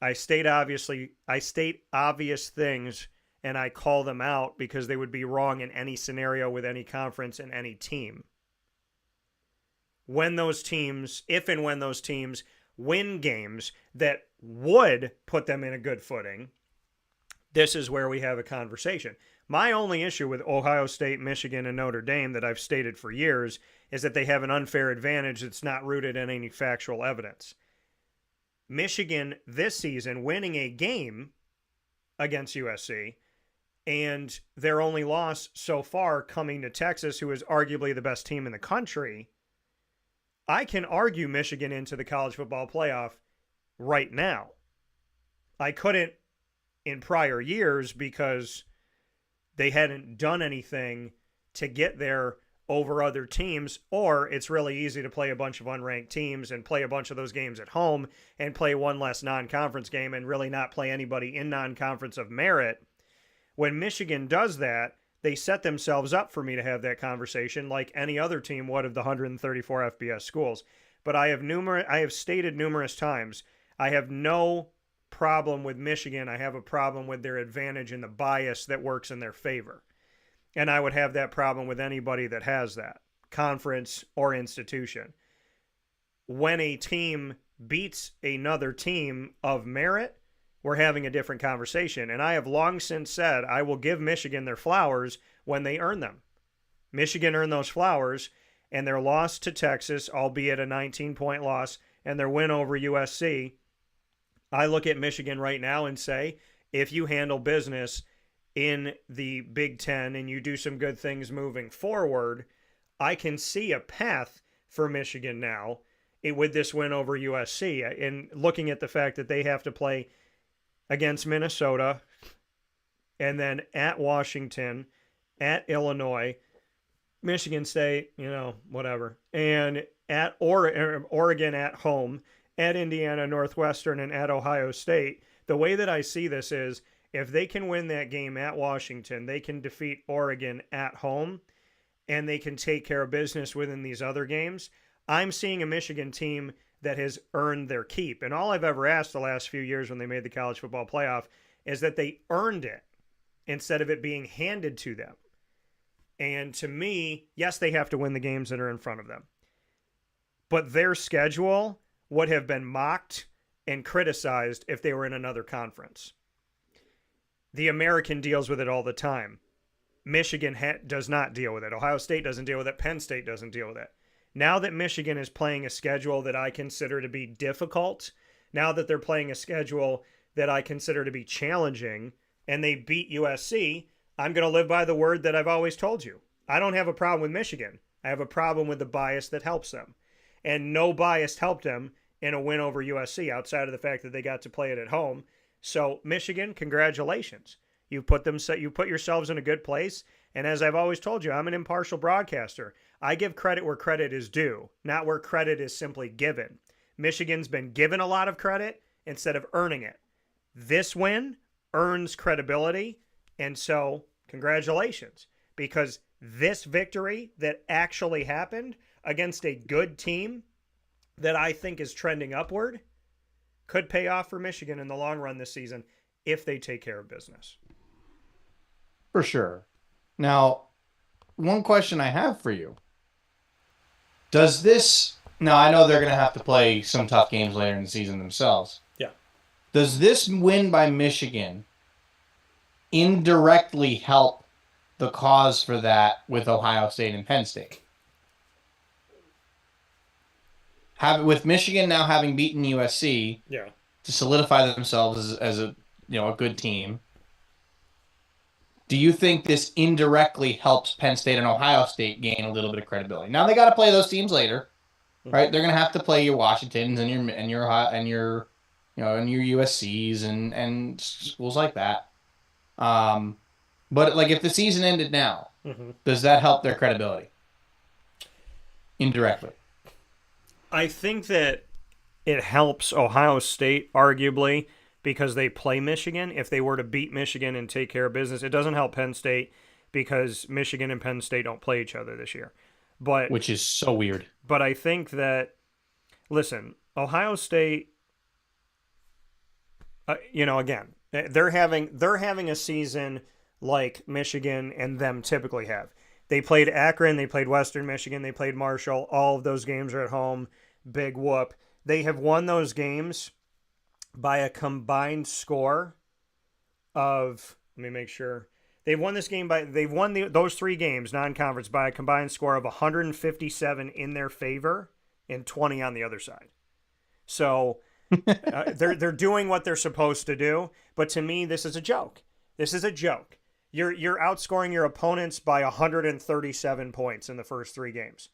I state obvious things, and I call them out because they would be wrong in any scenario with any conference and any team. When those teams, if and when those teams win games that would put them in a good footing, this is where we have a conversation. My only issue with Ohio State, Michigan, and Notre Dame that I've stated for years is that they have an unfair advantage that's not rooted in any factual evidence. Michigan this season winning a game against USC, and their only loss so far coming to Texas, who is arguably the best team in the country, I can argue Michigan into the college football playoff right now. I couldn't in prior years because they hadn't done anything to get there over other teams, or it's really easy to play a bunch of unranked teams and play a bunch of those games at home and play one less non-conference game and really not play anybody in non-conference of merit. When Michigan does that, they set themselves up for me to have that conversation like any other team would of the 134 FBS schools. But I have stated numerous times, I have no problem with Michigan. I have a problem with their advantage and the bias that works in their favor. And I would have that problem with anybody that has that, conference or institution. When a team beats another team of merit, we're having a different conversation. And I have long since said I will give Michigan their flowers when they earn them. Michigan earned those flowers, and their loss to Texas, albeit a 19-point loss, and their win over USC, I look at Michigan right now and say, if you handle business in the Big Ten and you do some good things moving forward, I can see a path for Michigan now with this win over USC. And looking at the fact that they have to play against Minnesota and then at Washington, at Illinois, Michigan State, whatever, and at Oregon at home, at Indiana, Northwestern, and at Ohio State. The way that I see this is if they can win that game at Washington, they can defeat Oregon at home, and they can take care of business within these other games. I'm seeing a Michigan team that has earned their keep. And all I've ever asked the last few years when they made the college football playoff is that they earned it instead of it being handed to them. And to me, yes, they have to win the games that are in front of them. But their schedule would have been mocked and criticized if they were in another conference. The American deals with it all the time. Michigan does not deal with it. Ohio State doesn't deal with it. Penn State doesn't deal with it. Now that Michigan is playing a schedule that I consider to be difficult, now that they're playing a schedule that I consider to be challenging, and they beat USC, I'm going to live by the word that I've always told you. I don't have a problem with Michigan. I have a problem with the bias that helps them. And no bias helped them in a win over USC outside of the fact that they got to play it at home. So Michigan, congratulations. You put yourselves in a good place. And as I've always told you, I'm an impartial broadcaster. I give credit where credit is due, not where credit is simply given. Michigan's been given a lot of credit instead of earning it. This win earns credibility. And so congratulations, because this victory that actually happened against a good team that I think is trending upward could pay off for Michigan in the long run this season if they take care of business. For sure. Now, one question I have for you. Does this... Now, I know they're going to have to play some tough games later in the season themselves. Yeah. Does this win by Michigan indirectly help the cause for that with Ohio State and Penn State? With Michigan now having beaten USC to solidify themselves as a good team, do you think this indirectly helps Penn State and Ohio State gain a little bit of credibility? Now they got to play those teams later, right? They're going to have to play your Washingtons and your USCs and schools like that. But like if the season ended now, does that help their credibility indirectly? I think that it helps Ohio State, arguably, because they play Michigan. If they were to beat Michigan and take care of business, it doesn't help Penn State because Michigan and Penn State don't play each other this year. Which is so weird. But I think that, listen, Ohio State, again, they're having a season like Michigan and them typically have. They played Akron, they played Western Michigan, they played Marshall. All of those games are at home. Big whoop. They have won those games by a combined score of, let me make sure. They've won those 3 games, non-conference, by a combined score of 157 in their favor and 20 on the other side. So they're doing what they're supposed to do. But to me, this is a joke. This is a joke. You're outscoring your opponents by 137 points in the first 3 games.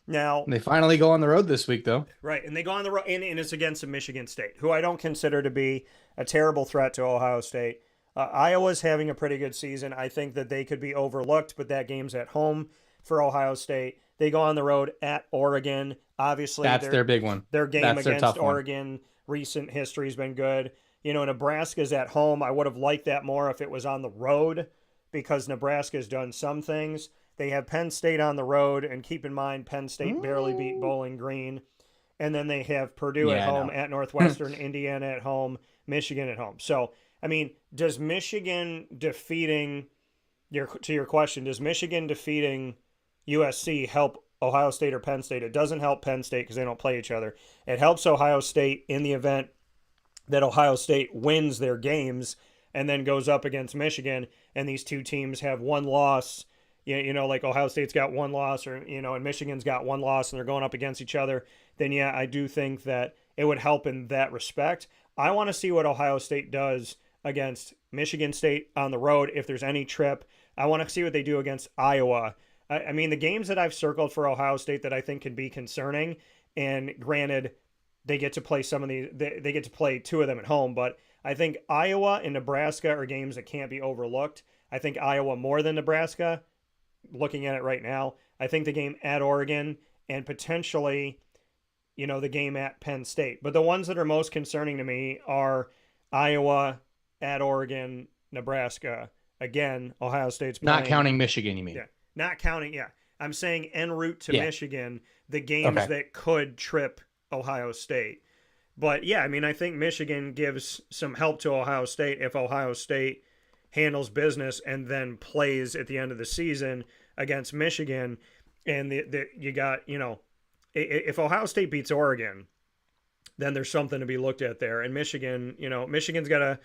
Now they finally go on the road this week, though. Right, and they go on the road, and it's against a Michigan State, who I don't consider to be a terrible threat to Ohio State. Iowa's having a pretty good season. I think that they could be overlooked, but that game's at home for Ohio State. They go on the road at Oregon. Obviously, that's their big one. Their game against Oregon, recent history's been good. Nebraska's at home. I would have liked that more if it was on the road, because Nebraska's done some things. They have Penn State on the road, and keep in mind, Penn State barely beat Bowling Green. And then they have Purdue at home, at Northwestern, Indiana at home, Michigan at home. So, I mean, does Michigan defeating, to your question, does Michigan defeating USC help Ohio State or Penn State? It doesn't help Penn State because they don't play each other. It helps Ohio State in the event that Ohio State wins their games and then goes up against Michigan, and these two teams have one loss. Like Ohio State's got one loss, or, and Michigan's got one loss, and they're going up against each other, then I do think that it would help in that respect. I want to see what Ohio State does against Michigan State on the road if there's any trip. I want to see what they do against Iowa. I mean, the games that I've circled for Ohio State that I think can be concerning, and granted, they get to play they get to play 2 of them at home, but I think Iowa and Nebraska are games that can't be overlooked. I think Iowa more than Nebraska, looking at it right now. I think the game at Oregon and potentially, the game at Penn State. But the ones that are most concerning to me are Iowa, at Oregon, Nebraska. Again, Ohio State's playing. Not counting Michigan, you mean? Yeah, not counting, yeah. I'm saying en route to Michigan, the games Okay. that could trip Ohio State. But yeah, I mean, I think Michigan gives some help to Ohio State if Ohio State handles business and then plays at the end of the season against Michigan. And you got, if Ohio State beats Oregon, then there's something to be looked at there. And Michigan, Michigan's got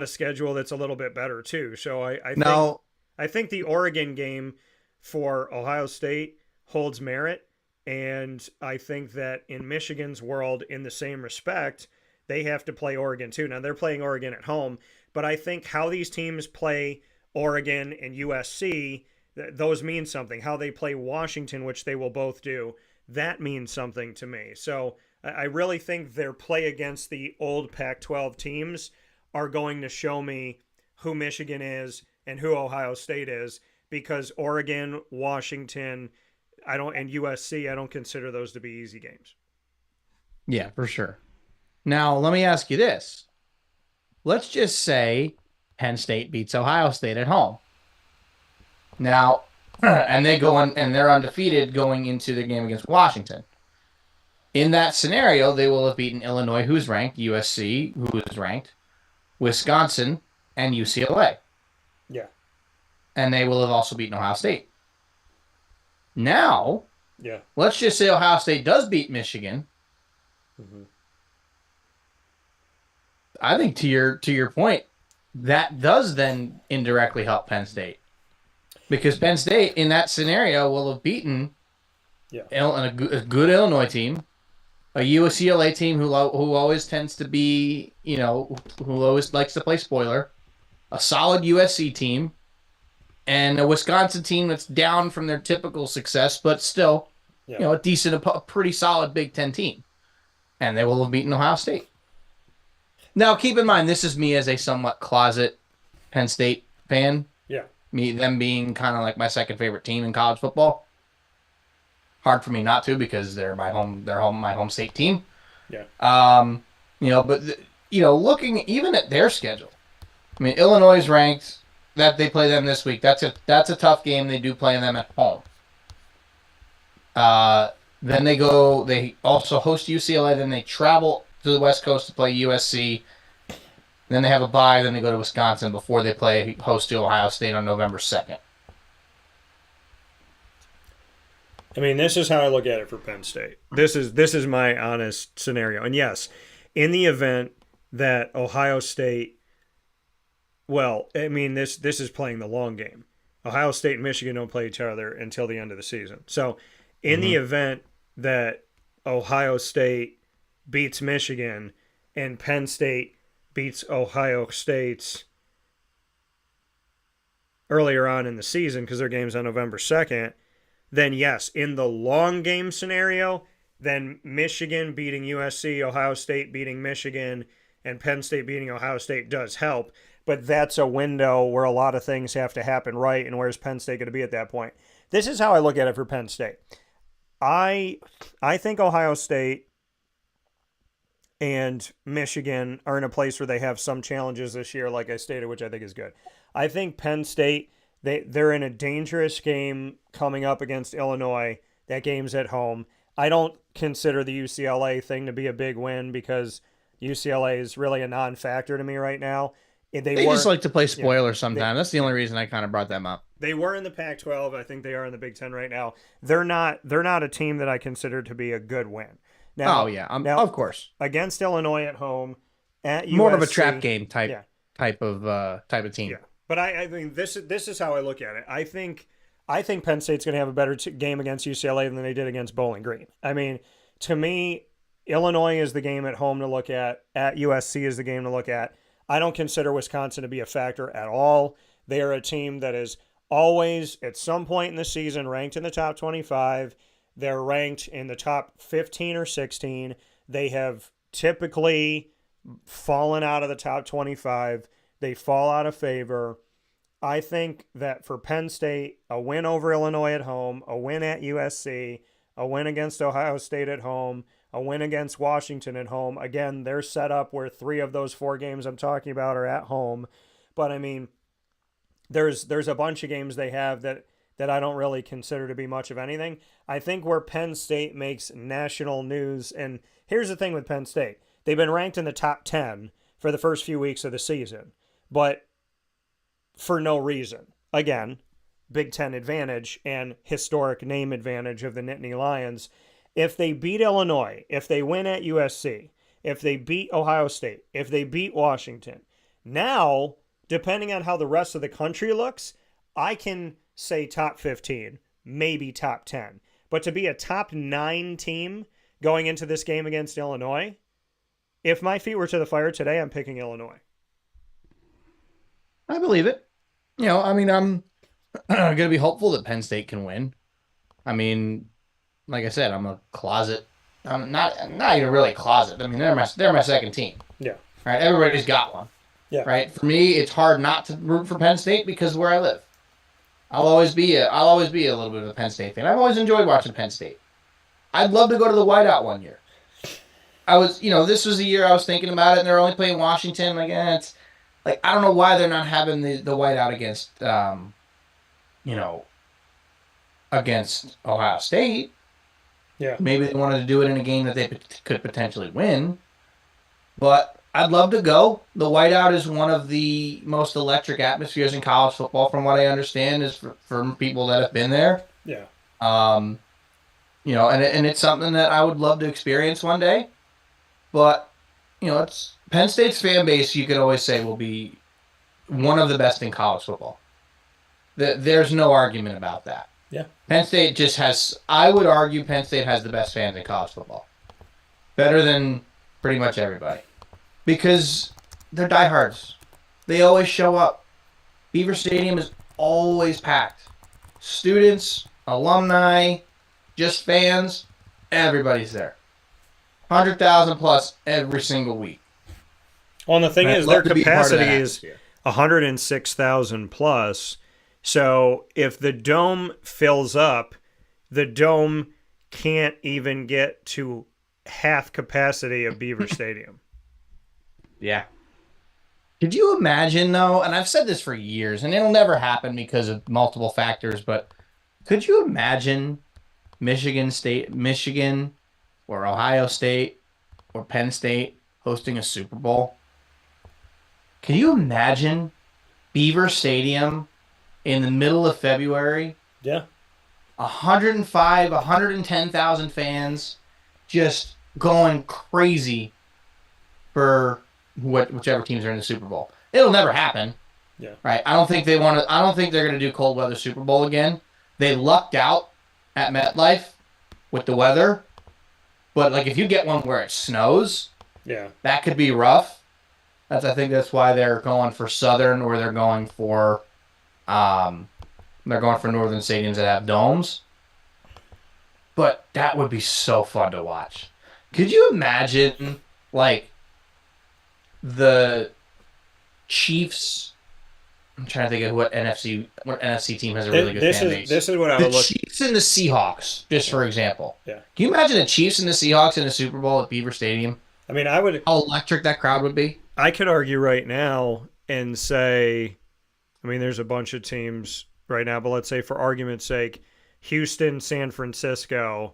a schedule that's a little bit better too. So I think the Oregon game for Ohio State holds merit. And I think that in Michigan's world, in the same respect, they have to play Oregon too. Now, they're playing Oregon at home, but I think how these teams play Oregon and USC, those mean something. How they play Washington, which they will both do, that means something to me. So I really think their play against the old Pac-12 teams are going to show me who Michigan is and who Ohio State is, because Oregon, Washington, and USC, I don't consider those to be easy games. Yeah, for sure. Now, let me ask you this. Let's just say Penn State beats Ohio State at home. Now, and they go on, and they're undefeated going into the game against Washington. In that scenario, they will have beaten Illinois, who's ranked, USC, who is ranked, Wisconsin, and UCLA. Yeah. And they will have also beaten Ohio State. Now, yeah, let's just say Ohio State does beat Michigan. Mm-hmm. I think to your point, that does then indirectly help Penn State, because Penn State in that scenario will have beaten a good Illinois team, a UCLA team who always tends to be, who always likes to play spoiler, a solid USC team, and a Wisconsin team that's down from their typical success, but still, a decent, a pretty solid Big Ten team. And they will have beaten Ohio State. Now, keep in mind, this is me as a somewhat closet Penn State fan. Yeah. Them being kind of like my second favorite team in college football. Hard for me not to, because they're my home state team. Yeah. But looking even at their schedule, I mean, Illinois is ranked. That they play them this week. That's a tough game. They do play them at home. Then they also host UCLA. Then they travel to the West Coast to play USC. Then they have a bye. Then they go to Wisconsin before they host to Ohio State on November 2nd. I mean, this is how I look at it for Penn State. This is my honest scenario. And yes, in the event that Ohio State, well, I mean, this is playing the long game. Ohio State and Michigan don't play each other until the end of the season. So in the event that Ohio State beats Michigan and Penn State beats Ohio State earlier on in the season, because their game's on November 2nd, then yes, in the long game scenario, then Michigan beating USC, Ohio State beating Michigan, and Penn State beating Ohio State does help. But that's a window where a lot of things have to happen right, and where's Penn State going to be at that point? This is how I look at it for Penn State. I think Ohio State and Michigan are in a place where they have some challenges this year, like I stated, which I think is good. I think Penn State, they're in a dangerous game coming up against Illinois. That game's at home. I don't consider the UCLA thing to be a big win, because UCLA is really a non-factor to me right now. They just like to play spoiler sometimes. That's the only reason I kind of brought them up. They were in the Pac-12. I think they are in the Big Ten right now. They're not a team that I consider to be a good win. Now, of course. Against Illinois at home, at USC, more of a trap game type of team. Yeah, but I think this is how I look at it. I think Penn State's going to have a better game against UCLA than they did against Bowling Green. I mean, to me, Illinois is the game at home to look at. At USC is the game to look at. I don't consider Wisconsin to be a factor at all. They are a team that is always, at some point in the season, ranked in the top 25. They're ranked in the top 15 or 16. They have typically fallen out of the top 25. They fall out of favor. I think that for Penn State, a win over Illinois at home, a win at USC, a win against Ohio State at home, a win against Washington at home. Again, they're set up where 3 of those 4 games I'm talking about are at home. But I mean, there's a bunch of games they have that I don't really consider to be much of anything. I think where Penn State makes national news, and here's the thing with Penn State. They've been ranked in the top 10 for the first few weeks of the season, but for no reason. Again, Big Ten advantage and historic name advantage of the Nittany Lions. If they beat Illinois, if they win at USC, if they beat Ohio State, if they beat Washington, now, depending on how the rest of the country looks, I can say top 15, maybe top 10. But to be a top 9 team going into this game against Illinois, if my feet were to the fire today, I'm picking Illinois. I believe it. I'm going to be hopeful that Penn State can win. I mean, like I said, I'm a closet. I'm not even really a closet. I mean, they're my second team. Yeah. Right. Everybody's got one. Yeah. Right. For me, it's hard not to root for Penn State because of where I live. I'll always be a little bit of a Penn State fan. I've always enjoyed watching Penn State. I'd love to go to the whiteout one year. This was the year I was thinking about it, and they're only playing Washington. It's like I don't know why they're not having the whiteout against Ohio State. Yeah. Maybe they wanted to do it in a game that they could potentially win. But I'd love to go. The whiteout is one of the most electric atmospheres in college football, from what I understand, is for people that have been there. Yeah. And it's something that I would love to experience one day. But, it's Penn State's fan base, you could always say, will be one of the best in college football. There's no argument about that. Yeah. Penn State I would argue Penn State has the best fans in college football. Better than pretty much everybody. Because they're diehards. They always show up. Beaver Stadium is always packed. Students, alumni, just fans, everybody's there. 100,000 plus every single week. Well, and the thing is, their capacity is atmosphere. 106,000 plus. So if the dome fills up, the dome can't even get to half capacity of Beaver Stadium. Yeah. Could you imagine, though, and I've said this for years, and it'll never happen because of multiple factors, but could you imagine Michigan or Ohio State or Penn State hosting a Super Bowl? Can you imagine Beaver Stadium in the middle of February? Yeah. 110,000 fans just going crazy for whichever teams are in the Super Bowl. It'll never happen. Yeah. Right? I don't think they're going to do cold weather Super Bowl again. They lucked out at MetLife with the weather. But if you get one where it snows, yeah, that could be rough. I think that's why they're going for Southern, or they're going for northern stadiums that have domes. But that would be so fun to watch. Could you imagine the Chiefs? I'm trying to think of what NFC team has a really good fan base. This is what I would look. The Chiefs and the Seahawks, just for example. Yeah. Can you imagine the Chiefs and the Seahawks in the Super Bowl at Beaver Stadium? I mean, how electric that crowd would be. I could argue right now and say, there's a bunch of teams right now, but let's say for argument's sake, Houston, San Francisco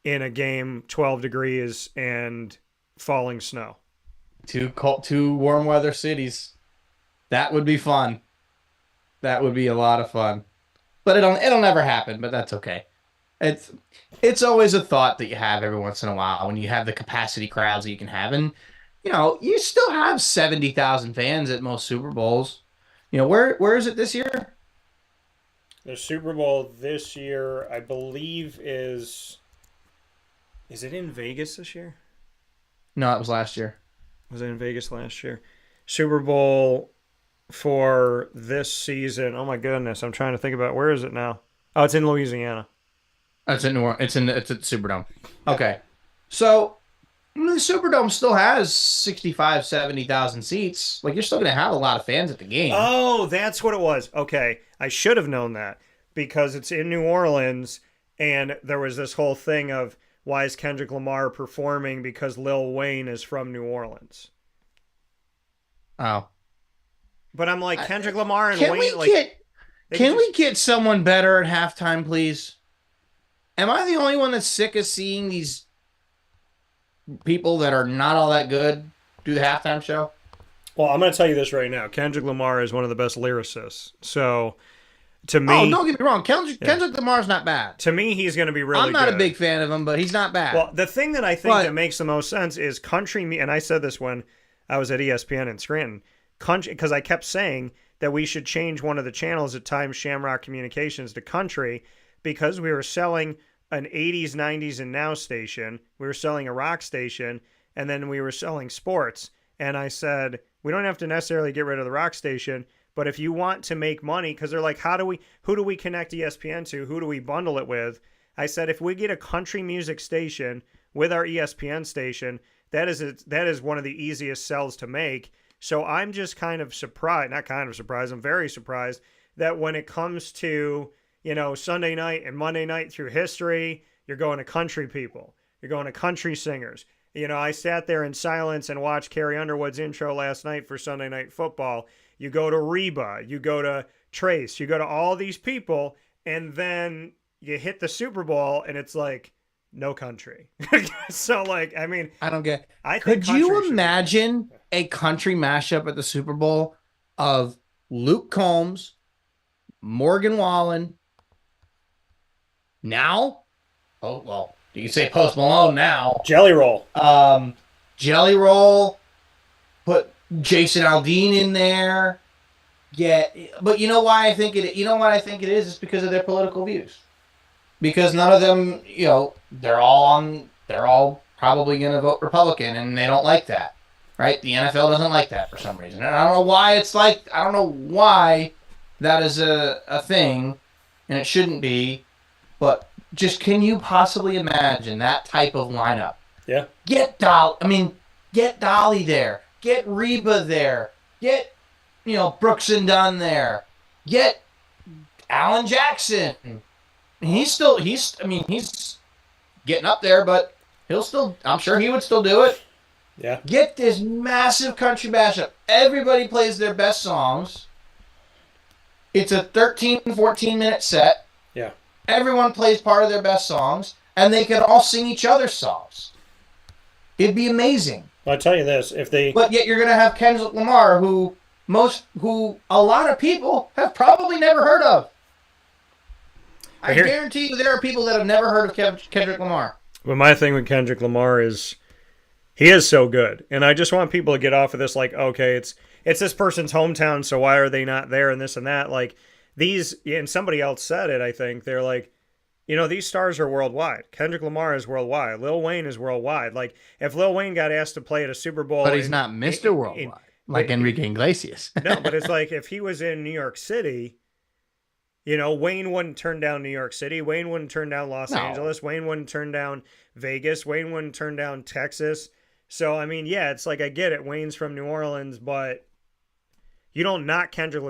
in a game, 12 degrees and falling snow. Two warm weather cities. That would be fun. That would be a lot of fun. But it'll never happen, but that's okay. It's always a thought that you have every once in a while when you have the capacity crowds that you can have. And, you still have 70,000 fans at most Super Bowls. Where is it this year? The Super Bowl this year, I believe, is it in Vegas this year? No, it was last year. Was it in Vegas last year? Super Bowl for this season. Oh my goodness, I'm trying to think about where is it now? Oh, it's in Louisiana. It's in New Orleans. It's at the Superdome. Okay. So the Superdome still has 65, 70,000 seats. Like, you're still going to have a lot of fans at the game. Oh, that's what it was. Okay, I should have known that because it's in New Orleans, and there was this whole thing of why is Kendrick Lamar performing because Lil Wayne is from New Orleans. Oh. But I'm like, Kendrick Lamar and Can Wayne, we like, get they can could we just- get someone better at halftime, please? Am I the only one that's sick of seeing these people that are not all that good do the halftime show? Well, I'm going to tell you this right now. Kendrick Lamar is one of the best lyricists. So, to me, Oh, don't get me wrong. Kendrick Lamar's not bad. to me, he's going to be really I'm not good. a big fan of him, but he's not bad. Well, the thing that I think But- that makes the most sense is country, and I said this when I was at ESPN in Scranton, country, because I kept saying that we should change one of the channels at times, Shamrock Communications, to country, because we were selling an 80s, 90s, and now station. We were selling a rock station, and then we were selling sports. And I said, we don't have to necessarily get rid of the rock station, but if you want to make money, because they're like, who do we connect ESPN to? Who do we bundle it with? I said, if we get a country music station with our ESPN station, that is one of the easiest sells to make. So I'm just kind of surprised, not kind of surprised, I'm very surprised that when it comes to, Sunday night and Monday night through history, you're going to country people. You're going to country singers. I sat there in silence and watched Carrie Underwood's intro last night for Sunday Night Football. You go to Reba, you go to Trace, you go to all these people, and then you hit the Super Bowl and it's like, no country. So, I don't get. I think Could country you should- imagine a country mashup at the Super Bowl of Luke Combs, Morgan Wallen? Now, oh well, you can say Post Malone now. Jelly Roll. Jelly Roll. Put Jason Aldean in there. But you know why I think it? You know what I think it is? It's because of their political views. Because none of them, they're all probably going to vote Republican, and they don't like that, right? The NFL doesn't like that for some reason, and I don't know why I don't know why that is a thing, and it shouldn't be, but just can you possibly imagine that type of lineup? Yeah. Get Dolly there, get Reba there, get Brooks and Dunn there, get Alan Jackson. He's getting up there, but I'm sure he would still do it. Yeah. Get this massive country mashup. Everybody plays their best songs. It's a 13, 14-minute set. Yeah. Everyone plays part of their best songs, and they can all sing each other's songs. It'd be amazing. Well, I'll tell you this, But yet you're going to have Kendrick Lamar, who a lot of people have probably never heard of. I guarantee you there are people that have never heard of Kendrick Lamar. But my thing with Kendrick Lamar is he is so good. And I just want people to get off of this like, okay, it's this person's hometown, so why are they not there and this and that? Like and somebody else said it, I think. They're like, these stars are worldwide. Kendrick Lamar is worldwide. Lil Wayne is worldwide. Like, if Lil Wayne got asked to play at a Super Bowl... But he's not Mr. Worldwide, like Enrique Iglesias. No, but it's like if he was in New York City... Wayne wouldn't turn down New York City. Wayne wouldn't turn down Los Angeles. Wayne wouldn't turn down Vegas. Wayne wouldn't turn down Texas. So, it's like, I get it. Wayne's from New Orleans, but you don't knock Kendrick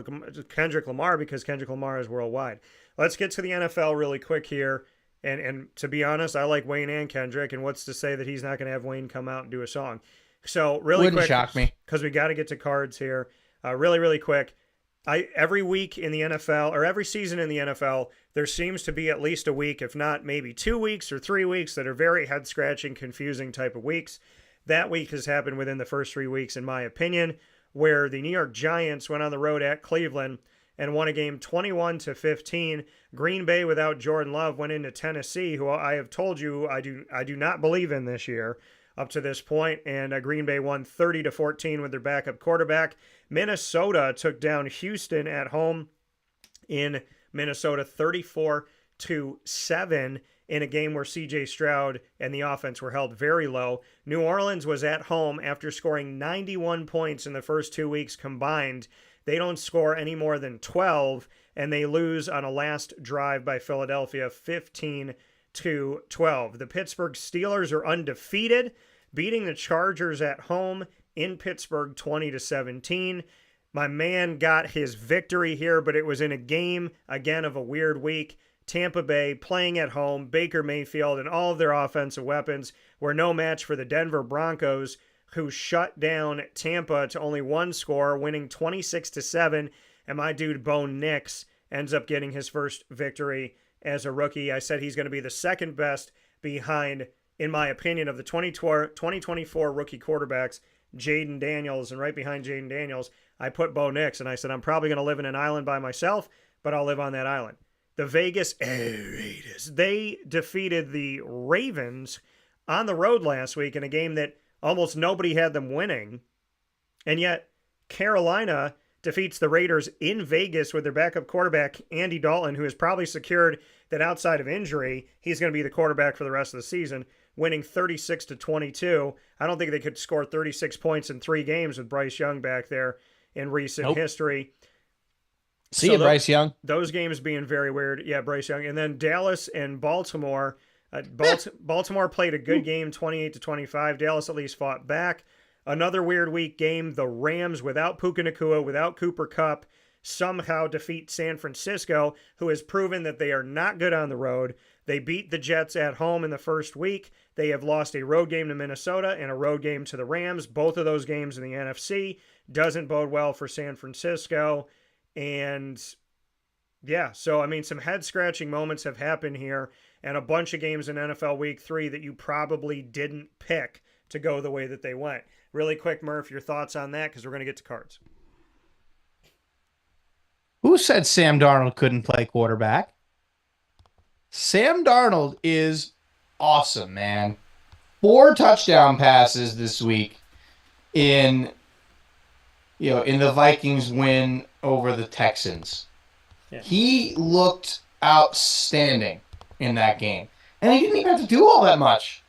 Lamar because Kendrick Lamar is worldwide. Let's get to the NFL really quick here. And to be honest, I like Wayne and Kendrick. And what's to say that he's not going to have Wayne come out and do a song? So, really Wouldn't quick. shock me. Because we got to get to cards here. Really, really quick. Every week in the NFL, or every season in the NFL, there seems to be at least a week, if not maybe 2 weeks or 3 weeks, that are very head-scratching, confusing type of weeks. That week has happened within the first 3 weeks, in my opinion, where the New York Giants went on the road at Cleveland and won a game 21-15. Green Bay, without Jordan Love, went into Tennessee, who I have told you I do not believe in this year up to this point, and Green Bay won 30-14 with their backup quarterback. Minnesota took down Houston at home in Minnesota 34-7, in a game where C.J. Stroud and the offense were held very low. New Orleans was at home after scoring 91 points in the first 2 weeks combined. They don't score any more than 12, and they lose on a last drive by Philadelphia 15-12. The Pittsburgh Steelers are undefeated, beating the Chargers at home in Pittsburgh 20-17. My man got his victory here, but it was in a game, again, of a weird week. Tampa Bay playing at home, Baker Mayfield and all of their offensive weapons were no match for the Denver Broncos, who shut down Tampa to only one score, winning 26-7. And my dude, Bo Nix, ends up getting his first victory as a rookie. I said he's going to be the second best behind, in my opinion, of the 2024 rookie quarterbacks, Jaden Daniels. And right behind Jaden Daniels, I put Bo Nix. And I said, I'm probably going to live in an island by myself, but I'll live on that island. The Vegas Raiders, they defeated the Ravens on the road last week in a game that almost nobody had them winning. And yet, Carolina defeats the Raiders in Vegas with their backup quarterback, Andy Dalton, who has probably secured that outside of injury, he's going to be the quarterback for the rest of the season, winning 36-22. I don't think they could score 36 points in 3 games with Bryce Young back there in recent history. See you, Bryce Young. Those games being very weird. Yeah, Bryce Young. And then Dallas and Baltimore. Baltimore played a good game, 28-25. Dallas at least fought back. Another weird week game. The Rams, without Puka Nacua, without Cooper Kupp, somehow defeat San Francisco, who has proven that they are not good on the road. They beat the Jets at home in the first week. They have lost a road game to Minnesota and a road game to the Rams. Both of those games in the NFC. Doesn't bode well for San Francisco. And yeah, so I mean, some head-scratching moments have happened here, and a bunch of games in NFL Week 3 that you probably didn't pick to go the way that they went. Really quick, Murph, your thoughts on that, because we're going to get to cards. Who said Sam Darnold couldn't play quarterback? Sam Darnold is awesome, man. 4 touchdown passes this week in the Vikings win over the Texans. Yeah. He looked outstanding in that game. And he didn't even have to do all that much.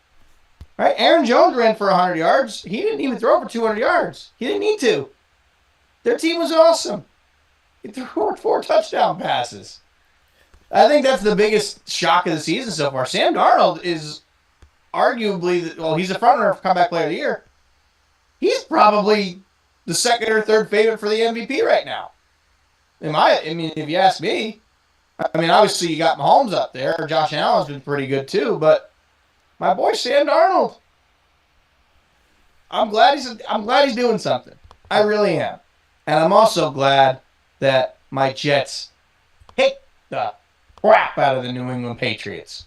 Right? Aaron Jones ran for 100 yards. He didn't even throw for 200 yards. He didn't need to. Their team was awesome. He threw 4 touchdown passes. I think that's the biggest shock of the season so far. Sam Darnold is arguably, he's a front-runner for Comeback Player of the Year. He's probably the second or third favorite for the MVP right now. If you ask me, obviously you got Mahomes up there. Josh Allen's been pretty good too, but my boy Sam Darnold, I'm glad he's doing something. I really am, and I'm also glad that my Jets hit the crap out of the New England Patriots.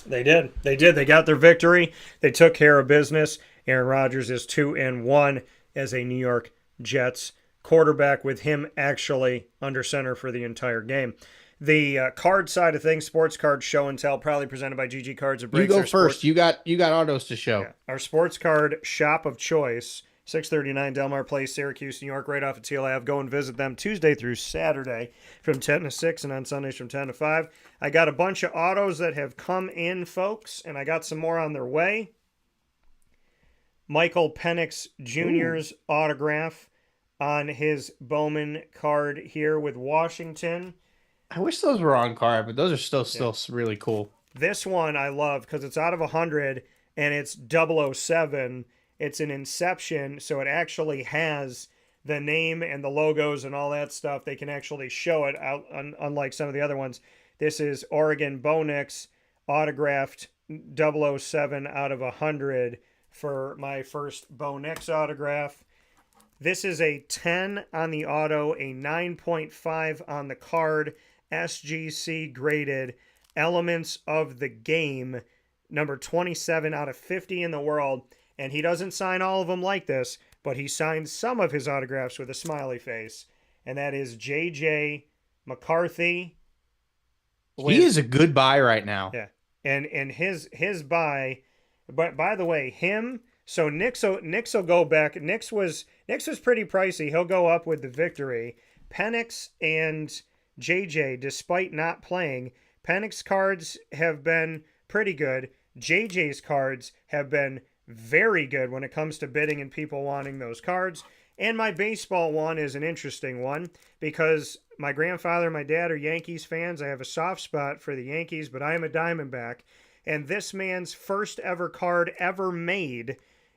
They did. They got their victory. They took care of business. Aaron Rodgers is 2-1 as a New York Jets quarterback, with him actually under center for the entire game. The card side of things, sports card show and tell, proudly presented by GG Cards. You go first. You got autos to show. Yeah. Our sports card shop of choice, 639 Delmar Place, Syracuse, New York, right off of Teal Ave. Go and visit them Tuesday through Saturday from 10 to 6 and on Sundays from 10 to 5. I got a bunch of autos that have come in, folks, and I got some more on their way. Michael Penix Jr.'s autograph on his Bowman card here with Washington. I wish those were on card, but those are still really cool. This one I love because it's out of 100 and it's 007. It's an Inception, so it actually has the name and the logos and all that stuff. They can actually show it out, unlike some of the other ones. This is Oregon Bo Nix, autographed 007 out of 100 for my first Bo Nix autograph. This is a 10 on the auto, a 9.5 on the card, SGC graded, Elements of the Game, number 27 out of 50 in the world. And he doesn't sign all of them like this, but he signs some of his autographs with a smiley face. And that is J.J. McCarthy. He is a good buy right now. Yeah. And his buy, but by the way, so Nix will go back. Nix was pretty pricey. He'll go up with the victory. Penix and JJ, despite not playing, Penix cards have been pretty good. JJ's cards have been very good when it comes to bidding and people wanting those cards. And my baseball one is an interesting one because my grandfather and my dad are Yankees fans. I have a soft spot for the Yankees, but I am a Diamondback. And this man's first ever card ever made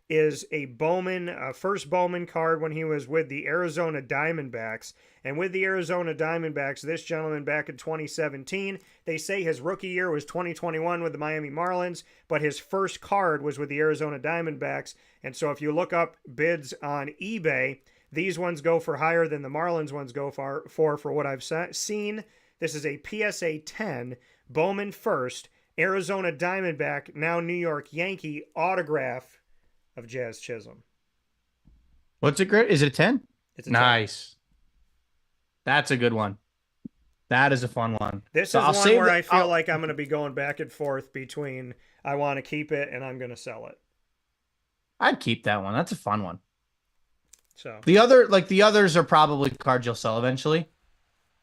is a Bowman, first Bowman card when he was with the Arizona Diamondbacks. And with the Arizona Diamondbacks, this gentleman back in 2017, they say his rookie year was 2021 with the Miami Marlins, but his first card was with the Arizona Diamondbacks. And so if you look up bids on eBay, these ones go for higher than the Marlins ones go for what I've seen. This is a PSA 10, Bowman first, Arizona Diamondback, now New York Yankee autograph of Jazz Chisholm. What's it great? Is it a 10? It's a 10. Nice. That's a good one. That is a fun one. This So is I'll one save where the- I feel I'll- like I'm going to be going back and forth between I want to keep it and I'm going to sell it. I'd keep that one. That's a fun one. So The others are probably cards you'll sell eventually.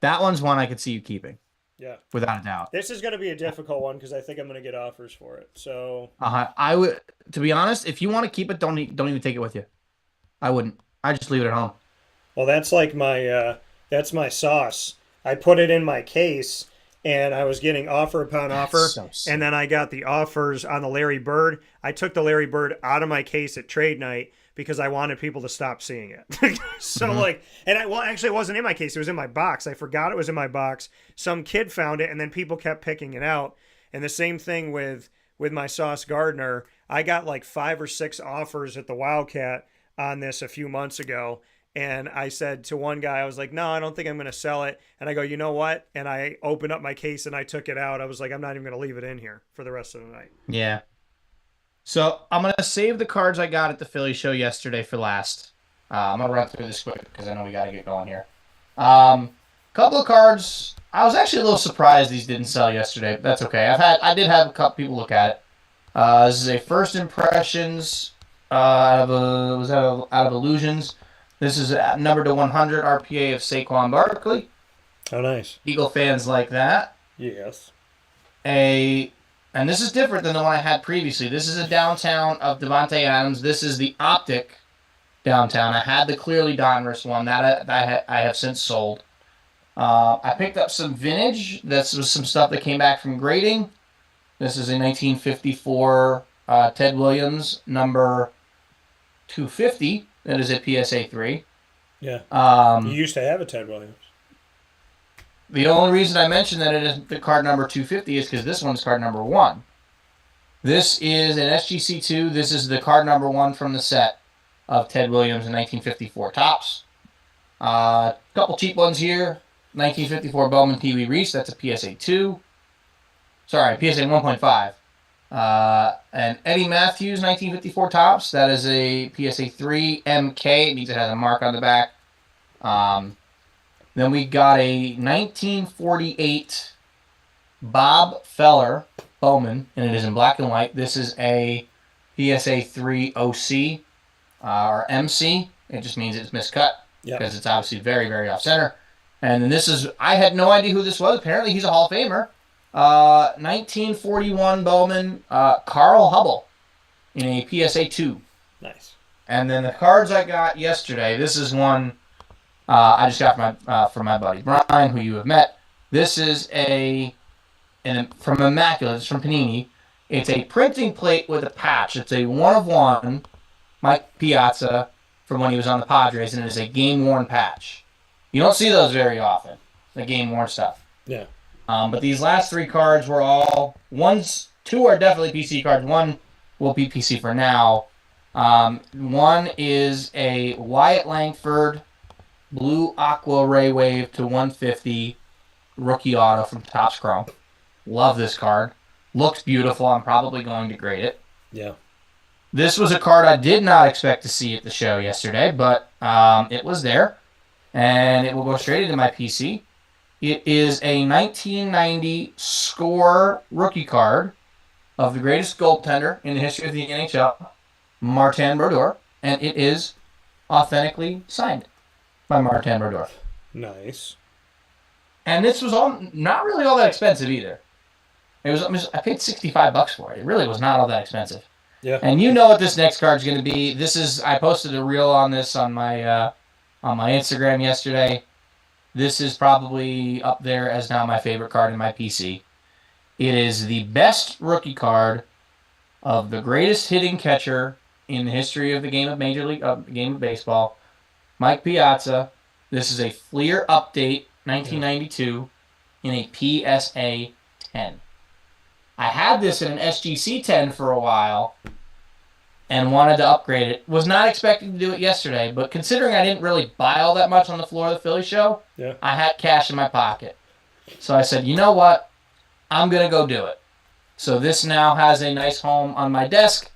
That one's one I could see you keeping, yeah, without a doubt. this is going to be a difficult one because I think I'm going to get offers for it. So I would, to be honest, if you want to keep it, don't even take it with you. I wouldn't. I just leave it at home. well, that's like that's my sauce. I put it in my case. And I was getting offer upon offer, so sick. and then I got the offers on the Larry Bird. I took the Larry Bird out of my case at trade night because I wanted people to stop seeing it. So actually it wasn't in my case. It was in my box. I forgot it was in my box. Some kid found it, and then people kept picking it out. And the same thing with my Sauce Gardner. I got like 5 or 6 offers at the Wildcat on this a few months ago. And I said to one guy, I was like, no, I don't think I'm going to sell it. And I go, you know what? And I opened up my case and I took it out. I was like, I'm not even going to leave it in here for the rest of the night. Yeah. So I'm going to save the cards I got at the Philly show yesterday for last. I'm going to run through this quick because I know we got to get going here. Couple of cards. I was actually a little surprised these didn't sell yesterday, but that's okay. I did have a couple people look at it. This is a first impressions out of Illusions. This is numbered to 100 RPA of Saquon Barkley. Oh, nice. Eagle fans like that. Yes. And this is different than the one I had previously. This is a downtown of Devontae Adams. This is the optic downtown. I had the clearly Donruss one that I have since sold. I picked up some vintage. This was some stuff that came back from grading. This is a 1954 Ted Williams number 250. That is a PSA 3. Yeah. You used to have a Ted Williams. The only reason I mentioned that it is the card number 250 is because this one's card number 1. This is an SGC2. This is the card number 1 from the set of Ted Williams in 1954 Topps. Couple cheap ones here. 1954 Bowman Pee Wee Reese. That's a PSA 2. Sorry, PSA 1.5. And Eddie Matthews 1954 Topps. That is a PSA 3 MK. It means it has a mark on the back. Then we got a 1948 Bob Feller Bowman, and it is in black and white. This is a PSA 3 OC or MC. It just means it's miscut because it's obviously very, very off center. And then this is, I had no idea who this was. Apparently he's a Hall of Famer. 1941 Bowman, Carl Hubble in a PSA 2. Nice. And then the cards I got yesterday, this is one I just got from my buddy Brian, who you have met. This is from Immaculate. It's from Panini. It's a printing plate with a patch. It's a 1-of-1 Mike Piazza from when he was on the Padres, and it is a game-worn patch. You don't see those very often, the game-worn stuff. Yeah. But these last 3 cards were all... 2 are definitely PC cards. 1 will be PC for now. 1 is a Wyatt Langford Blue Aqua Ray Wave to 150 rookie auto from Topps Chrome. Love this card. Looks beautiful. I'm probably going to grade it. Yeah. This was a card I did not expect to see at the show yesterday, but it was there. And it will go straight into my PC. It is a 1990 score rookie card of the greatest goaltender in the history of the NHL, Martin Brodeur, and it is authentically signed by Martin Brodeur. Nice. And this was all not really all that expensive either. I paid $65 for it. It really was not all that expensive. Yeah. And you know what this next card's going to be. I posted a reel on this on my Instagram yesterday. This is probably up there as now my favorite card in my PC. It is the best rookie card of the greatest hitting catcher in the history of the game of game of baseball, Mike Piazza. This is a Fleer Update 1992 in a PSA 10. I had this in an SGC 10 for a while and wanted to upgrade it. Was not expecting to do it yesterday, but considering I didn't really buy all that much on the floor of the Philly show, I had cash in my pocket. So I said, you know what? I'm going to go do it. So this now has a nice home on my desk,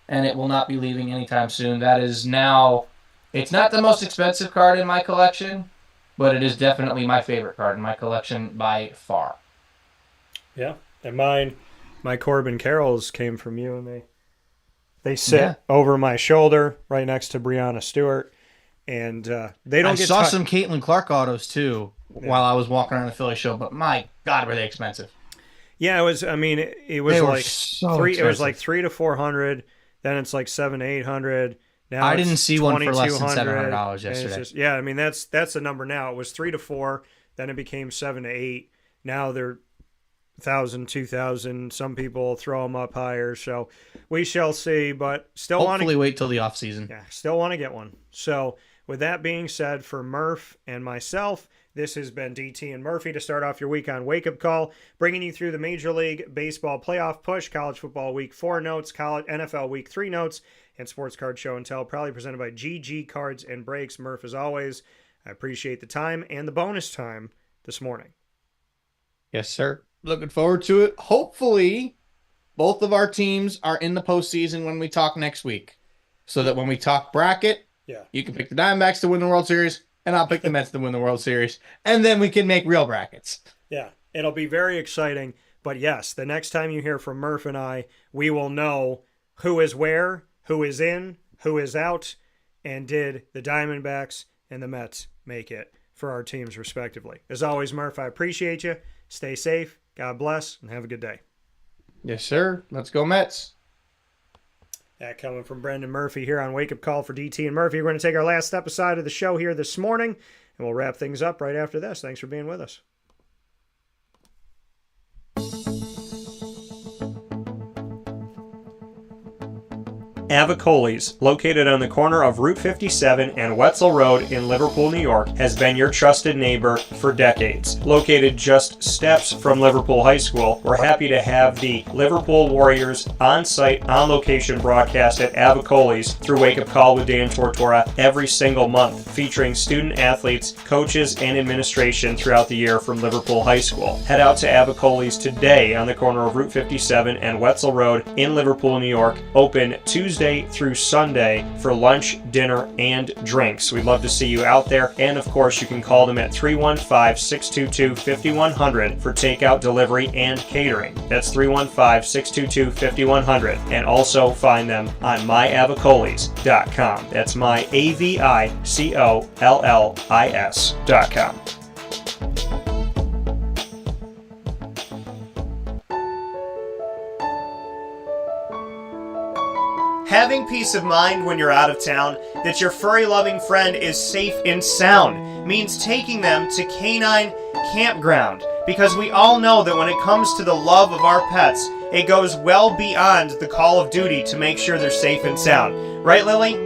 and it will not be leaving anytime soon. That is now, it's not the most expensive card in my collection, but it is definitely my favorite card in my collection by far. Yeah, and my Corbin Carrolls came from you, and they sit over my shoulder right next to Breonna Stewart, and they don't. I saw some Caitlin Clark autos too while I was walking around the Philly show, but my God, were they expensive? Yeah, it was. I mean, it was like three. It was like $300 to $400. Then it's like $700 to $800. Now I didn't see one for less than $700 yesterday. Just, yeah, I mean that's the number now. It was $300 to $400. Then it became $700 to $800. Now they're $1,000, $2,000. Some people throw them up higher. So we shall see. But still hopefully wait till the off season. Yeah, still want to get one. So with that being said, for Murph and myself, this has been DT and Murphy to start off your week on Wake Up Call, bringing you through the Major League Baseball playoff push, College Football Week 4 notes, College NFL Week 3 notes, and Sports Card Show and Tell, proudly presented by GG Cards and Breaks. Murph, as always, I appreciate the time and the bonus time this morning. Yes, sir. Looking forward to it. Hopefully, both of our teams are in the postseason when we talk next week, so that when we talk bracket, you can pick the Diamondbacks to win the World Series, and I'll pick the Mets to win the World Series, and then we can make real brackets. Yeah, it'll be very exciting. But yes, the next time you hear from Murph and I, we will know who is where, who is in, who is out, and did the Diamondbacks and the Mets make it for our teams respectively. As always, Murph, I appreciate you. Stay safe, God bless, and have a good day. Yes, sir. Let's go Mets. That coming from Brendan Murphy here on Wake Up Call for DT and Murphy. We're going to take our last step aside of the show here this morning, and we'll wrap things up right after this. Thanks for being with us. Avicoli's, located on the corner of Route 57 and Wetzel Road in Liverpool, New York, has been your trusted neighbor for decades. Located just steps from Liverpool High School, we're happy to have the Liverpool Warriors on-site, on-location broadcast at Avicoli's through Wake Up Call with Dan Tortora every single month, featuring student athletes, coaches, and administration throughout the year from Liverpool High School. Head out to Avicoli's today on the corner of Route 57 and Wetzel Road in Liverpool, New York, open Tuesday through Sunday for lunch, dinner, and drinks. We'd love to see you out there, and of course you can call them at 315-622-5100 for takeout, delivery, and catering. That's 315-622-5100, and also find them on myavicolis.com. That's myavicollis.com. Having peace of mind when you're out of town that your furry-loving friend is safe and sound means taking them to Canine Campground, because we all know that when it comes to the love of our pets, it goes well beyond the call of duty to make sure they're safe and sound. Right, Lily?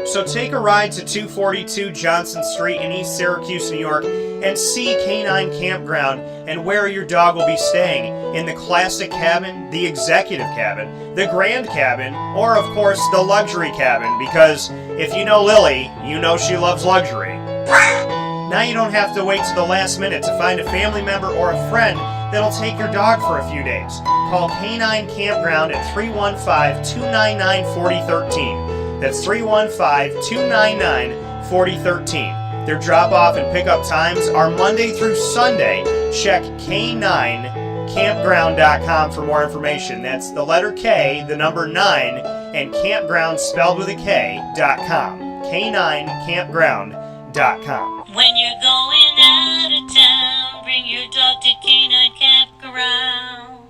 So take a ride to 242 Johnson Street in East Syracuse, New York, and see Canine Campground and where your dog will be staying, in the classic cabin, the executive cabin, the grand cabin, or of course the luxury cabin, because if you know Lily, you know she loves luxury. Now you don't have to wait to the last minute to find a family member or a friend that'll take your dog for a few days. Call Canine Campground at 315-299-4013. That's 315-299-4013. Their drop-off and pickup times are Monday through Sunday. Check K9campground.com for more information. That's the letter K, the number 9, and campground spelled with a K.com. K9campground.com. When you're going out of town, bring your dog to Canine Campground.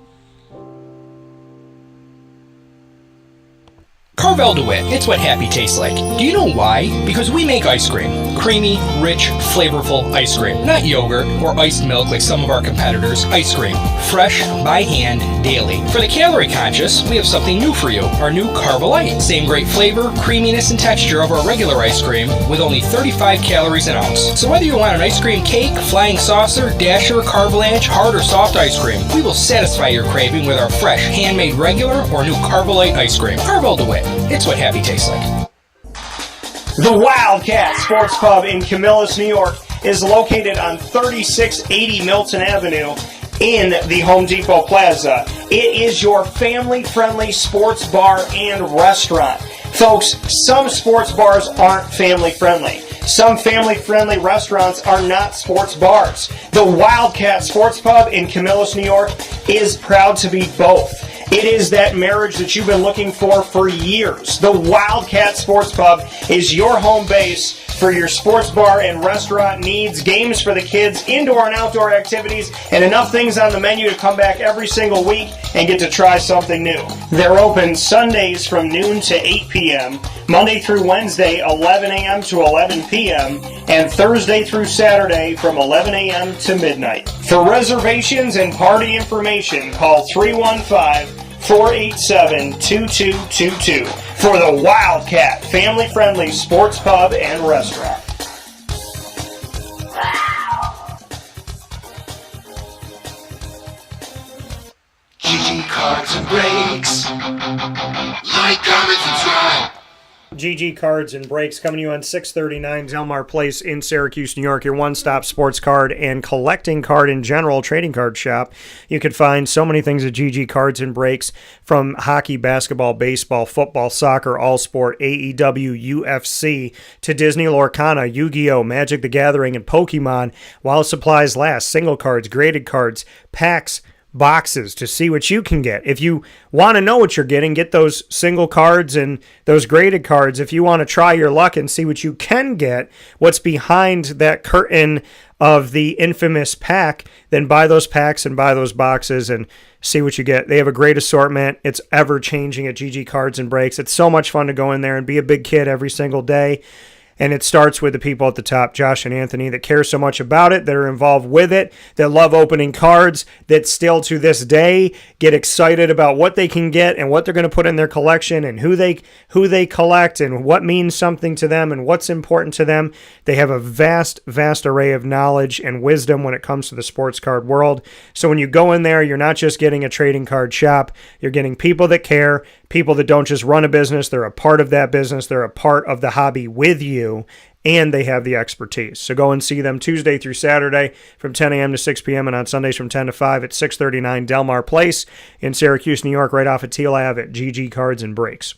Carvel DeWitt, it's what happy tastes like. Do you know why? Because we make ice cream. Creamy, rich, flavorful ice cream. Not yogurt or iced milk like some of our competitors. Ice cream. Fresh, by hand, daily. For the calorie conscious, we have something new for you. Our new Carvelite. Same great flavor, creaminess, and texture of our regular ice cream with only 35 calories an ounce. So whether you want an ice cream cake, flying saucer, dasher, carvalanche, hard or soft ice cream, we will satisfy your craving with our fresh, handmade regular or new Carvelite ice cream. Carvel DeWitt. It's what happy tastes like. The Wildcat Sports Pub in Camillus, New York is located on 3680 Milton Avenue in the Home Depot Plaza. It is your family-friendly sports bar and restaurant. Folks, some sports bars aren't family-friendly. Some family-friendly restaurants are not sports bars. The Wildcat Sports Pub in Camillus, New York is proud to be both. It is that marriage that you've been looking for years. The Wildcat Sports Pub is your home base for your sports bar and restaurant needs, games for the kids, indoor and outdoor activities, and enough things on the menu to come back every single week and get to try something new. They're open Sundays from noon to 8 p.m., Monday through Wednesday, 11 a.m. to 11 p.m., and Thursday through Saturday from 11 a.m. to midnight. For reservations and party information, call 315-487-2222 for the Wildcat family-friendly sports pub and restaurant. GG Cards and Breaks. Like, comment, subscribe. GG Cards and Breaks coming to you on 639 Delmar Place in Syracuse, New York, your one-stop sports card and collecting card in general trading card shop. You can find so many things at GG Cards and Breaks, from hockey, basketball, baseball, football, soccer, all sport, AEW, UFC, to Disney Lorcana, Yu-Gi-Oh!, Magic the Gathering, and Pokemon, while supplies last. Single cards, graded cards, packs, boxes to see what you can get. If you want to know what you're getting, get those single cards and those graded cards. If you want to try your luck and see what you can get, what's behind that curtain of the infamous pack, then buy those packs and buy those boxes and see what you get. They have a great assortment. It's ever changing at GG Cards and Breaks. It's so much fun to go in there and be a big kid every single day. And it starts with the people at the top, Josh and Anthony, that care so much about it, that are involved with it, that love opening cards, that still to this day get excited about what they can get and what they're going to put in their collection and who they collect and what means something to them and what's important to them. They have a vast, vast array of knowledge and wisdom when it comes to the sports card world. So when you go in there, you're not just getting a trading card shop. You're getting people that care, people that don't just run a business. They're a part of that business. They're a part of the hobby with you, and they have the expertise. So go and see them Tuesday through Saturday from 10 a.m. to 6 p.m. and on Sundays from 10 to 5 at 639 Delmar Place in Syracuse, New York, right off of Teal Ave at GG Cards and Breaks.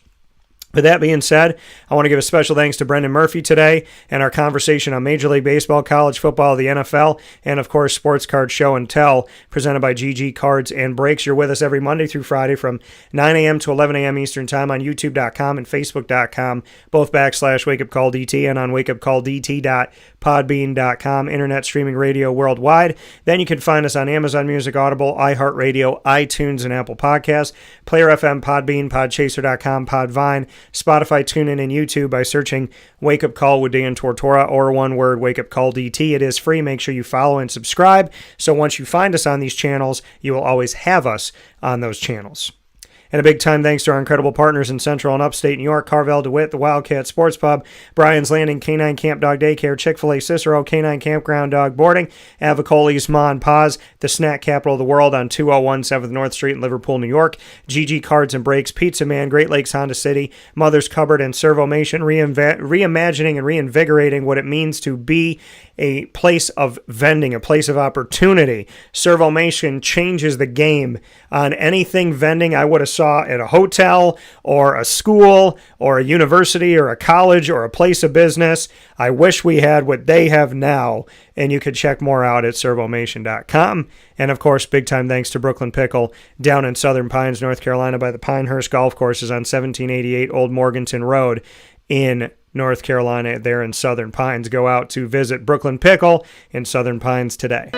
With that being said, I want to give a special thanks to Brendan Murphy today and our conversation on Major League Baseball, college football, the NFL, and of course, Sports Card Show and Tell, presented by GG Cards and Breaks. You're with us every Monday through Friday from 9 a.m. to 11 a.m. Eastern Time on YouTube.com and Facebook.com, both /WakeUpCallDT and on WakeUpCallDT.podbean.com, internet streaming radio worldwide. Then you can find us on Amazon Music, Audible, iHeartRadio, iTunes, and Apple Podcasts, Player FM, Podbean, Podchaser.com, Podvine, Spotify, TuneIn, and YouTube by searching Wake Up Call with Dan Tortora, or one word, Wake Up Call DT. It is free. Make sure you follow and subscribe, so once you find us on these channels, you will always have us on those channels. And a big time thanks to our incredible partners in Central and Upstate New York, Carvel DeWitt, the Wildcat Sports Pub, Brian's Landing, Canine Camp Dog Daycare, Chick-fil-A Cicero, Canine Campground Dog Boarding, Avicoli's Ma and Pa's, the snack capital of the world on 201 7th North Street in Liverpool, New York, GG Cards and Breaks, Pizza Man, Great Lakes Honda City, Mother's Cupboard, and Servomation, reimagining and reinvigorating what it means to be a place of vending, a place of opportunity. Servomation changes the game on anything vending I would have saw at a hotel or a school or a university or a college or a place of business. I wish we had what they have now, and you could check more out at servomation.com. And of course, big time thanks to Brooklyn Pickle down in Southern Pines, North Carolina by the Pinehurst Golf Courses on 1788 Old Morganton Road in North Carolina, there in Southern Pines. Go out to visit Brooklyn Pickle in Southern Pines today.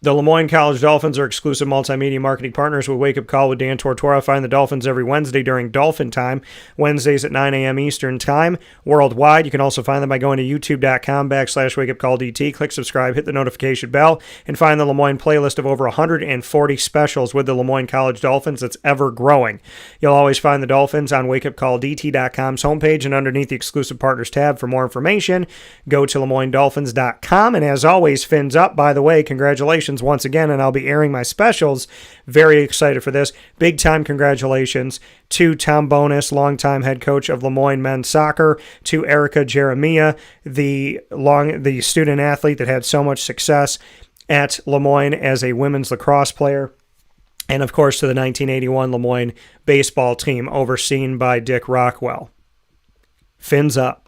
The Lemoyne College Dolphins are exclusive multimedia marketing partners with Wake Up Call with Dan Tortora. Find the Dolphins every Wednesday during Dolphin Time, Wednesdays at 9 a.m. Eastern Time, worldwide. You can also find them by going to youtube.com/wakeupcalldt. Click subscribe, hit the notification bell, and find the Lemoyne playlist of over 140 specials with the Lemoyne College Dolphins that's ever growing. You'll always find the Dolphins on wakeupcalldt.com's homepage and underneath the exclusive partners tab. For more information, go to LeMoyneDolphins.com. And as always, fins up. By the way, congratulations once again, and I'll be airing my specials. Very excited for this. Big time congratulations to Tom Bonus, longtime head coach of Lemoyne men's soccer, to Erica Jeremiah, the student athlete that had so much success at Lemoyne as a women's lacrosse player, and of course to the 1981 Lemoyne baseball team overseen by Dick Rockwell. Fins up.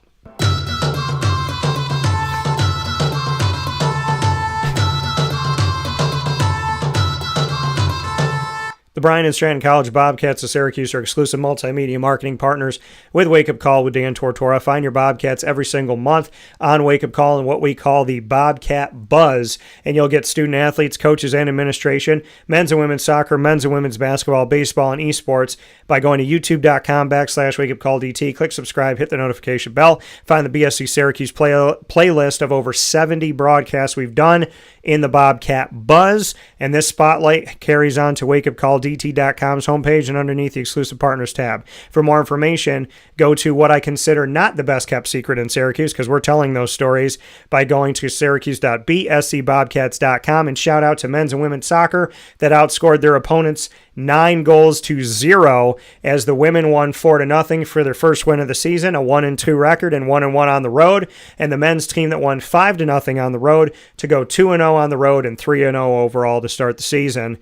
The Bryan and Stratton College Bobcats of Syracuse are exclusive multimedia marketing partners with Wake Up Call with Dan Tortora. Find your Bobcats every single month on Wake Up Call in what we call the Bobcat Buzz, and you'll get student athletes, coaches, and administration, men's and women's soccer, men's and women's basketball, baseball, and esports by going to youtube.com/wakeupcalldt. Click subscribe, hit the notification bell. Find the BSC Syracuse playlist of over 70 broadcasts we've done in the Bobcat Buzz, and this spotlight carries on to wakeupcalldt.com's homepage and underneath the exclusive partners tab. For more information, go to what I consider not the best kept secret in Syracuse, because we're telling those stories, by going to syracuse.bscbobcats.com, and shout out to men's and women's soccer that outscored their opponents 9-0 as the women won 4-0 for their first win of the season, a 1-2 record and 1-1 on the road, and the men's team that won 5-0 on the road to go 2-0 on the road and 3-0 overall to start the season.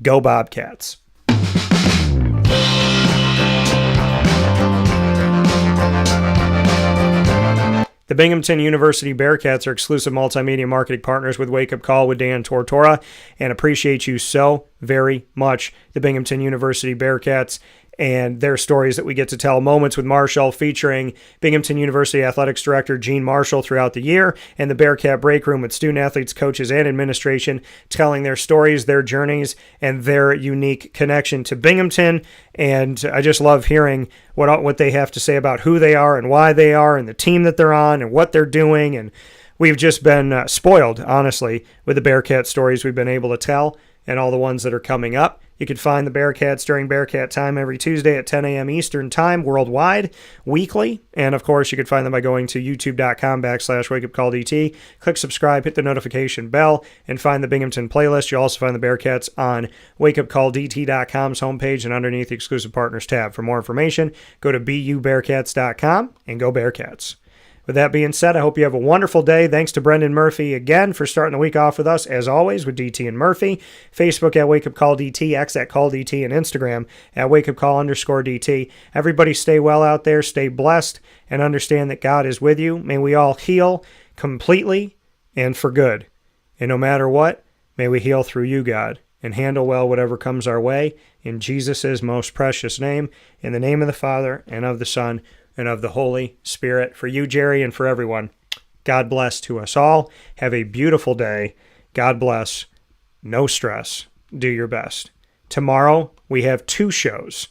Go Bobcats. The Binghamton University Bearcats are exclusive multimedia marketing partners with Wake Up Call with Dan Tortora, and appreciate you so very much, the Binghamton University Bearcats, and their stories that we get to tell. Moments with Marshall, featuring Binghamton University Athletics Director Gene Marshall throughout the year, and the Bearcat Break Room with student athletes, coaches, and administration telling their stories, their journeys, and their unique connection to Binghamton. And I just love hearing what they have to say about who they are and why they are and the team that they're on and what they're doing. And we've just been spoiled, honestly, with the Bearcat stories we've been able to tell and all the ones that are coming up. You can find the Bearcats during Bearcat Time every Tuesday at 10 a.m. Eastern Time worldwide, weekly. And, of course, you can find them by going to youtube.com/wakeupcalldt. Click subscribe, hit the notification bell, and find the Binghamton playlist. You'll also find the Bearcats on wakeupcalldt.com's homepage and underneath the exclusive partners tab. For more information, go to bubearcats.com and go Bearcats. With that being said, I hope you have a wonderful day. Thanks to Brendan Murphy again for starting the week off with us, as always, with DT and Murphy. Facebook at WakeUpCallDT, X at CallDT, and Instagram at WakeUpCall_DT. Everybody stay well out there, stay blessed, and understand that God is with you. May we all heal completely and for good. And no matter what, may we heal through you, God, and handle well whatever comes our way. In Jesus' most precious name, in the name of the Father, and of the Son, and of the Holy Spirit. For you, Jerry, and for everyone, God bless to us all. Have a beautiful day. God bless. No stress. Do your best. Tomorrow, we have 2 shows.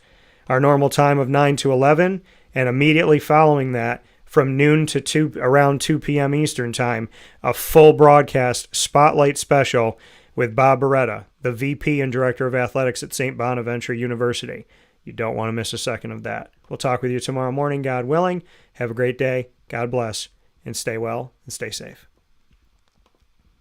Our normal time of 9 to 11, and immediately following that, from noon to around 2 p.m. Eastern Time, a full broadcast spotlight special with Bob Beretta, the VP and Director of Athletics at St. Bonaventure University. You don't want to miss a second of that. We'll talk with you tomorrow morning, God willing. Have a great day. God bless, and stay well and stay safe.